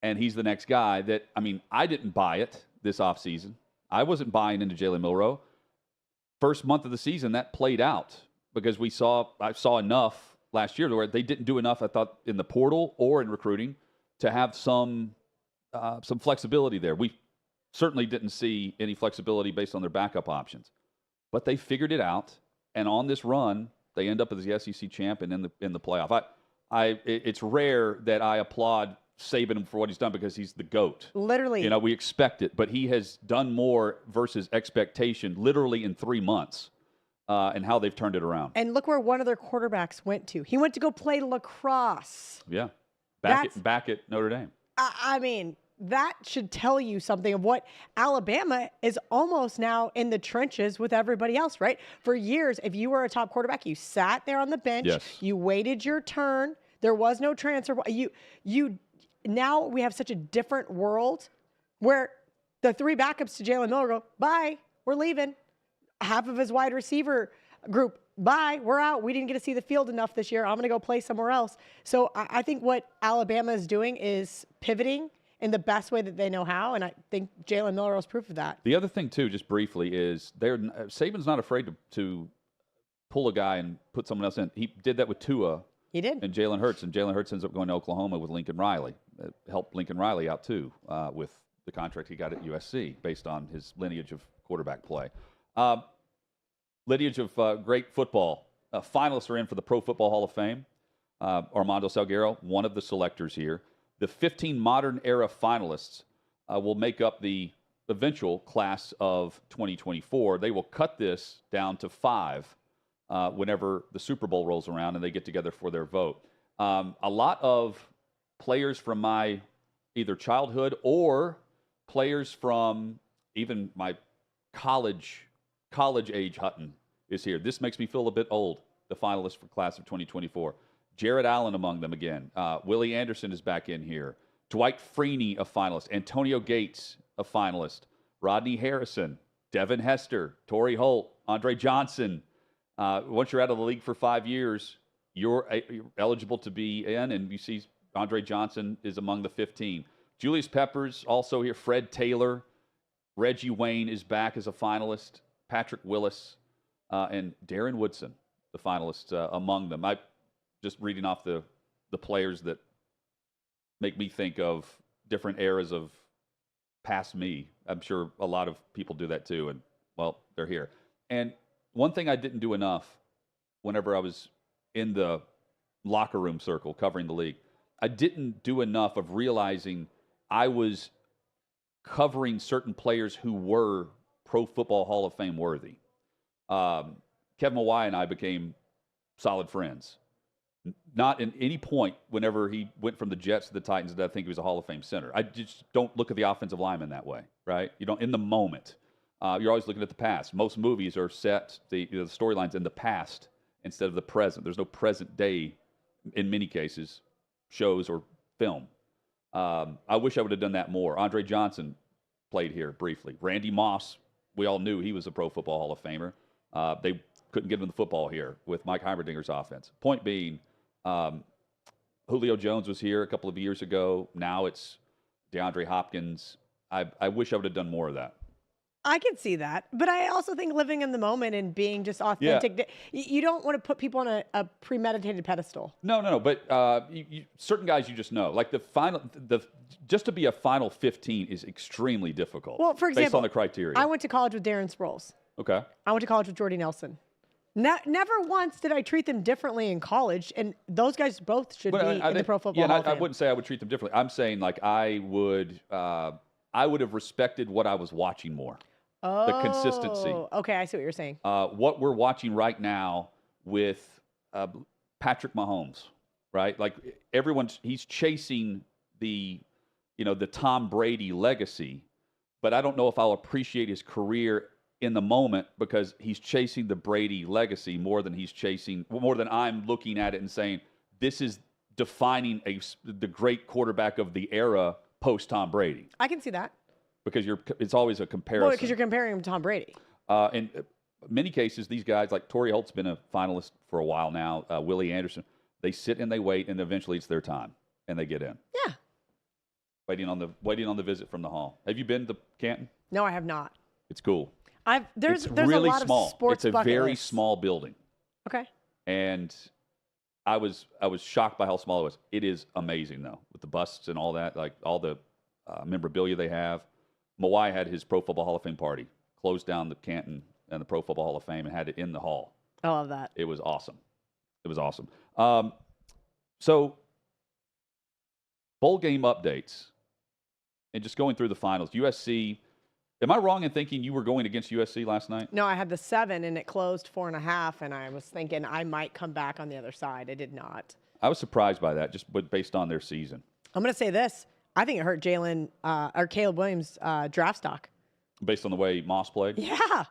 And he's the next guy that, I didn't buy it this offseason. I wasn't buying into Jalen Milroe. first month of the season that played out because I saw enough last year where they didn't do enough, I thought, in the portal or in recruiting to have some flexibility there. We certainly didn't see any flexibility based on their backup options, but they figured it out. And on this run, they end up as the SEC champion in the playoff. It's rare that I applaud Saban for what he's done because he's the GOAT. Literally. We expect it, but he has done more versus expectation literally in 3 months and how they've turned it around. And look where one of their quarterbacks went to. He went to go play lacrosse. Yeah. Back at Notre Dame. I mean, that should tell you something of what Alabama is almost now in the trenches with everybody else, right? For years, if you were a top quarterback, you sat there on the bench, yes. You waited your turn. There was no transfer. Now we have such a different world where the 3 backups to Jalen Miller go, bye, we're leaving. Half of his wide receiver group, bye, we're out. We didn't get to see the field enough this year. I'm going to go play somewhere else. So I think what Alabama is doing is pivoting in the best way that they know how, and I think Jalen Miller was proof of that. The other thing, too, just briefly, is Saban's not afraid to pull a guy and put someone else in. He did that with Tua. He did. And Jalen Hurts. And Jalen Hurts ends up going to Oklahoma with Lincoln Riley. It helped Lincoln Riley out, too, with the contract he got at USC based on his lineage of quarterback play. Lineage of great football. Finalists are in for the Pro Football Hall of Fame. Armando Salguero, one of the selectors here. The 15 modern era finalists will make up the eventual class of 2024. They will cut this down to 5 whenever the Super Bowl rolls around and they get together for their vote. A lot of players from my either childhood or players from even my college age Hutton is here. This makes me feel a bit old, the finalists for class of 2024. Jared Allen among them again. Willie Anderson is back in here. Dwight Freeney, a finalist. Antonio Gates, a finalist. Rodney Harrison, Devin Hester, Torrey Holt, Andre Johnson. Once you're out of the league for 5 years, you're eligible to be in, and you see Andre Johnson is among the 15. Julius Peppers also here. Fred Taylor. Reggie Wayne is back as a finalist. Patrick Willis and Darren Woodson, the finalists among them. Just reading off the players that make me think of different eras of past me. I'm sure a lot of people do that too, and, well, they're here. And one thing I didn't do enough whenever I was in the locker room circle covering the league, I didn't do enough of realizing I was covering certain players who were Pro Football Hall of Fame worthy. Kevin Mawai and I became solid friends. Not in any point whenever he went from the Jets to the Titans did I think he was a Hall of Fame center. I just don't look at the offensive lineman that way, right? You don't in the moment. You're always looking at the past. Most movies are set, the storylines in the past instead of the present. There's no present day in many cases, shows or film. I wish I would have done that more. Andre Johnson played here briefly. Randy Moss, we all knew he was a Pro Football Hall of Famer. They couldn't get him the football here with Mike Heimerdinger's offense. Point being, Julio Jones was here a couple of years ago. Now it's DeAndre Hopkins. I wish I would have done more of that. I can see that. But I also think living in the moment and being just authentic, you don't want to put people on a premeditated pedestal. No. But certain guys you just know. Like just to be a final 15 is extremely difficult. Well, for example, based on the criteria. I went to college with Darren Sproles. Okay. I went to college with Jordy Nelson. Never once did I treat them differently in college, and those guys both should be in the Pro Football Hall of Fame. I wouldn't say I would treat them differently. I'm saying like I would have respected what I was watching more. The consistency. Okay, I see what you're saying. What we're watching right now with Patrick Mahomes, right? Like he's chasing the Tom Brady legacy, but I don't know if I'll appreciate his career in the moment because he's chasing the Brady legacy more than I'm looking at it and saying this is defining the great quarterback of the era post Tom Brady. I can see that. Because it's always a comparison. Well, because you're comparing him to Tom Brady. In many cases, these guys, like Torrey Holt's been a finalist for a while now, Willie Anderson, they sit and they wait, and eventually it's their time, and they get in. Yeah. Waiting on the visit from the Hall. Have you been to Canton? No, I have not. It's cool. There's it's a really lot small. of sports It's a bucket very lists. small building. Okay. And I was shocked by how small it was. It is amazing though, with the busts and all that, like all the memorabilia they have. Mawai had his Pro Football Hall of Fame party, closed down the Canton and the Pro Football Hall of Fame, and had it in the hall. I love that. It was awesome. It was awesome. So bowl game updates, and just going through the finals. USC. Am I wrong in thinking you were going against USC last night? No, I had the 7 and it closed 4.5, and I was thinking I might come back on the other side. I did not. I was surprised by that, just based on their season. I'm going to say this. I think it hurt Caleb Williams' draft stock. Based on the way Moss played? Yeah.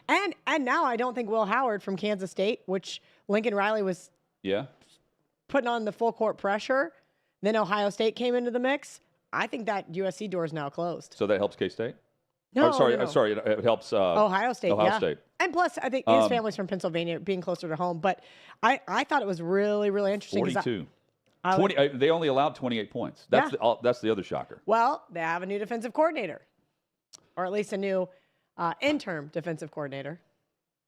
And now I don't think Will Howard from Kansas State, which Lincoln Riley was putting on the full court pressure. Then Ohio State came into the mix. I think that USC door is now closed. So that helps K-State? No, sorry, no. sorry. It helps Ohio State. Ohio yeah. State. And plus, I think his family's from Pennsylvania, being closer to home. But I thought it was really, really interesting. 42. 20, they only allowed 28 points. That's that's the other shocker. Well, they have a new defensive coordinator, or at least a new interim defensive coordinator.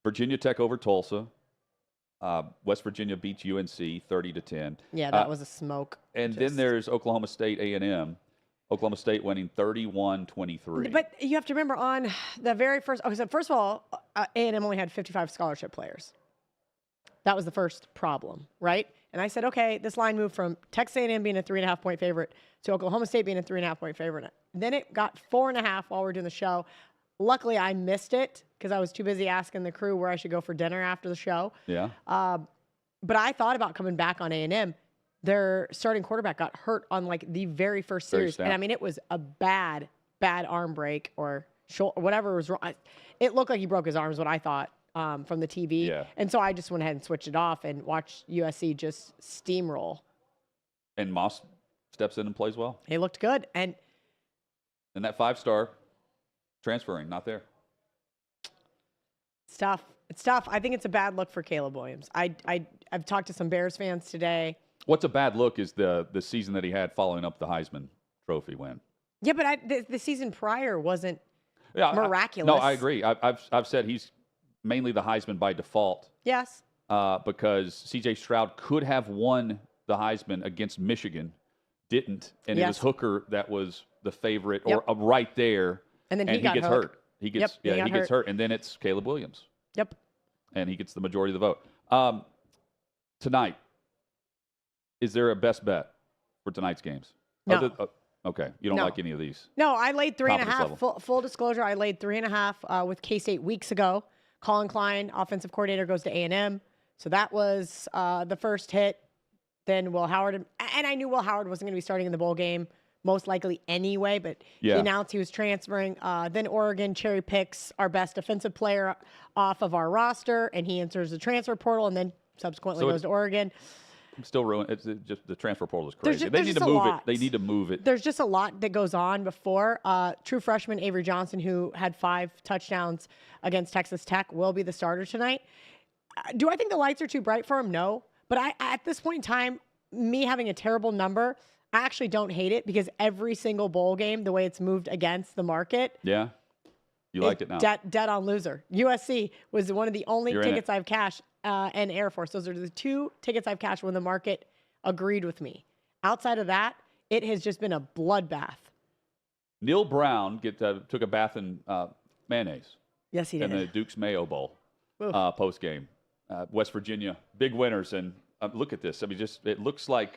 Virginia Tech over Tulsa. West Virginia beats UNC 30-10. Yeah, that was a smoke. And then there's Oklahoma State A&M. Oklahoma State winning 31-23. But you have to remember on the very first. Okay, so first of all, A&M only had 55 scholarship players. That was the first problem, right? And I said, okay, this line moved from Texas A&M being a 3.5-point favorite to Oklahoma State being a 3.5-point favorite. Then it got 4.5 while we were doing the show. Luckily, I missed it because I was too busy asking the crew where I should go for dinner after the show. Yeah. But I thought about coming back on A&M. Their starting quarterback got hurt on like the very first series. And I mean, it was a bad arm break or shoulder, whatever was wrong. It looked like he broke his arm is what I thought from the TV. Yeah. And so I just went ahead and switched it off and watched USC just steamroll. And Moss steps in and plays well. He looked good. And that 5-star transferring, not there. It's tough. It's tough. I think it's a bad look for Caleb Williams. I've talked to some Bears fans today. What's a bad look is the season that he had following up the Heisman Trophy win. Yeah, but the season prior wasn't miraculous. I agree. I've said he's mainly the Heisman by default. Yes. Because C.J. Stroud could have won the Heisman against Michigan, didn't, and it was Hooker that was the favorite or right there. And then he gets hurt. He gets he gets hurt, and then it's Caleb Williams. Yep. And he gets the majority of the vote. Tonight, is there a best bet for tonight's games? No. Okay. You don't like any of these? No, I laid 3.5. level. Full disclosure, I laid 3.5 with K-State weeks ago. Colin Klein, offensive coordinator, goes to A&M. So that was the first hit. Then Will Howard. And I knew Will Howard wasn't going to be starting in the bowl game, most likely anyway, but he announced he was transferring. Then Oregon cherry picks our best defensive player off of our roster, and he enters the transfer portal and then subsequently goes to Oregon. I'm still ruined. It's just the transfer portal is crazy. There's They need to just a move it. lot. They need to move it. There's just a lot that goes on before. True freshman Avery Johnson, who had 5 touchdowns against Texas Tech, will be the starter tonight. Do I think the lights are too bright for him? No. But at this point in time, me having a terrible number, I actually don't hate it because every single bowl game, the way it's moved against the market. Yeah. You like it now. Dead on loser. USC was one of the only You're in tickets I've cashed, and Air Force. Those are the 2 tickets I've cashed when the market agreed with me. Outside of that, it has just been a bloodbath. Neil Brown took a bath in mayonnaise. Yes, he did. In the Duke's Mayo Bowl post game. West Virginia, big winners, and look at this. I mean, it looks like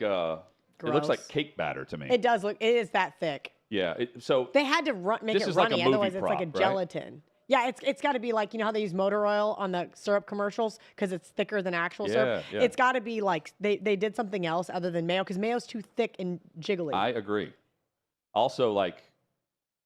cake batter to me. It does look. It is that thick. Yeah. So they had to make it runny, otherwise it's like a gelatin. Right? Yeah, it's got to be like, you know how they use motor oil on the syrup commercials because it's thicker than actual syrup? Yeah. It's got to be like they did something else other than mayo because mayo's too thick and jiggly. I agree. Also,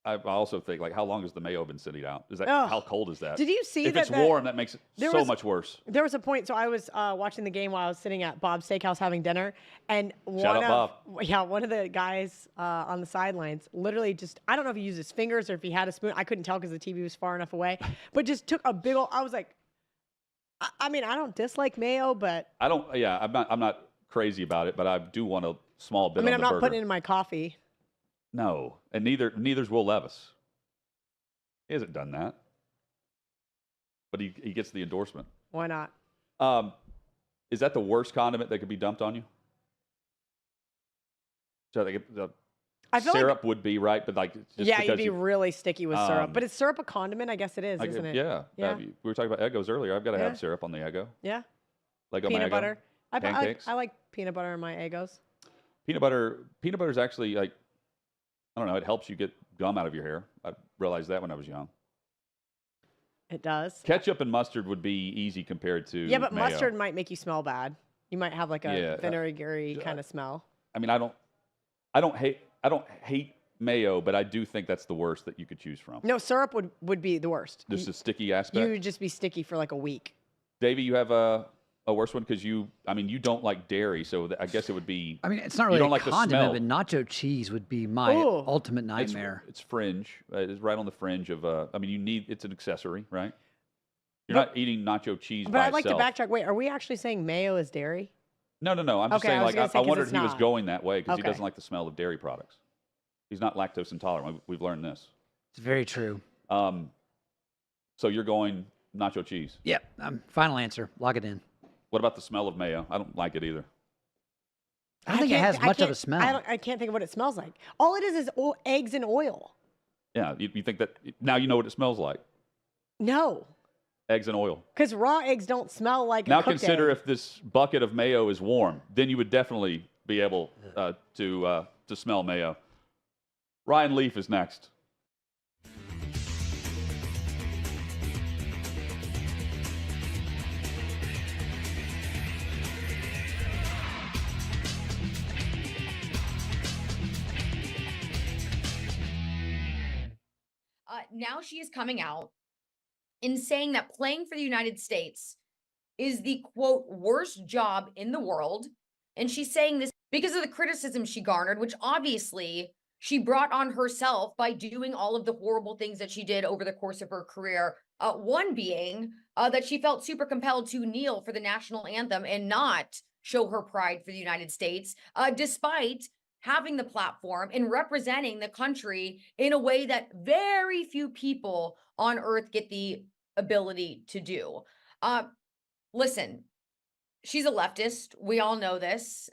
I also think, how long has the mayo been sitting out? How cold is that? Did you see if that? If it's warm, that makes it so much worse. There was a point. So I was watching the game while I was sitting at Bob's Steakhouse having dinner, and Shout out Bob. one of the guys on the sidelines literally I don't know if he used his fingers or if he had a spoon. I couldn't tell because the TV was far enough away, but just took a big old. I was like, I mean, I don't dislike mayo, but I don't. Yeah, I'm not crazy about it, but I do want a small bit. I mean, on I'm the not burger. putting it in my coffee. No, and neither's Will Levis. He hasn't done that. but he gets the endorsement. Why not? Is that the worst condiment that could be dumped on you? So I feel syrup would be right, but like just yeah, because you'd be really sticky with syrup. But is syrup a condiment? I guess it is, like, isn't it? Yeah. Yeah. We were talking about Eggos earlier. I've got to Yeah. have syrup on the Eggo. Yeah. Lego Peanut Eggo. butter. Pancakes. I like peanut butter in my Eggos. Peanut butter is actually like, I don't know, it helps you get gum out of your hair. I realized that when I was young. It does. Ketchup and mustard would be easy compared to Yeah, but mayo. mustard might make you smell bad. You might have like a Yeah, vinegary kind of smell. I mean, I don't hate mayo, but I do think that's the worst that you could choose from. No, syrup would be the worst. Just the sticky aspect. You would just be sticky for like a week. Davey, you have a worse one because you don't like dairy, so I guess it would be. I mean, it's not really you don't a like condiment, the but smell. nacho cheese would be my Ooh. ultimate nightmare. It's fringe. It's right on the fringe of. I mean, it's an accessory, right? You're not eating nacho cheese But by I'd like to itself. backtrack. Wait, are we actually saying mayo is dairy? No. I'm just Okay, saying, I was like, gonna say, I 'cause wondered it's if he was not. going that way because he Okay. doesn't like the smell of dairy products. He's not lactose intolerant. We've learned this. It's very true. So you're going nacho cheese. Yep. Final answer. Lock it in. What about the smell of mayo? I don't like it either. I don't think it has much of a can't- smell. I can't think of what it smells like. All it is eggs and oil. Yeah, you think that now you know what it smells like? No, Eggs and oil. because raw eggs don't smell like Now a cooked consider egg. if this bucket of mayo is warm, then you would definitely be able to smell mayo. Ryan Leaf is next. Now she is coming out and saying that playing for the United States is the quote worst job in the world. And she's saying this because of the criticism she garnered, which obviously she brought on herself by doing all of the horrible things that she did over the course of her career. One being that she felt super compelled to kneel for the national anthem and not show her pride for the United States, despite having the platform and representing the country in a way that very few people on earth get the ability to do. Listen, she's a leftist. We all know this.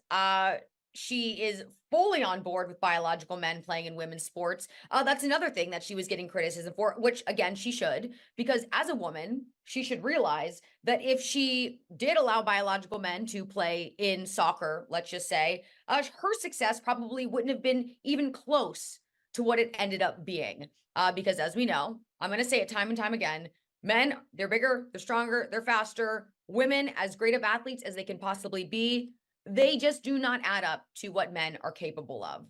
She is fully on board with biological men playing in women's sports. That's another thing that she was getting criticism for, which again, she should, because as a woman, she should realize that if she did allow biological men to play in soccer, let's just say, her success probably wouldn't have been even close to what it ended up being. Because as we know, I'm going to say it time and time again, men, they're bigger, they're stronger, they're faster. Women, as great of athletes as they can possibly be, they just do not add up to what men are capable of.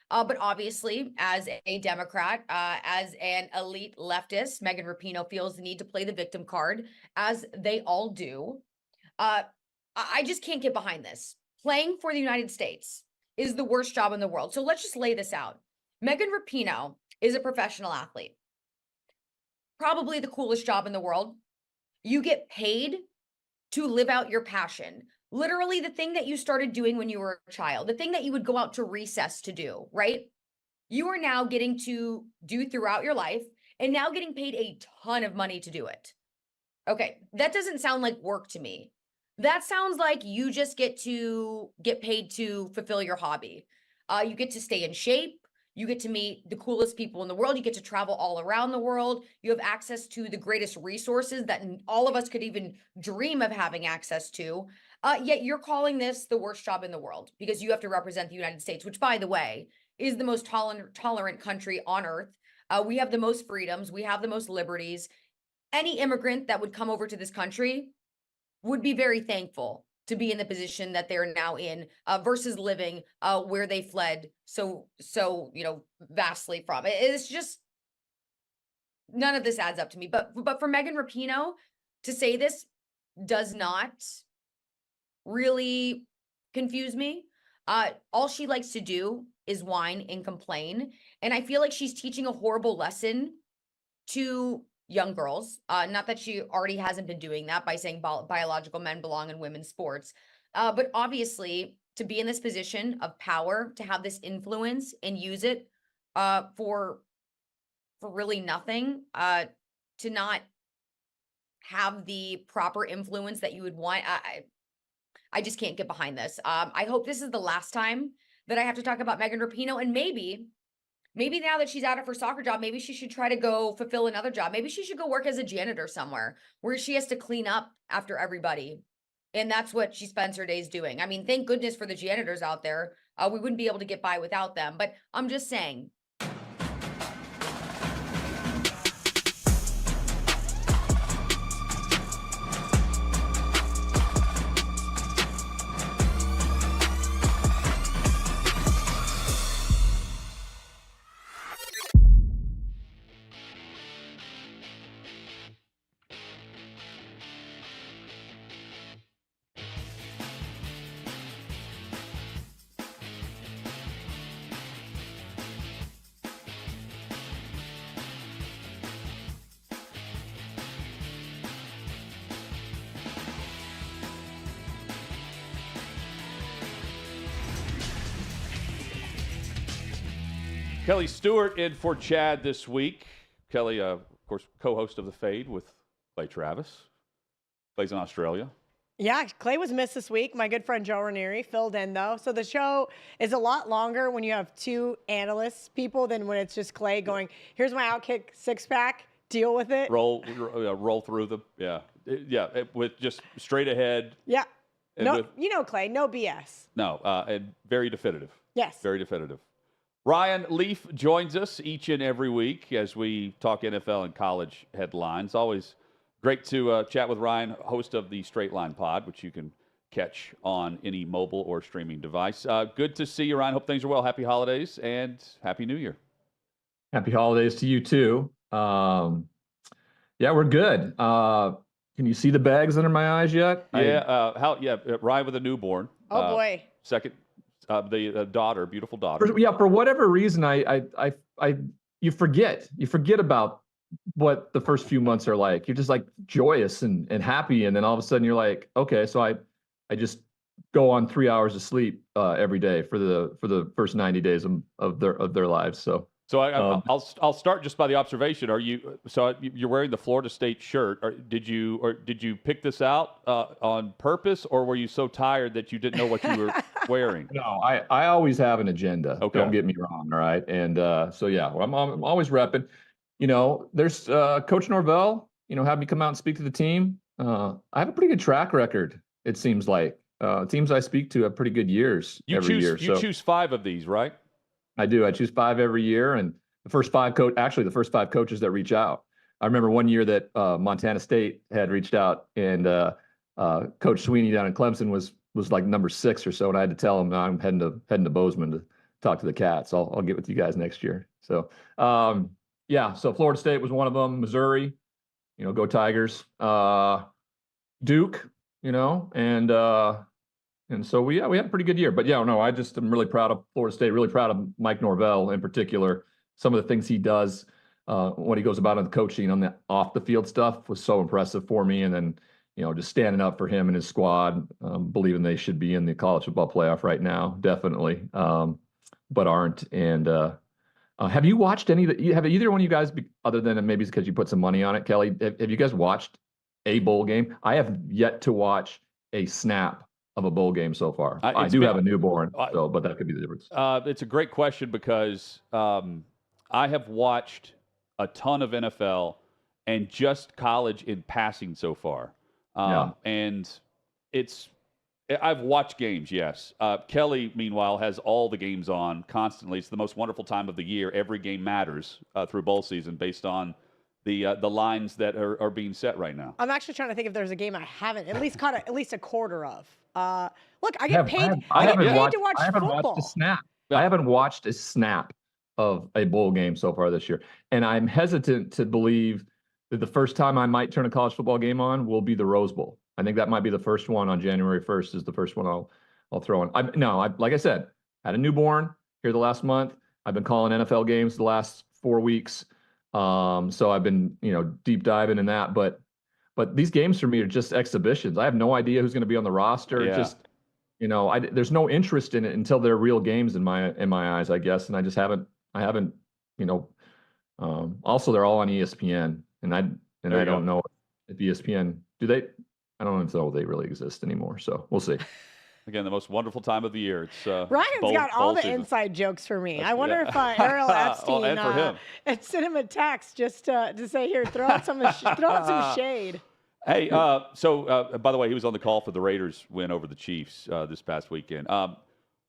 But obviously, as a Democrat, as an elite leftist, Megan Rapinoe feels the need to play the victim card, as they all do. I just can't get behind this. Playing for the United States is the worst job in the world. So let's just lay this out. Megan Rapinoe is a professional athlete. Probably the coolest job in the world. You get paid to live out your passion. Literally the thing that you started doing when you were a child, the thing that you would go out to recess to do, right? You are now getting to do throughout your life and now getting paid a ton of money to do it. Okay, that doesn't sound like work to me. That sounds like you just get paid to fulfill your hobby. You get to stay in shape. You get to meet the coolest people in the world. You get to travel all around the world. You have access to the greatest resources that all of us could even dream of having access to. Yet you're calling this the worst job in the world because you have to represent the United States, which, by the way, is the most tolerant country on earth. We have the most freedoms. We have the most liberties. Any immigrant that would come over to this country would be very thankful to be in the position that they're now in versus living where they fled so vastly from. It's just none of this adds up to me. But for Megan Rapinoe to say this does not really confuse me. All she likes to do is whine and complain. And I feel like she's teaching a horrible lesson to young girls. Not that she already hasn't been doing that by saying biological men belong in women's sports. But obviously, to be in this position of power, to have this influence and use it for really nothing, to not have the proper influence that you would want. I just can't get behind this. I hope this is the last time that I have to talk about Megan Rapinoe, and maybe now that she's out of her soccer job, maybe she should try to go fulfill another job. Maybe she should go work as a janitor somewhere where she has to clean up after everybody. And that's what she spends her days doing. I mean, thank goodness for the janitors out there. We wouldn't be able to get by without them. But I'm just saying. Kelly Stewart in for Chad this week. Kelly, of course, co-host of The Fade with Clay Travis. Plays in Australia. Yeah, Clay was missed this week. My good friend Joe Ranieri filled in, though. So the show is a lot longer when you have two analysts people than when it's just Clay going, here's my OutKick six-pack, deal with it. Roll through them. Yeah. With just straight ahead. Yeah. No, with, you know, Clay, no BS. No, and very definitive. Yes. Very definitive. Ryan Leaf joins us each and every week as we talk NFL and college headlines. Always great to chat with Ryan, host of the Straight Line Pod, which you can catch on any mobile or streaming device. Good to see you, Ryan. Hope things are well. Happy holidays and Happy New Year. Happy holidays to you, too. Yeah, we're good. Can you see the bags under my eyes yet? Yeah, Ryan with a newborn. Oh, boy. Second. The daughter, beautiful daughter. For whatever reason, you forget about what the first few months are like. You're just like joyous and happy, and then all of a sudden you're like, okay, so I just go on 3 hours of sleep every day for the first 90 days of their lives. So I'll start just by the observation. You're wearing the Florida State shirt? Did you pick this out on purpose, or were you so tired that you didn't know what you were wearing? No, I always have an agenda. Okay. Don't get me wrong. All right, and I'm always repping. You know, there's Coach Norvell. You know, have me come out and speak to the team. I have a pretty good track record. It seems like teams I speak to have pretty good years every year. You choose 5 of these, right? I do. I choose 5 every year, and the first 5 coaches that reach out. I remember one year that Montana State had reached out, and Coach Sweeney down in Clemson was like number 6 or so, and I had to tell him, no, I'm heading to Bozeman to talk to the Cats. I'll get with you guys next year. So so Florida State was one of them. Missouri, you know, go Tigers. Duke, you know, and so we had a pretty good year. But I'm really proud of Florida State, really proud of Mike Norvell in particular. Some of the things he does when he goes about on the coaching on the off the field stuff was so impressive for me. And then, you know, just standing up for him and his squad, believing they should be in the college football playoff right now, definitely, but aren't. And have you watched have either one of you guys, other than maybe it's because you put some money on it, Kelly, have you guys watched a bowl game? I have yet to watch a snap of a bowl game so far. I do have a newborn, but that could be the difference. It's a great question because I have watched a ton of NFL and just college in passing so far. And I've watched games, yes. Kelly, meanwhile, has all the games on constantly. It's the most wonderful time of the year. Every game matters through bowl season based on the lines that are being set right now. I'm actually trying to think if there's a game I haven't at least caught at least a quarter of. Look, I get paid. I get paid to watch football. I haven't watched a snap of a bowl game so far this year, and I'm hesitant to believe that the first time I might turn a college football game on will be the Rose Bowl. I think that might be the first one on January 1st. Is the first one I'll throw in. Like I said, had a newborn here the last month. I've been calling NFL games the last 4 weeks. So I've been, deep diving in that, but these games for me are just exhibitions. I have no idea who's going to be on the roster. Yeah. Just, there's no interest in it until they're real games in my eyes, I guess. And I haven't, also they're all on ESPN, and I don't know if ESPN, do they? I don't know if they really exist anymore. So we'll see. Again, the most wonderful time of the year. It's Ryan's bowl- got all bowl the season. inside jokes for me. That's- I wonder yeah. if Ariel Epstein and for him. and sent him a text just to say, here, throw out some shade. Hey, by the way, he was on the call for the Raiders win over the Chiefs this past weekend.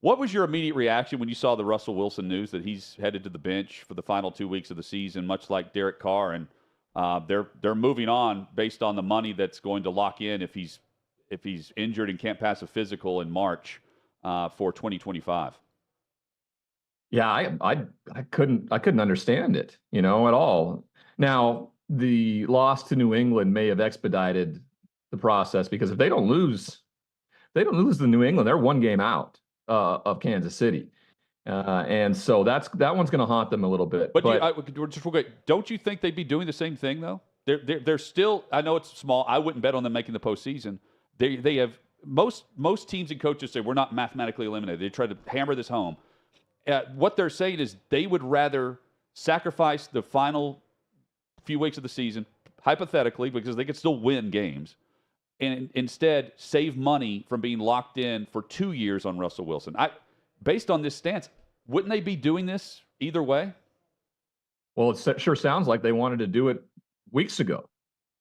What was your immediate reaction when you saw the Russell Wilson news that he's headed to the bench for the final 2 weeks of the season, much like Derek Carr, and they're moving on based on the money that's going to lock in if he's injured and can't pass a physical in March for 2025? Yeah, I couldn't understand it, at all. Now, the loss to New England may have expedited the process, because if they don't lose to New England, they're one game out of Kansas City. And so that one's going to haunt them a little bit. But just real quick, don't you think they'd be doing the same thing, though? They're still, I know it's small. I wouldn't bet on them making the postseason. They have most teams and coaches say we're not mathematically eliminated. They try to hammer this home. What they're saying is they would rather sacrifice the final few weeks of the season, hypothetically, because they could still win games, and instead save money from being locked in for 2 years on Russell Wilson. Based on this stance, wouldn't they be doing this either way? Well, it sure sounds like they wanted to do it weeks ago.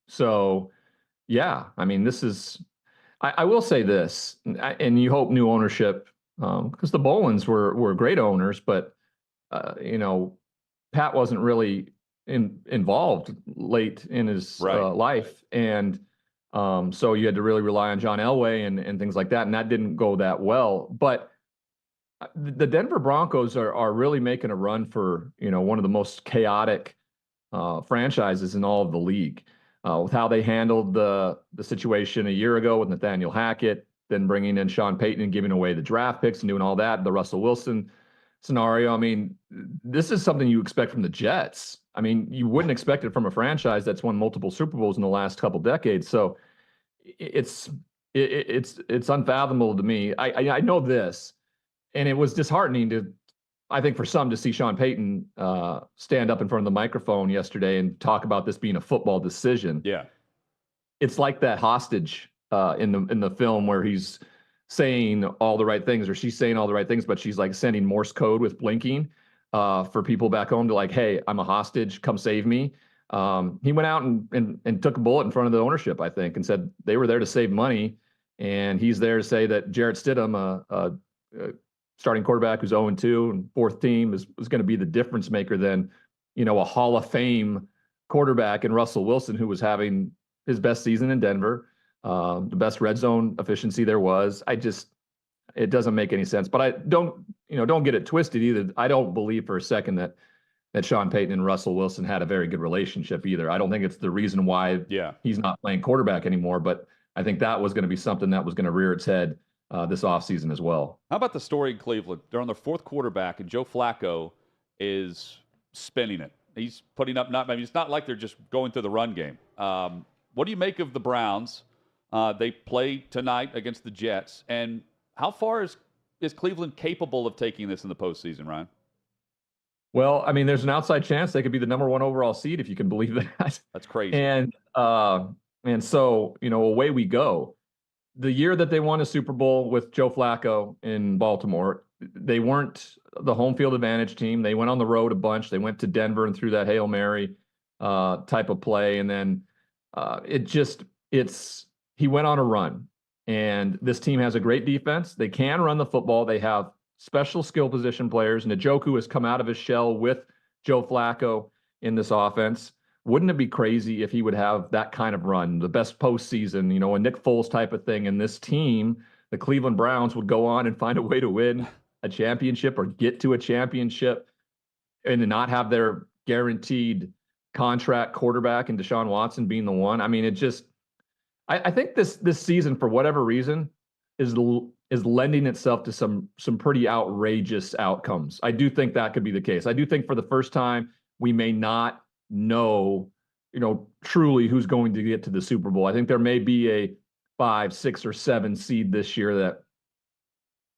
So, yeah, I mean, this is. I will say this, and you hope new ownership, because the Bolins were great owners, but Pat wasn't really involved late in his life, and so you had to really rely on John Elway and things like that, and that didn't go that well. But the Denver Broncos are really making a run for one of the most chaotic franchises in all of the league, with how they handled the situation a year ago with Nathaniel Hackett, then bringing in Sean Payton and giving away the draft picks and doing all that, the Russell Wilson scenario. I mean, this is something you expect from the Jets. I mean, you wouldn't expect it from a franchise that's won multiple Super Bowls in the last couple decades. So it's unfathomable to me. I know this, and it was disheartening I think for some to see Sean Payton stand up in front of the microphone yesterday and talk about this being a football decision. Yeah, it's like that hostage in the film where he's saying all the right things, or she's saying all the right things, but she's like sending Morse code with blinking for people back home to like, hey, I'm a hostage, come save me. He went out and took a bullet in front of the ownership, I think, and said they were there to save money, and he's there to say that Jarrett Stidham, a starting quarterback who's 0-2 and fourth team, is going to be the difference maker than a Hall of Fame quarterback in Russell Wilson, who was having his best season in Denver, the best red zone efficiency there was. It doesn't make any sense. But I don't get it twisted either. I don't believe for a second that Sean Payton and Russell Wilson had a very good relationship either. I don't think it's the reason why he's not playing quarterback anymore. But I think that was going to be something that was going to rear its head this offseason as well. How about the story in Cleveland? They're on their fourth quarterback, and Joe Flacco is spinning it. He's putting up it's not like they're just going through the run game. What do you make of the Browns? They play tonight against the Jets. And how far is Cleveland capable of taking this in the postseason, Ryan? Well, I mean, there's an outside chance they could be the number one overall seed, if you can believe that. That's crazy. And so, away we go. The year that they won a Super Bowl with Joe Flacco in Baltimore, they weren't the home field advantage team. They went on the road a bunch. They went to Denver and threw that Hail Mary type of play. And then he went on a run. And this team has a great defense. They can run the football. They have special skill position players. Njoku has come out of his shell with Joe Flacco in this offense. Wouldn't it be crazy if he would have that kind of run, the best postseason, a Nick Foles type of thing, and this team, the Cleveland Browns, would go on and find a way to win a championship or get to a championship and to not have their guaranteed contract quarterback and Deshaun Watson being the one? I mean, I think this season, for whatever reason, is lending itself to some pretty outrageous outcomes. I do think that could be the case. I do think for the first time, we may not know, truly who's going to get to the Super Bowl. I think there may be a 5, 6, or 7 seed this year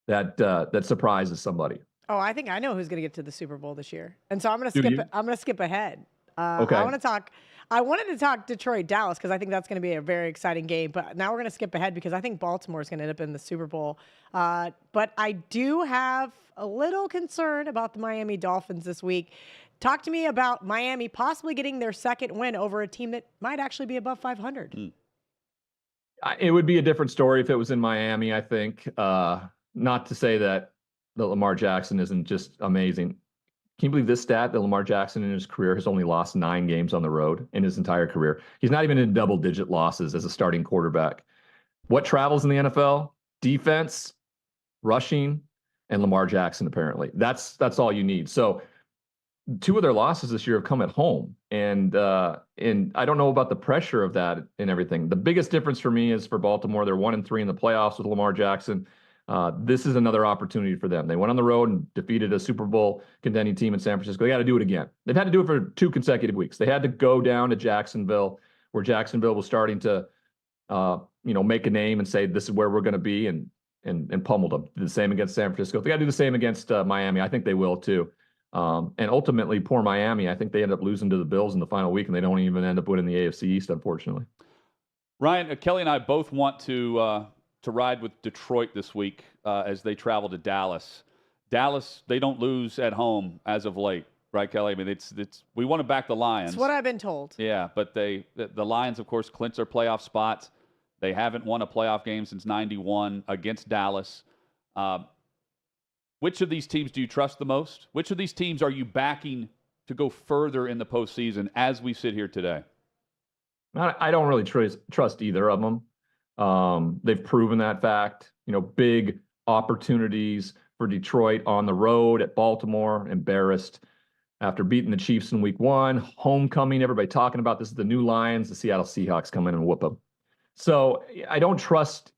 that surprises somebody. Oh, I think I know who's going to get to the Super Bowl this year, and so I'm going to skip. I'm going to skip ahead. Okay. I want to talk I wanted to talk Detroit-Dallas because I think that's going to be a very exciting game. But now we're going to skip ahead because I think Baltimore is going to end up in the Super Bowl. But I do have a little concern about the Miami Dolphins this week. Talk to me about Miami possibly getting their second win over a team that might actually be above 500. It would be a different story if it was in Miami, I think. Not to say that Lamar Jackson isn't just amazing. Can you believe this stat that Lamar Jackson in his career has only lost 9 games on the road in his entire career? He's not even in double-digit losses as a starting quarterback. What travels in the NFL? Defense, rushing, and Lamar Jackson, apparently. That's all you need. So 2 of their losses this year have come at home. And I don't know about the pressure of that and everything. The biggest difference for me is for Baltimore. They're 1-3 in the playoffs with Lamar Jackson. This is another opportunity for them. They went on the road and defeated a Super Bowl contending team in San Francisco. They got to do it again. They've had to do it for 2 consecutive weeks. They had to go down to Jacksonville, where Jacksonville was starting to, make a name and say, this is where we're going to be, and pummeled them. Did the same against San Francisco. They got to do the same against Miami. I think they will too. And ultimately, poor Miami, I think they end up losing to the Bills in the final week, and they don't even end up winning the AFC East, unfortunately. Ryan, Kelly and I both want to ride with Detroit this week as they travel to Dallas. Dallas, they don't lose at home as of late, right, Kelly? I mean, it's we want to back the Lions. That's what I've been told. Yeah, but the Lions, of course, clinch their playoff spots. They haven't won a playoff game since '91 against Dallas. Which of these teams do you trust the most? Which of these teams are you backing to go further in the postseason as we sit here today? I don't really trust either of them. They've proven that fact. Big opportunities for Detroit on the road at Baltimore, embarrassed after beating the Chiefs in week 1. Homecoming, everybody talking about this is the new Lions. The Seattle Seahawks come in and whoop them. So I don't trust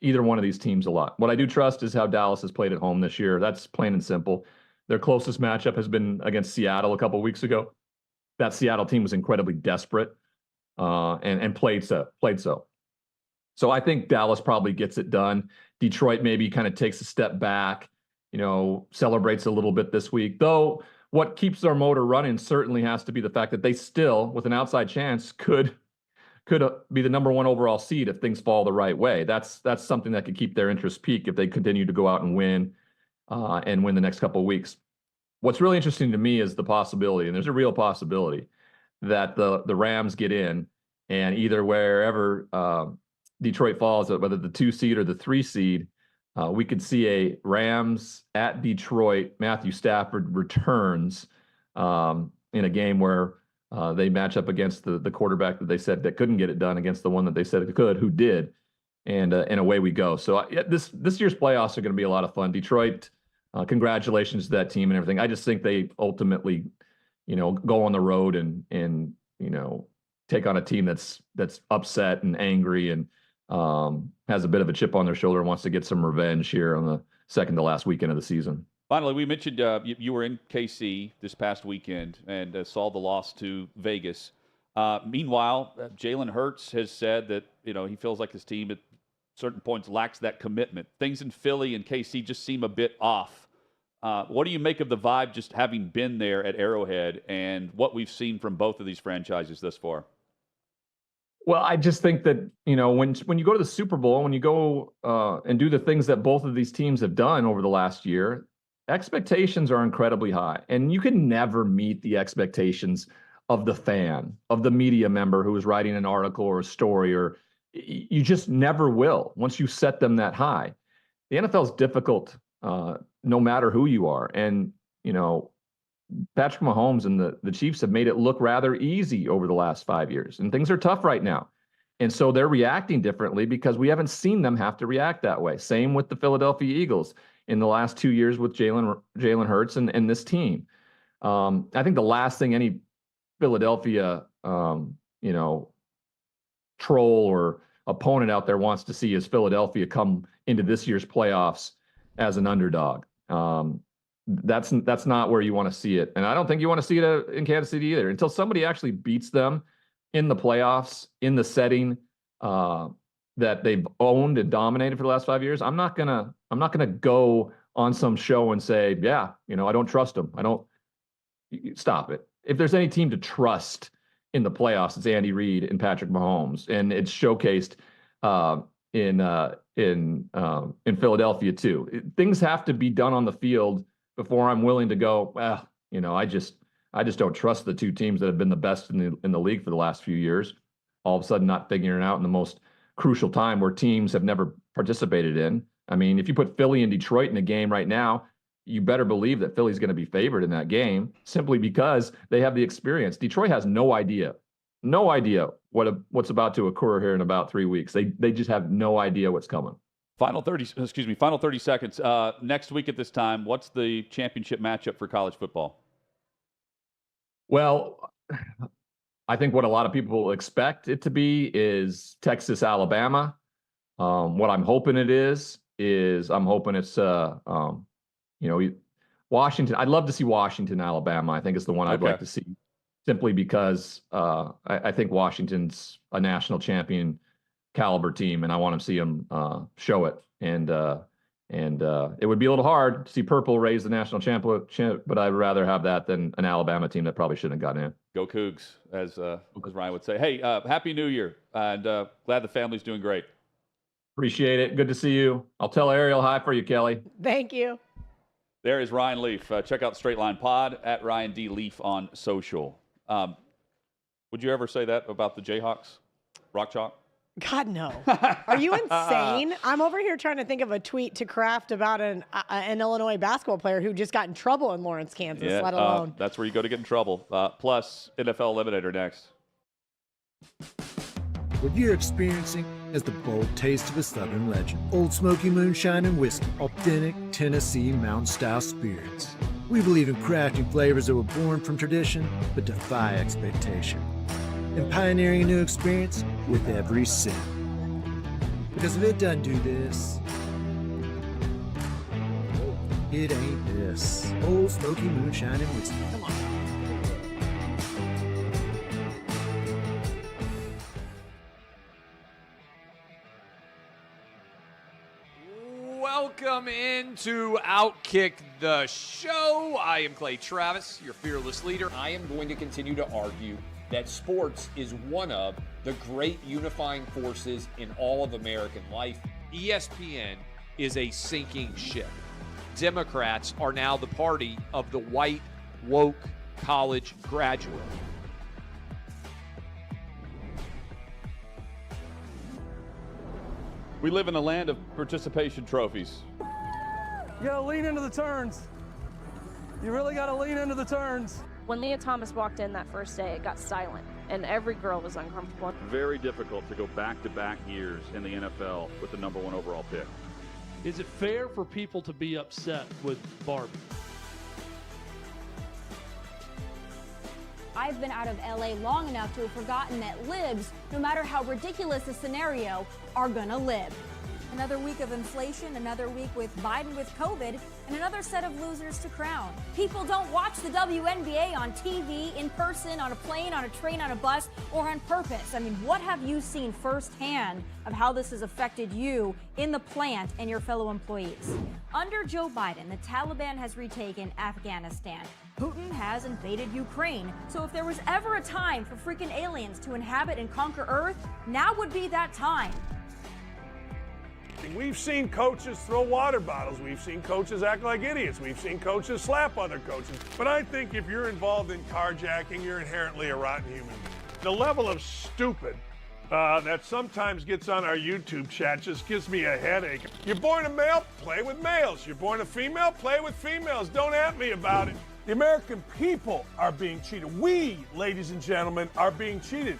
either one of these teams a lot. What I do trust is how Dallas has played at home this year. That's plain and simple. Their closest matchup has been against Seattle a couple of weeks ago. That Seattle team was incredibly desperate and played so. So I think Dallas probably gets it done. Detroit maybe kind of takes a step back, celebrates a little bit this week. Though what keeps their motor running certainly has to be the fact that they still, with an outside chance, could be the number 1 overall seed if things fall the right way. That's something that could keep their interest peak if they continue to go out and win the next couple of weeks. What's really interesting to me is the possibility, and there's a real possibility, that the Rams get in, and either wherever Detroit falls, whether the 2 seed or the 3 seed, we could see a Rams at Detroit. Matthew Stafford returns in a game where they match up against the quarterback that they said that couldn't get it done against the one that they said it could, who did, and away we go. So this year's playoffs are going to be a lot of fun. Detroit, congratulations to that team and everything. I just think they ultimately, go on the road and take on a team that's upset and angry and has a bit of a chip on their shoulder and wants to get some revenge here on the second to last weekend of the season. Finally, we mentioned you were in KC this past weekend and saw the loss to Vegas. Meanwhile, Jalen Hurts has said that he feels like his team at certain points lacks that commitment. Things in Philly and KC just seem a bit off. What do you make of the vibe just having been there at Arrowhead and what we've seen from both of these franchises thus far? Well, I just think that, when you go to the Super Bowl, when you go and do the things that both of these teams have done over the last year, expectations are incredibly high, and you can never meet the expectations of the fan, of the media member who is writing an article or a story, or you just never will once you set them that high. The NFL is difficult no matter who you are. And, Patrick Mahomes and the Chiefs have made it look rather easy over the last 5 years, and things are tough right now. And so they're reacting differently because we haven't seen them have to react that way. Same with the Philadelphia Eagles in the last 2 years with Jalen Hurts and this team. I think the last thing any Philadelphia, troll or opponent out there wants to see is Philadelphia come into this year's playoffs as an underdog. That's not where you want to see it. And I don't think you want to see it in Kansas City either until somebody actually beats them in the playoffs, in the setting that they've owned and dominated for the last 5 years. I'm not gonna go on some show and say, I don't trust them. Stop it. If there's any team to trust in the playoffs, it's Andy Reid and Patrick Mahomes, and it's showcased in Philadelphia too. Things have to be done on the field before I'm willing to go, well, I just don't trust the two teams that have been the best in the league for the last few years. All of a sudden not figuring it out in the most crucial time where teams have never participated in. I mean, if you put Philly and Detroit in a game right now, you better believe that Philly's going to be favored in that game simply because they have the experience. Detroit has no idea what's about to occur here in about 3 weeks. They just have no idea what's coming. Final 30 seconds. Next week at this time, what's the championship matchup for college football? Well, I think what a lot of people expect it to be is Texas, Alabama. What I'm hoping it is I'm hoping it's Washington. I'd love to see Washington, Alabama. I think it's the one I'd like to see, simply because I think Washington's a national champion caliber team, and I want to see them show it. And it would be a little hard to see Purple raise the national championship, but I'd rather have that than an Alabama team that probably shouldn't have gotten in. Go Cougs, as Ryan would say. Hey, Happy New Year, and glad the family's doing great. Appreciate it. Good to see you. I'll tell Ariel hi for you, Kelly. Thank you. There is Ryan Leaf. Check out Straight Line Pod at Ryan D. Leaf on social. Would you ever say that about the Jayhawks? Rock Chalk? God, no. Are you insane? I'm over here trying to think of a tweet to craft about an Illinois basketball player who just got in trouble in Lawrence, Kansas, let alone. That's where you go to get in trouble. Plus, NFL Eliminator next. What you're experiencing is the bold taste of a Southern legend. Old Smoky Moonshine and Whiskey, authentic Tennessee mountain-style spirits. We believe in crafting flavors that were born from tradition but defy expectation, and pioneering a new experience with every sip. Because if it doesn't do this, it ain't this. Old Smoky Moonshine and Whiskey. Come on. Welcome into OutKick the show. I am Clay Travis, your fearless leader. I am going to continue to argue that sports is one of the great unifying forces in all of American life. ESPN is a sinking ship. Democrats are now the party of the white, woke college graduate. We live in a land of participation trophies. You gotta lean into the turns. You really gotta lean into the turns. When Leah Thomas walked in that first day, it got silent, and every girl was uncomfortable. Very difficult to go back-to-back years in the NFL with the #1 overall pick. Is it fair for people to be upset with Barbie? I've been out of LA long enough to have forgotten that libs, no matter how ridiculous the scenario, are gonna lib. Another week of inflation, another week with Biden with COVID, and another set of losers to crown. People don't watch the WNBA on TV, in person, on a plane, on a train, on a bus, or on purpose. I mean, what have you seen firsthand of how this has affected you in the plant and your fellow employees? Under Joe Biden, the Taliban has retaken Afghanistan. Putin has invaded Ukraine. So if there was ever a time for freaking aliens to inhabit and conquer Earth, now would be that time. We've seen coaches throw water bottles. We've seen coaches act like idiots. We've seen coaches slap other coaches. But I think if you're involved in carjacking, you're inherently a rotten human being. The level of stupid that sometimes gets on our YouTube chat just gives me a headache. You're born a male, play with males. You're born a female, play with females. Don't at me about it. The American people are being cheated. We, ladies and gentlemen, are being cheated.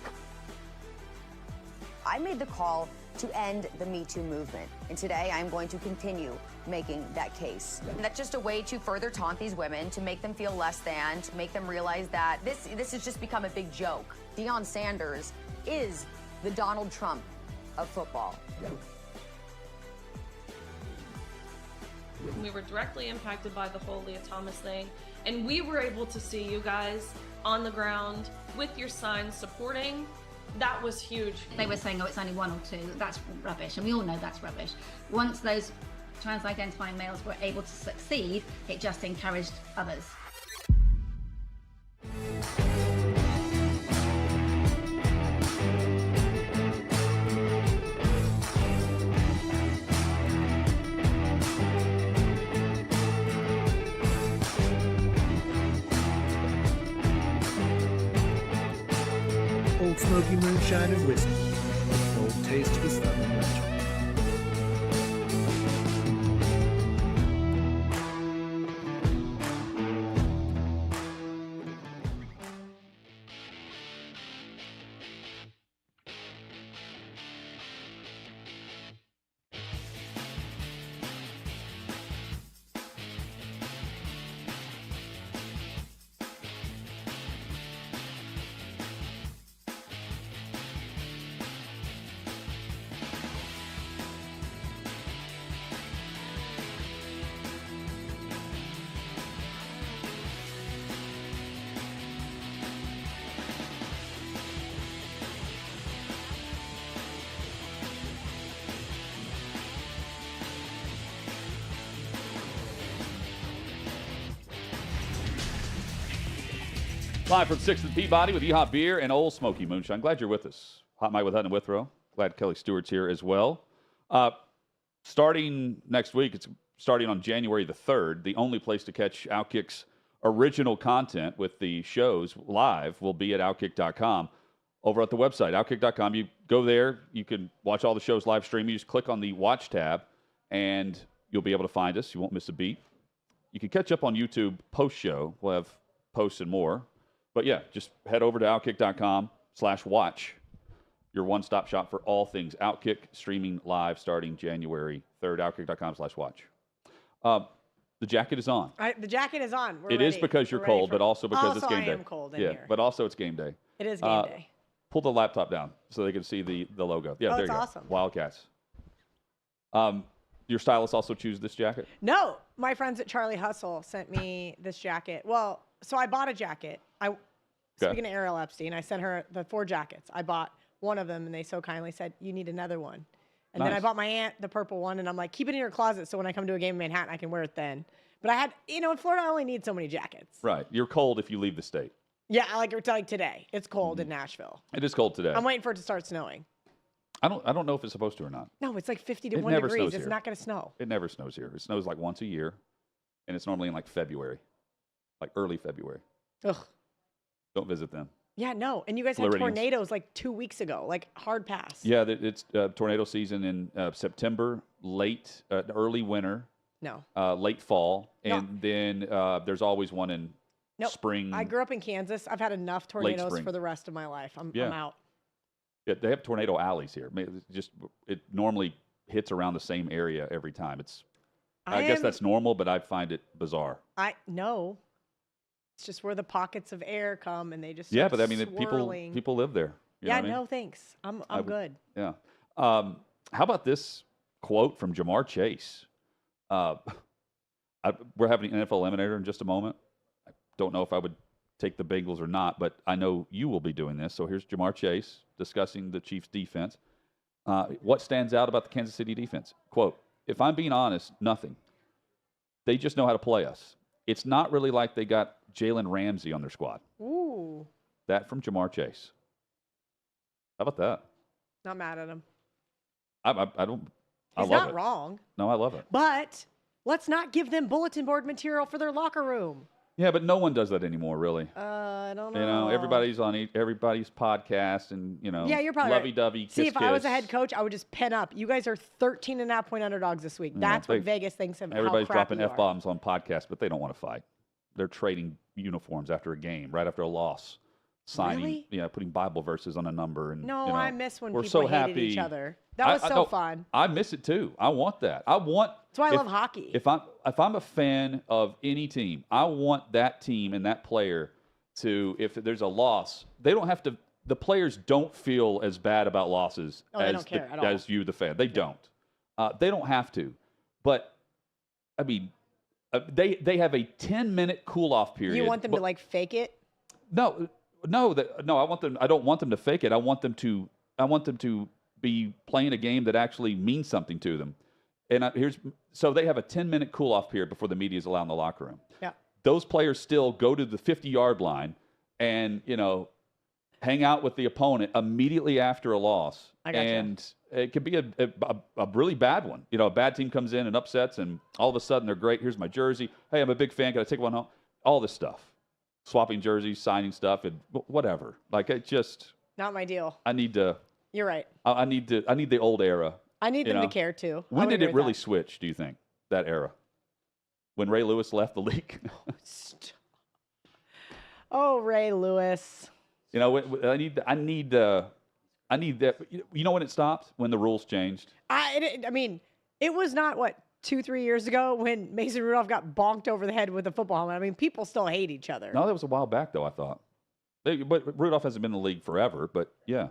I made the call to end the Me Too movement. And today I'm going to continue making that case. And that's just a way to further taunt these women, to make them feel less than, to make them realize that this has just become a big joke. Deion Sanders is the Donald Trump of football. We were directly impacted by the whole Leah Thomas thing, and we were able to see you guys on the ground with your signs supporting. That was huge. They were saying, oh, it's only 1 or 2. That's rubbish, and we all know that's rubbish. Once those trans-identifying males were able to succeed, it just encouraged others. Smoky Moonshine and Whiskey. A bold taste of a Southern legend. Live from 6th and Peabody with E-Hop Beer and Old Smoky Moonshine. Glad you're with us. Hot Mike with Hutton and Withrow. Glad Kelly Stewart's here as well. Starting next week, it's starting on January the 3rd. The only place to catch OutKick's original content with the shows live will be at OutKick.com. Over at the website, OutKick.com, you go there. You can watch all the shows live stream. You just click on the Watch tab, and you'll be able to find us. You won't miss a beat. You can catch up on YouTube post-show. We'll have posts and more. But yeah, just head over to OutKick.com/watch. Your one-stop shop for all things OutKick, streaming live starting January 3rd, OutKick.com/watch. The jacket is on. The jacket is on. It is because you're cold, but also because it's game day. I am cold in here. But also it's game day. It is game day. Pull the laptop down so they can see the logo. Yeah, there you go. Awesome. Wildcats. Your stylist also choose this jacket? No, my friends at Charlie Hustle sent me this jacket. Well, so I bought a jacket. Speaking of Ariel Epstein, I sent her the 4 jackets. I bought one of them, and they so kindly said, you need another one. And then I bought my aunt the purple one, and I'm like, keep it in your closet so when I come to a game in Manhattan, I can wear it then. But I had, in Florida, I only need so many jackets. Right. You're cold if you leave the state. Yeah, like today. It's cold in Nashville. It is cold today. I'm waiting for it to start snowing. I don't know if it's supposed to or not. No, it's like 51 degrees. It's not going to snow. It never snows here. It snows like once a year, and it's normally in like February, like early February. Ugh. Don't visit them. Yeah, no. And you guys had tornadoes like 2 weeks ago, like hard pass. Yeah, it's tornado season in September, late, early winter. No. Late fall, and then there's always one in spring. I grew up in Kansas. I've had enough tornadoes for the rest of my life. I'm out. Yeah, they have tornado alleys here. It normally hits around the same area every time. I guess that's normal, but I find it bizarre. No. It's just where the pockets of air come and they just but I mean swirling. people live there. You know what I mean? No thanks. I'm good. Yeah. How about this quote from Jamar Chase? We're having an NFL Eliminator in just a moment. I don't know if I would take the Bengals or not, but I know you will be doing this. So here's Jamar Chase discussing the Chiefs' defense. What stands out about the Kansas City defense? Quote, if I'm being honest, nothing. They just know how to play us. It's not really like they got Jalen Ramsey on their squad. Ooh. That from Jamar Chase. How about that? Not mad at him. I don't. He's not wrong. No, I love it. But let's not give them bulletin board material for their locker room. Yeah, but no one does that anymore, really. I don't know. You know, everybody's on everybody's podcast, and yeah, you're probably lovey-dovey. See, if I was a head coach, I would just pen up. You guys are 13.5-point underdogs this week. That's what Vegas thinks of. Everybody's how crap dropping F-bombs on podcasts, but they don't want to fight. They're trading uniforms after a game, right after a loss, signing, putting Bible verses on a number, and no, I miss when we're people so hated happy. each other. That was so fun. I miss it too. I want that. That's why I love hockey. If I'm a fan of any team, I want that team and that player to, if there's a loss, they don't have to. The players don't feel as bad about losses as you, the fan. They don't. They don't have to. But I mean, they have a 10-minute cool-off period. You want them to fake it? No. I want them. I don't want them to fake it. I want them to be playing a game that actually means something to them. And so they have a 10-minute cool-off period before the media is allowed in the locker room. Yeah. Those players still go to the 50-yard line and hang out with the opponent immediately after a loss. I gotcha. And it could be a really bad one. A bad team comes in and upsets, and all of a sudden they're great. Here's my jersey. Hey, I'm a big fan. Can I take one home? All this stuff. Swapping jerseys, signing stuff, and whatever. Not my deal. I need to. You're right. I need the old era. I need you them know? to care too. I When would did agree it with really that. switch? Do you think that era? When Ray Lewis left the league? Oh, Ray Lewis. You know, I need that. You know when it stopped? When the rules changed. I mean, it was not, what, 2-3 years ago when Mason Rudolph got bonked over the head with a football helmet. I mean, people still hate each other. No, that was a while back, though, I thought. But Rudolph hasn't been in the league forever, but yeah.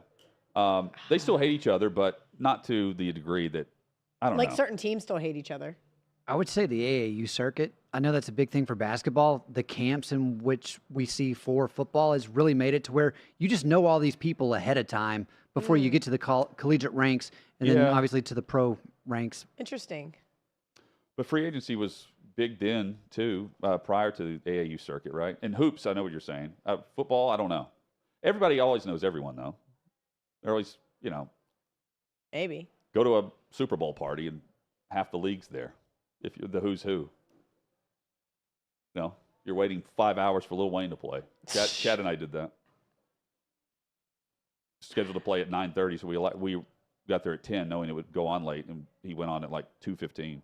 They still hate each other, but not to the degree that, I don't know. Like certain teams still hate each other. I would say the AAU circuit. I know that's a big thing for basketball. The camps in which we see for football has really made it to where you just know all these people ahead of time before you get to the collegiate ranks and then obviously to the pro ranks. Interesting. But free agency was big then, too, prior to the AAU circuit, right? And hoops, I know what you're saying. Football, I don't know. Everybody always knows everyone, though. They're always, Maybe. go to a Super Bowl party and half the league's there. If you're the who's who. You're waiting 5 hours for Lil Wayne to play. Chad and I did that. Scheduled to play at 9:30, so we got there at 10, knowing it would go on late, and he went on at like 2:15.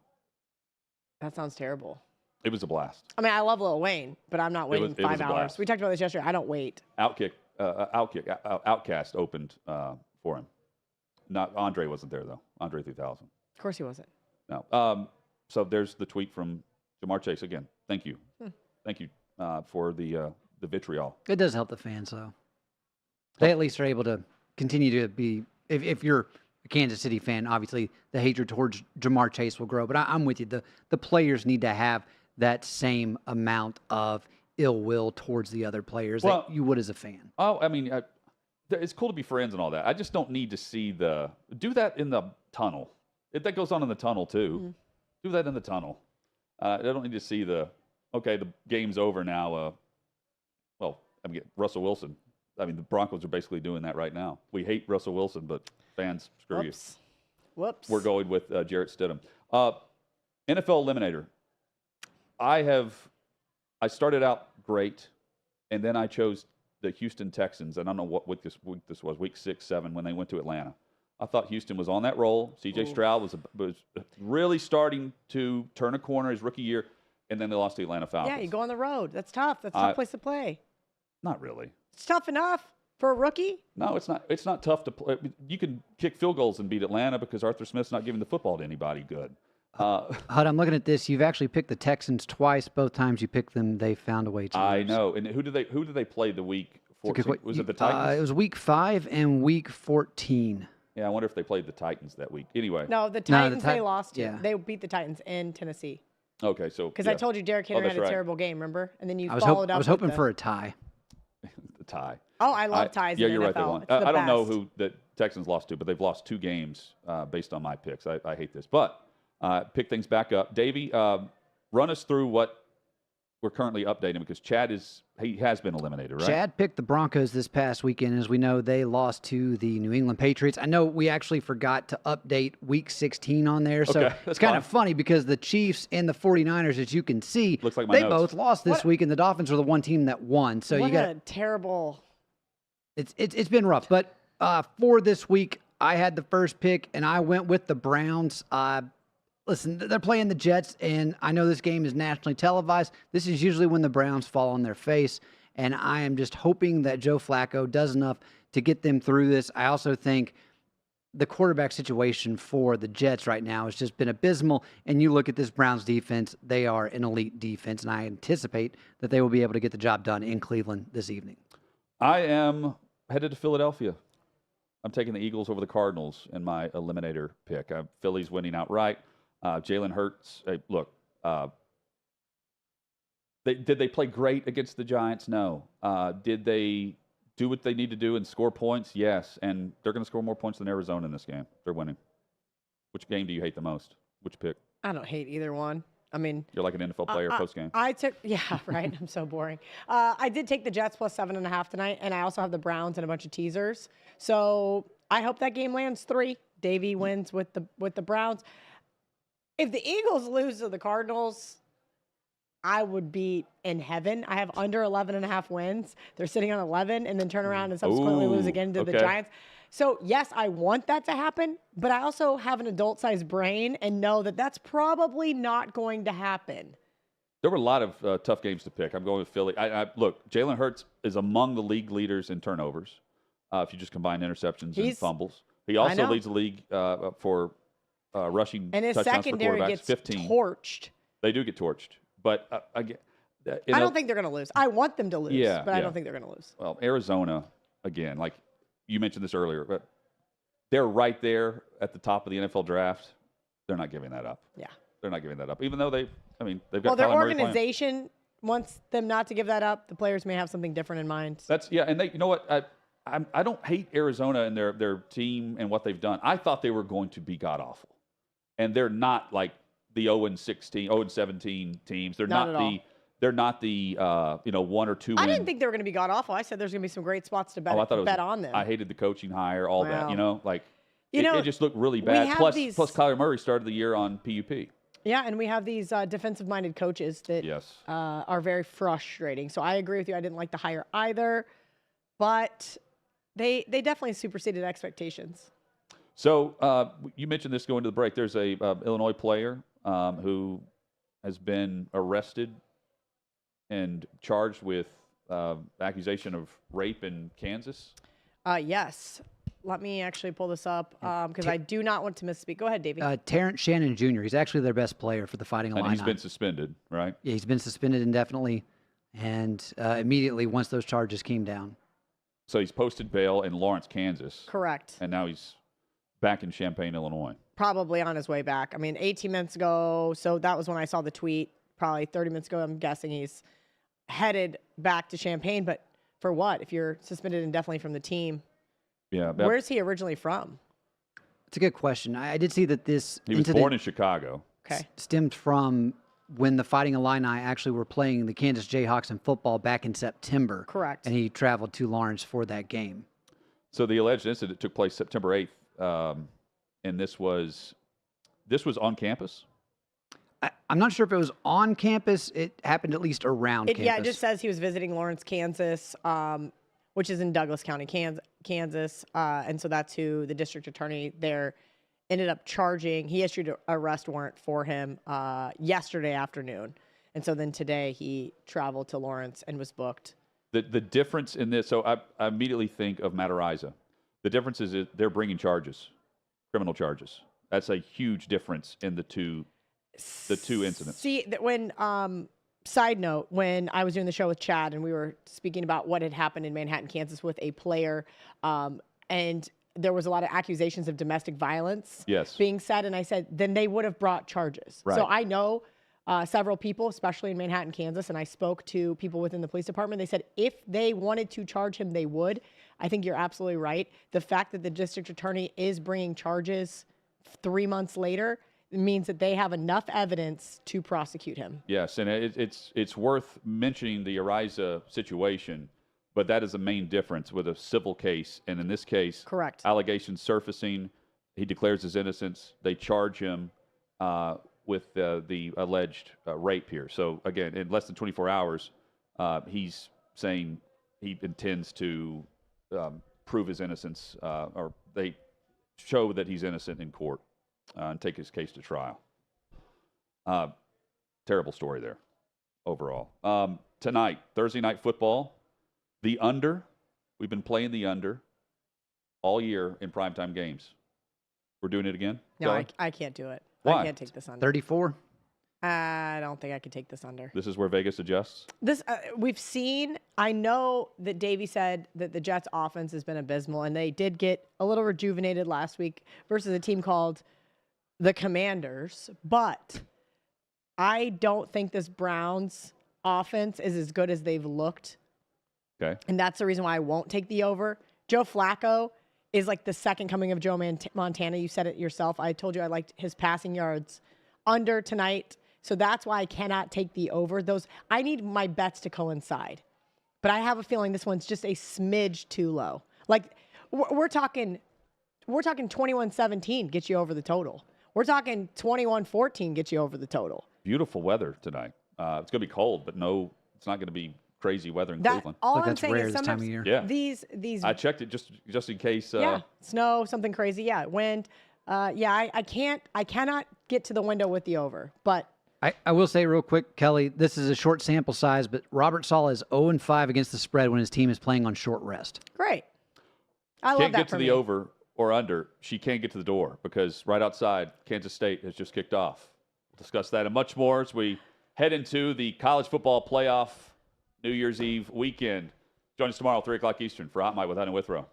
That sounds terrible. It was a blast. I mean, I love Lil Wayne, but I'm not waiting It was 5 a hours. blast. We talked about this yesterday. I don't wait. Outcast opened for him. Not Andre wasn't there though. Andre 3000. Of course he wasn't. No. So there's the tweet from Jamar Chase again. Thank you. Thank you for the vitriol. It does help the fans, though. They at least are able to continue to be. If you're a Kansas City fan, obviously the hatred towards Jamar Chase will grow. But I'm with you. The players need to have that same amount of ill will towards the other players that you would as a fan. Oh, I mean, it's cool to be friends and all that. I just don't need to see do that in the tunnel. That goes on in the tunnel too. Do that in the tunnel. I don't need to see the game's over now. Russell Wilson. I mean, the Broncos are basically doing that right now. We hate Russell Wilson, but fans, screw you. Whoops. We're going with Jarrett Stidham. NFL Eliminator. I started out great, and then I chose the Houston Texans. I don't know what week this was, week 6, 7, when they went to Atlanta. I thought Houston was on that roll. C.J. Stroud was really starting to turn a corner his rookie year, and then they lost to the Atlanta Falcons. Yeah, you go on the road. That's tough. That's a tough place to play. Not really. It's tough enough for a rookie. No, it's not. It's not tough to play. You can kick field goals and beat Atlanta because Arthur Smith's not giving the football to anybody good. Hud, I'm looking at this. You've actually picked the Texans twice. Both times you picked them, they found a way to I lose. know. And who did they play the week 14? Was it the Titans? It was week 5 and week 14. Yeah, I wonder if they played the Titans that week. Anyway. No, the Titans they lost to. Yeah. They beat the Titans in Tennessee. Okay, so because I told you Derrick Henry had a terrible game, remember? And then you followed up. I was hoping for a tie. The tie. Oh, I love ties. Yeah, in you're NFL. right. They won. I don't know who the Texans lost to, but they've lost 2 games based on my picks. I hate this, but pick things back up. Davey, run us through what we're currently updating because Chad has been eliminated, right? Chad picked the Broncos this past weekend. As we know, they lost to the New England Patriots. I know we actually forgot to update week 16 on there, so it's kind of funny because the Chiefs and the 49ers, as you can see, looks like they both lost this week, and the Dolphins are the one team that won. So what you got a terrible. It's been rough, but for this week, I had the first pick, and I went with the Browns. Listen, they're playing the Jets, and I know this game is nationally televised. This is usually when the Browns fall on their face, and I am just hoping that Joe Flacco does enough to get them through this. I also think the quarterback situation for the Jets right now has just been abysmal, and you look at this Browns defense, they are an elite defense, and I anticipate that they will be able to get the job done in Cleveland this evening. I am headed to Philadelphia. I'm taking the Eagles over the Cardinals in my eliminator pick. Philly's winning outright. Jalen Hurts, look, did they play great against the Giants? No. Did they do what they need to do and score points? Yes. And they're going to score more points than Arizona in this game. They're winning. Which game do you hate the most? Which pick? I don't hate either one. I mean, you're like an NFL player post-game. I took, right. I'm so boring. I did take the Jets plus 7.5 tonight, and I also have the Browns and a bunch of teasers. So I hope that game lands 3. Davey wins with the Browns. If the Eagles lose to the Cardinals, I would be in heaven. I have under 11.5 wins. They're sitting on 11 and then turn around and subsequently lose again to the Giants. So, yes, I want that to happen, but I also have an adult-sized brain and know that that's probably not going to happen. There were a lot of tough games to pick. I'm going with Philly. Look, Jalen Hurts is among the league leaders in turnovers if you just combine interceptions and fumbles. He also leads the league for rushing and his touchdowns secondary for quarterbacks, gets 15. Torched. They do get torched. But, again, I don't think they're going to lose. I want them to lose, but I yeah. don't think they're going to lose. Well, Arizona, again, like you mentioned this earlier, but they're right there at the top of the NFL draft. They're not giving that up. Yeah. They're not giving that up, even though they've got Well, their Kyler Murray playing. organization wants them not to give that up. The players may have something different in mind. And they, you know what? I don't hate Arizona and their team and what they've done. I thought they were going to be god awful, and they're not like the 0-16, 0-17 teams. They're not the 1 or 2 win. I didn't think they were going to be god awful. I said there's going to be some great spots to bet, bet on them. I hated the coaching hire, all that. You know, it just looked really bad. Plus Kyler Murray started the year on PUP. Yeah, and we have these defensive-minded coaches that are very frustrating. So I agree with you. I didn't like the hire either, but they definitely superseded expectations. So you mentioned this going to the break. There's a Illinois player who has been arrested and charged with accusation of rape in Kansas. Yes. Let me actually pull this up because I do not want to misspeak. Go ahead, Davey. Terrence Shannon Jr. He's actually their best player for the Fighting Illini. And he's been suspended, right? Yeah, he's been suspended indefinitely, and immediately once those charges came down. So he's posted bail in Lawrence, Kansas. Correct. And now he's back in Champaign, Illinois. Probably on his way back. I mean, 18 minutes ago, so that was when I saw the tweet. Probably 30 minutes ago, I'm guessing he's headed back to Champaign. But for what? If you're suspended indefinitely from the team. Yeah. Where's he originally from? It's a good question. I did see that this He was born in Chicago. Stemmed from when the Fighting Illini actually were playing the Kansas Jayhawks in football back in September. Correct. And he traveled to Lawrence for that game. So the alleged incident took place September 8th, and this was on campus? I'm not sure if it was on campus. It happened at least around campus. Yeah, it just says he was visiting Lawrence, Kansas, which is in Douglas County, Kansas. And so that's who the district attorney there ended up charging. He issued an arrest warrant for him yesterday afternoon. And so then today he traveled to Lawrence and was booked. The difference in this, so I immediately think of Matariza. The difference is that they're bringing charges, criminal charges. That's a huge difference in the two incidents. See, when side note, when I was doing the show with Chad and we were speaking about what had happened in Manhattan, Kansas with a player, and there was a lot of accusations of domestic violence being said, and I said, then they would have brought charges. Right. So I know several people, especially in Manhattan, Kansas, and I spoke to people within the police department. They said if they wanted to charge him, they would. I think you're absolutely right. The fact that the district attorney is bringing charges 3 months later means that they have enough evidence to prosecute him. Yes, and it's worth mentioning the Ariza situation, but that is the main difference with a civil case. And in this case, correct, allegations surfacing, he declares his innocence. They charge him with the alleged rape here. So again, in less than 24 hours, he's saying he intends to prove his innocence, or they show that he's innocent in court. And take his case to trial. Terrible story there, overall. Tonight, Thursday night football, the under. We've been playing the under all year in primetime games. We're doing it again? No, I can't do it. Why? I can't take this under. 34? I don't think I could take this under. This is where Vegas adjusts? This we've seen. I know that Davey said that the Jets' offense has been abysmal, and they did get a little rejuvenated last week versus a team called the Commanders, but I don't think this Browns offense is as good as they've looked. Okay. And that's the reason why I won't take the over. Joe Flacco is like the second coming of Joe Montana. You said it yourself. I told you I liked his passing yards under tonight. So that's why I cannot take the over. I need my bets to coincide. But I have a feeling this one's just a smidge too low. Like we're talking 21-17 gets you over the total. We're talking 21-14 gets you over the total. Beautiful weather tonight. It's going to be cold, but no, it's not going to be crazy weather in That Cleveland. all Like I'm that's saying rare is this time of sometimes year. Yeah. these I checked it just in case. snow, something crazy. Yeah, wind. I cannot get to the window with the over, but I will say real quick, Kelly, this is a short sample size, but Robert Saleh is 0-5 against the spread when his team is playing on short rest. great. I love Can't that get for to the me. over or under. She can't get to the door because right outside, Kansas State has just kicked off. We'll discuss that and much more as we head into the college football playoff New Year's Eve weekend. Join us tomorrow, 3 o'clock Eastern for Hot Mic with Hunter Withrow.